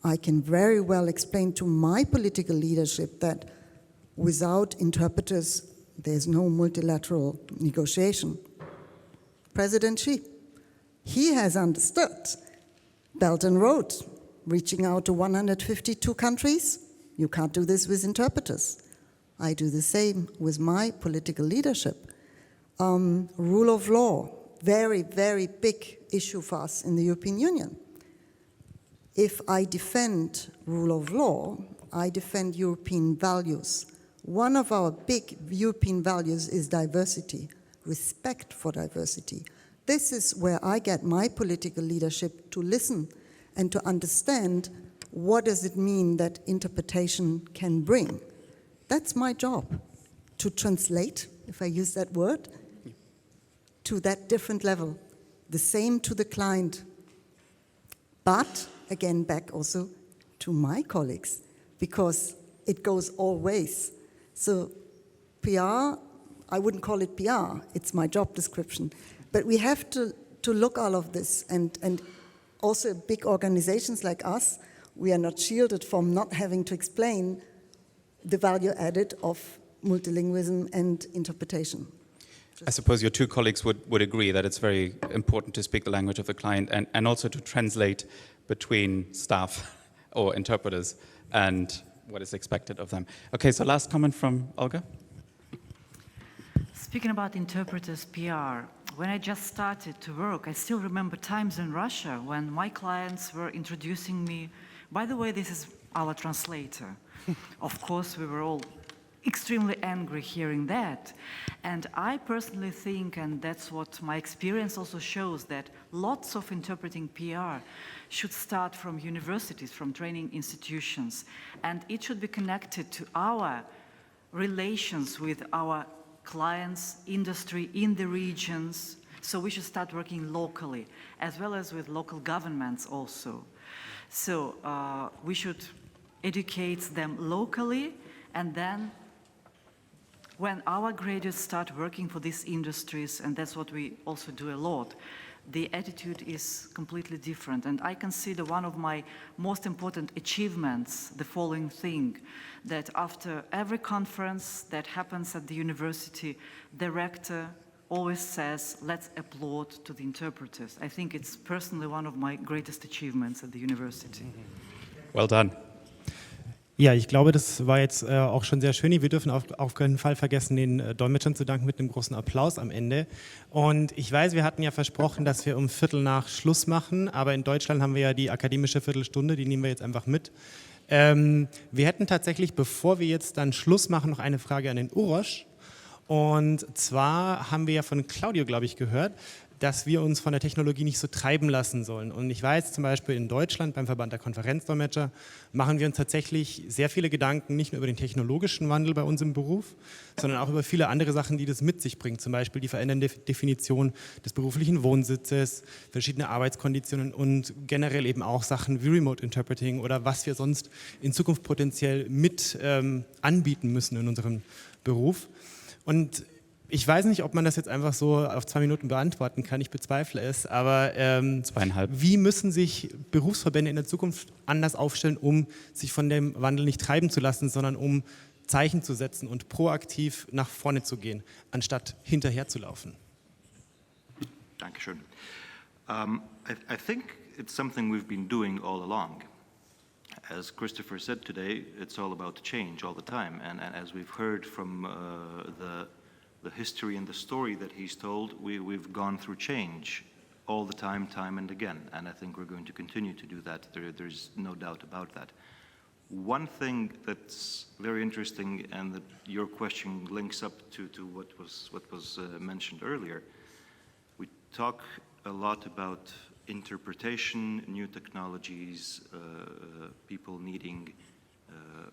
H: I can very well explain to my political leadership that without interpreters, there's no multilateral negotiation. President Xi, he has understood Belt and Road, reaching out to 152 countries. You can't do this with interpreters. I do the same with my political leadership. Rule of law, very, very big issue for us in the European Union. If I defend rule of law, I defend European values. One of our big European values is diversity, respect for diversity. This is where I get my political leadership to listen and to understand what does it mean that interpretation can bring. That's my job, to translate, if I use that word, to that different level. The same to the client. But, again, back also to my colleagues, because it goes all ways. So PR, I wouldn't call it PR, it's my job description. But we have to look all of this, and also big organizations like us, we are not shielded from not having to explain the value added of multilingualism and interpretation.
C: I suppose your two colleagues would agree that it's very important to speak the language of the client and also to translate between staff or interpreters and what is expected of them. Okay, so last comment from Olga.
V: Speaking about interpreters PR, when I just started to work, I still remember times in Russia when my clients were introducing me, by the way, this is our translator. Of course, we were all extremely angry hearing that. And I personally think, and that's what my experience also shows, that lots of interpreting PR should start from universities, from training institutions, and it should be connected to our relations with our clients, industry in the regions. So we should start working locally, as well as with local governments also. So we should educate them locally, and then when our graduates start working for these industries, and that's what we also do a lot, the attitude is completely different. And I consider one of my most important achievements the following thing, that after every conference that happens at the university, the rector always says, let's applaud to the interpreters. I think it's personally one of my greatest achievements at the university.
C: Well done.
E: Ja, ich glaube, das war jetzt auch schon sehr schön. Wir dürfen auf keinen Fall vergessen, den Dolmetschern zu danken mit einem großen Applaus am Ende. Und ich weiß, wir hatten ja versprochen, dass wir um 15:15 Schluss machen, aber in Deutschland haben wir ja die akademische Viertelstunde, die nehmen wir jetzt einfach mit. Wir hätten tatsächlich, bevor wir jetzt dann Schluss machen, noch eine Frage an den Uroš. Und zwar haben wir ja von Claudio, glaube ich, gehört, dass wir uns von der Technologie nicht so treiben lassen sollen. Und ich weiß zum Beispiel in Deutschland beim Verband der Konferenzdolmetscher machen wir uns tatsächlich sehr viele Gedanken, nicht nur über den technologischen Wandel bei uns im Beruf, sondern auch über viele andere Sachen, die das mit sich bringt. Zum Beispiel die verändernde Definition des beruflichen Wohnsitzes, verschiedene Arbeitskonditionen und generell eben auch Sachen wie Remote Interpreting oder was wir sonst in Zukunft potenziell mit anbieten müssen in unserem Beruf. Und ich weiß nicht, ob man das jetzt einfach so auf 2 Minuten beantworten kann, ich bezweifle es, aber
C: 2,5.
E: Wie müssen sich Berufsverbände in der Zukunft anders aufstellen, um sich von dem Wandel nicht treiben zu lassen, sondern um Zeichen zu setzen und proaktiv nach vorne zu gehen, anstatt hinterher zu laufen?
I: Dankeschön. I think it's something we've been doing all along. As Christopher said today, it's all about change all the time, and as we've heard from the history and the story that he's told, we've gone through change all the time and again, and I think we're going to continue to do that. There's no doubt about that. One thing that's very interesting, and that your question links up to what was mentioned earlier, we talk a lot about interpretation, new technologies, people needing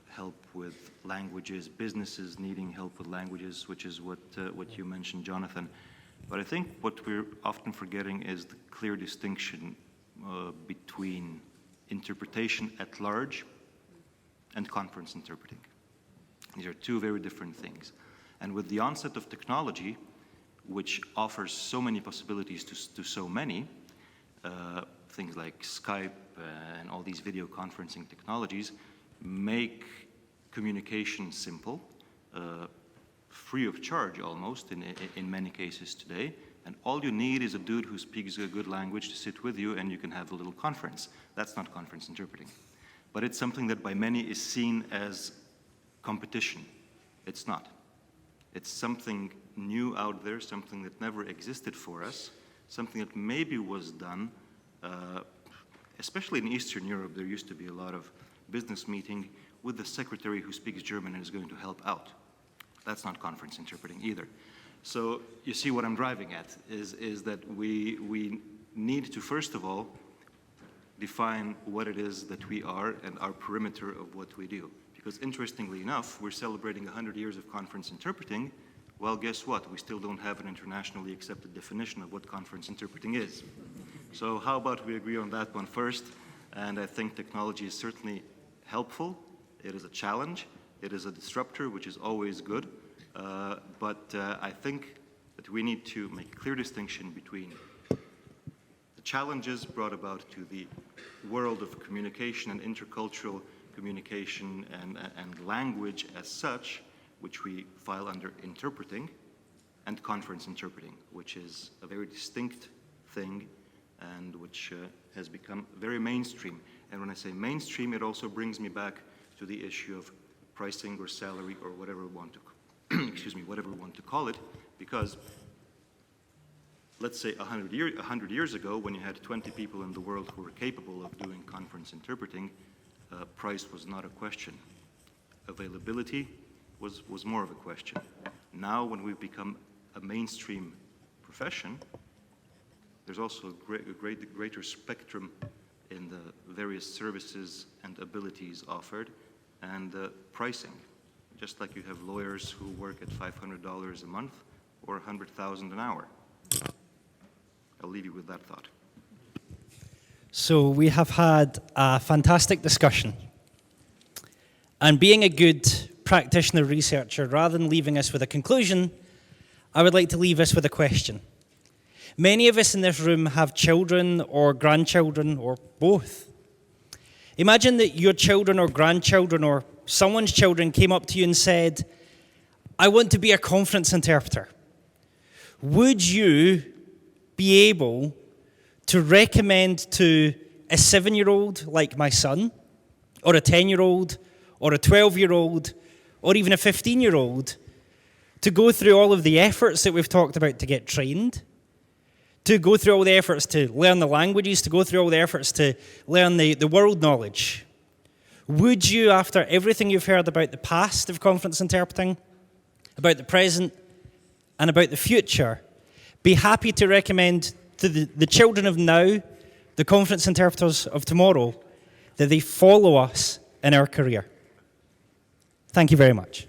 I: help with languages, businesses needing help with languages, which is what you mentioned, Jonathan. But I think what we're often forgetting is the clear distinction between interpretation at large and conference interpreting. These are two very different things. And with the onset of technology, which offers so many possibilities to so many, things like Skype and all these video conferencing technologies make communication simple, free of charge almost in many cases today, and all you need is a dude who speaks a good language to sit with you and you can have a little conference. That's not conference interpreting. But it's something that by many is seen as competition. It's not. It's something new out there, something that never existed for us, something that maybe was done, especially in Eastern Europe. There used to be a lot of business meeting with the secretary who speaks German and is going to help out. That's not conference interpreting either. So you see what I'm driving at is that we need to first of all define what it is that we are and our perimeter of what we do. Because interestingly enough, we're celebrating 100 years of conference interpreting. Well, guess what? We still don't have an internationally accepted definition of what conference interpreting is. So how about we agree on that one first? And I think technology is certainly helpful. It is a challenge. It is a disruptor, which is always good. But I think that we need to make a clear distinction between the challenges brought about to the world of communication and intercultural communication and language as such, which we file under interpreting, and conference interpreting, which is a very distinct thing and which has become very mainstream. And when I say mainstream, it also brings me back to the issue of pricing or salary or whatever we want to, whatever we want to call it, because let's say 100 years ago, when you had 20 people in the world who were capable of doing conference interpreting, price was not a question. Availability was more of a question. Now, when we've become a mainstream profession, there's also a greater spectrum in the various services and abilities offered and pricing. Just like you have lawyers who work at $500 a month or $100,000 an hour. I'll leave you with that thought.
J: So we have had a fantastic discussion. And being a good practitioner researcher, rather than leaving us with a conclusion, I would like to leave us with a question. Many of us in this room have children or grandchildren or both. Imagine that your children or grandchildren or someone's children came up to you and said, I want to be a conference interpreter. Would you be able to recommend to a 7-year-old like my son, or a 10-year-old, or a 12-year-old, or even a 15-year-old, to go through all of the efforts that we've talked about to get trained, to go through all the efforts to learn the languages, to go through all the efforts to learn the world knowledge? Would you, after everything you've heard about the past of conference interpreting, about the present, and about the future, be happy to recommend to the children of now, the conference interpreters of tomorrow, that they follow us in our career? Thank you very much.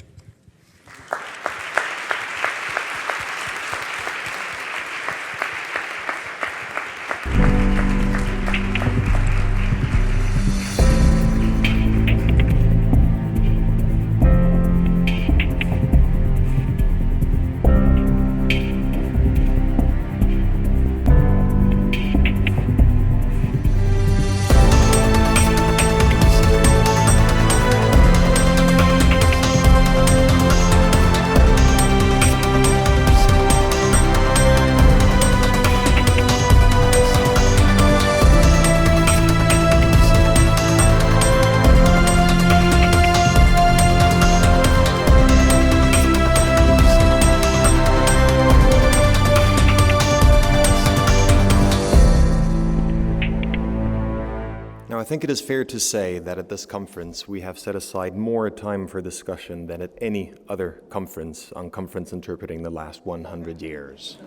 N: I think it is fair to say that at this conference we have set aside more time for discussion than at any other conference on conference interpreting the last 100 years.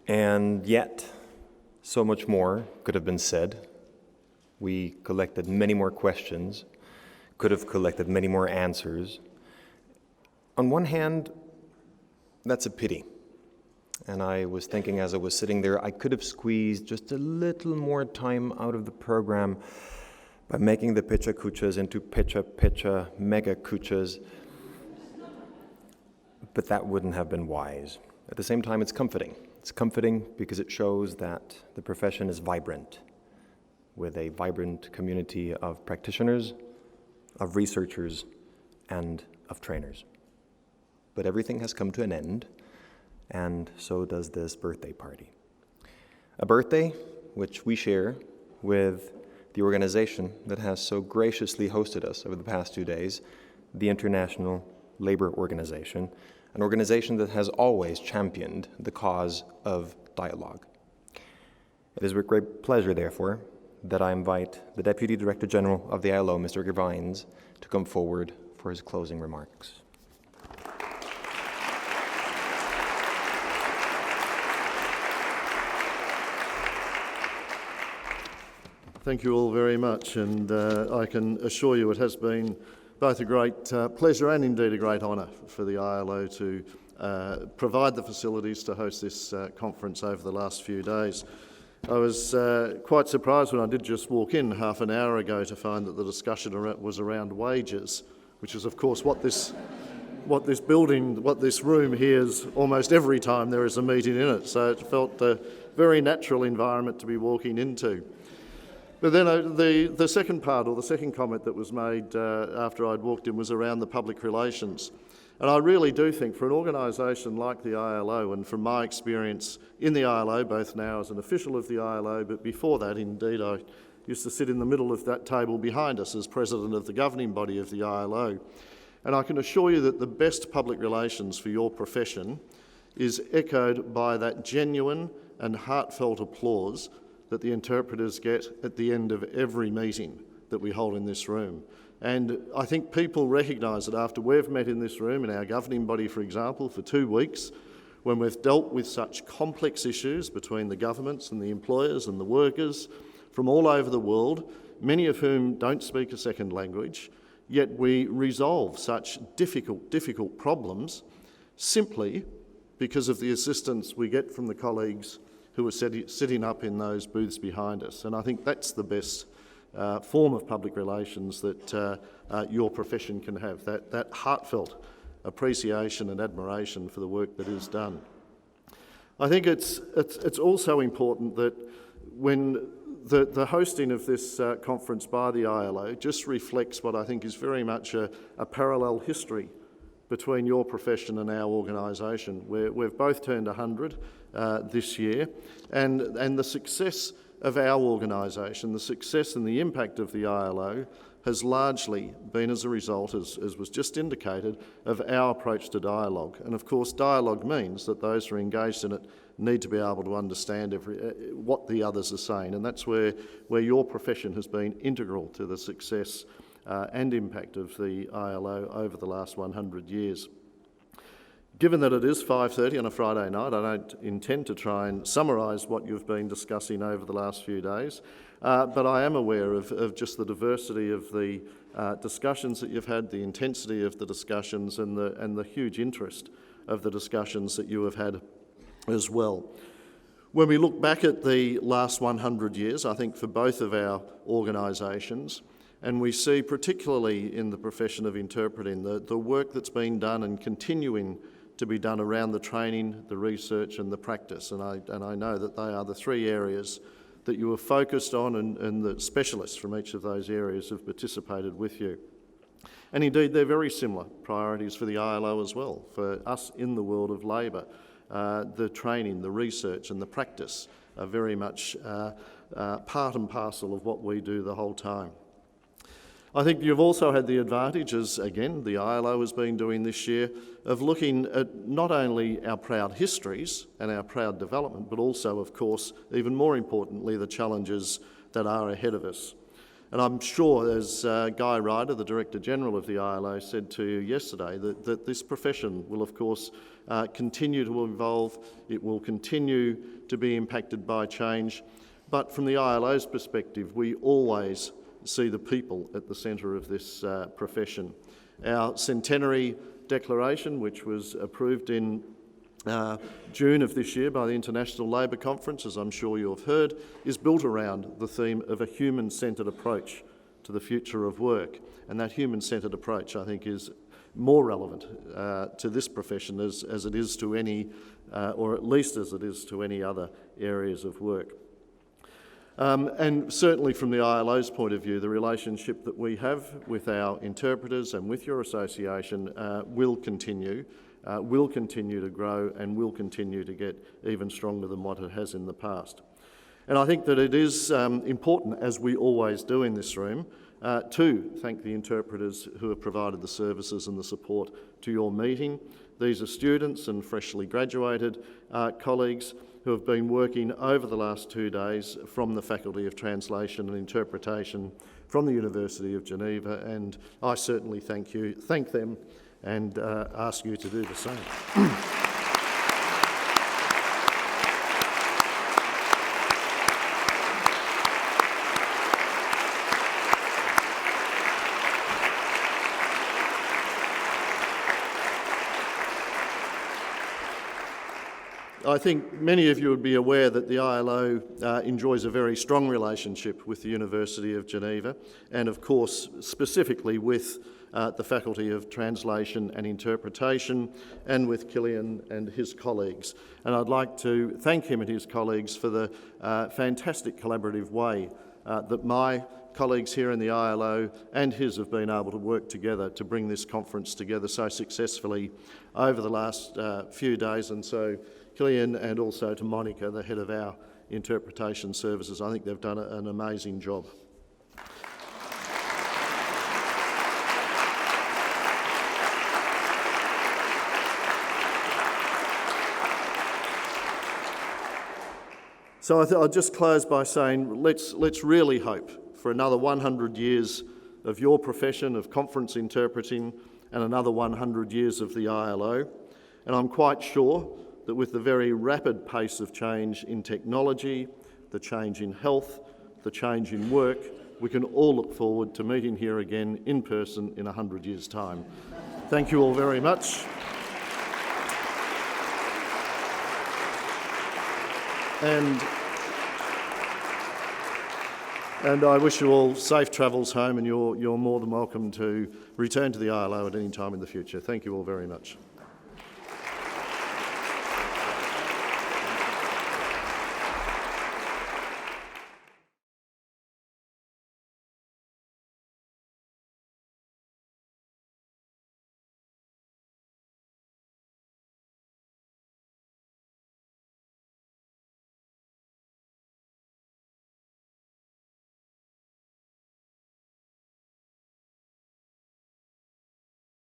N: And yet, so much more could have been said. We collected many more questions, could have collected many more answers. On one hand, that's a pity. And I was thinking as I was sitting there, I could have squeezed just a little more time out of the program by making the Pecha Kuchas into Pecha Mega Kuchas. But that wouldn't have been wise. At the same time, it's comforting. It's comforting because it shows that the profession is vibrant, with a vibrant community of practitioners, of researchers, and of trainers. But everything has come to an end. And so does this birthday party. A birthday which we share with the organization that has so graciously hosted us over the past 2 days, the International Labour Organization, an organization that has always championed the cause of dialogue. It is with great pleasure, therefore, that I invite the Deputy Director General of the ILO, Mr. Gerwijns, to come forward for his closing remarks.
O: Thank you all very much, and I can assure you it has been both a great pleasure and indeed a great honour for the ILO to provide the facilities to host this conference over the last few days. I was quite surprised when I did just walk in half an hour ago to find that the discussion was around wages, which is of course what this room hears almost every time there is a meeting in it, so it felt a very natural environment to be walking into. But then the second part, or the second comment that was made after I'd walked in, was around the public relations. And I really do think for an organisation like the ILO, and from my experience in the ILO, both now as an official of the ILO, but before that, indeed, I used to sit in the middle of that table behind us as president of the governing body of the ILO. And I can assure you that the best public relations for your profession is echoed by that genuine and heartfelt applause that the interpreters get at the end of every meeting that we hold in this room. And I think people recognise that after we've met in this room, in our governing body, for example, for 2 weeks, when we've dealt with such complex issues between the governments and the employers and the workers from all over the world, many of whom don't speak a second language, yet we resolve such difficult problems simply because of the assistance we get from the colleagues who are sitting up in those booths behind us. And I think that's the best form of public relations that your profession can have, that heartfelt appreciation and admiration for the work that is done. I think it's also important that when the hosting of this conference by the ILO just reflects what I think is very much a parallel history between your profession and our organisation. We've both turned 100 this year, and the success of our organisation, the success and the impact of the ILO has largely been as a result, as was just indicated, of our approach to dialogue. And of course, dialogue means that those who are engaged in it need to be able to understand what the others are saying, and that's where your profession has been integral to the success and impact of the ILO over the last 100 years. Given that it is 5:30 on a Friday night, I don't intend to try and summarise what you've been discussing over the last few days, but I am aware of just the diversity of the discussions that you've had, the intensity of the discussions and the huge interest of the discussions that you have had as well. When we look back at the last 100 years, I think for both of our organisations, and we see particularly in the profession of interpreting the work that's been done and continuing to be done around the training, the research and the practice. And I know that they are the 3 areas that you are focused on, and the specialists from each of those areas have participated with you. And indeed, they're very similar priorities for the ILO as well. For us in the world of labour, the training, the research and the practice are very much part and parcel of what we do the whole time. I think you've also had the advantage, as again the ILO has been doing this year, of looking at not only our proud histories and our proud development, but also, of course, even more importantly, the challenges that are ahead of us. And I'm sure, as Guy Ryder, the Director General of the ILO, said to you yesterday, that this profession will, of course, continue to evolve. It will continue to be impacted by change. But from the ILO's perspective, we always see the people at the centre of this profession. Our centenary declaration, which was approved in June of this year by the International Labour Conference, as I'm sure you have heard, is built around the theme of a human-centred approach to the future of work. And that human-centred approach, I think, is more relevant to this profession as it is to any, or at least as it is to any other areas of work. And certainly from the ILO's point of view, the relationship that we have with our interpreters and with your association will continue to grow and will continue to get even stronger than what it has in the past. And I think that it is important, as we always do in this room, to thank the interpreters who have provided the services and the support to your meeting. These are students and freshly graduated colleagues who have been working over the last 2 days from the Faculty of Translation and Interpretation from the University of Geneva, and I certainly thank them and ask you to do the same. I think many of you would be aware that the ILO enjoys a very strong relationship with the University of Geneva and, of course, specifically with the Faculty of Translation and Interpretation and with Killian and his colleagues. And I'd like to thank him and his colleagues for the fantastic collaborative way that my colleagues here in the ILO and his have been able to work together to bring this conference together so successfully over the last few days. And so Killian and also to Monica, the head of our interpretation services. I think they've done an amazing job. So I'll just close by saying let's really hope for another 100 years of your profession of conference interpreting and another 100 years of the ILO. And I'm quite sure that with the very rapid pace of change in technology, the change in health, the change in work, we can all look forward to meeting here again in person in 100 years' time. Thank you all very much. And I wish you all safe travels home, and you're more than welcome to return to the ILO at any time in the future. Thank you all very much.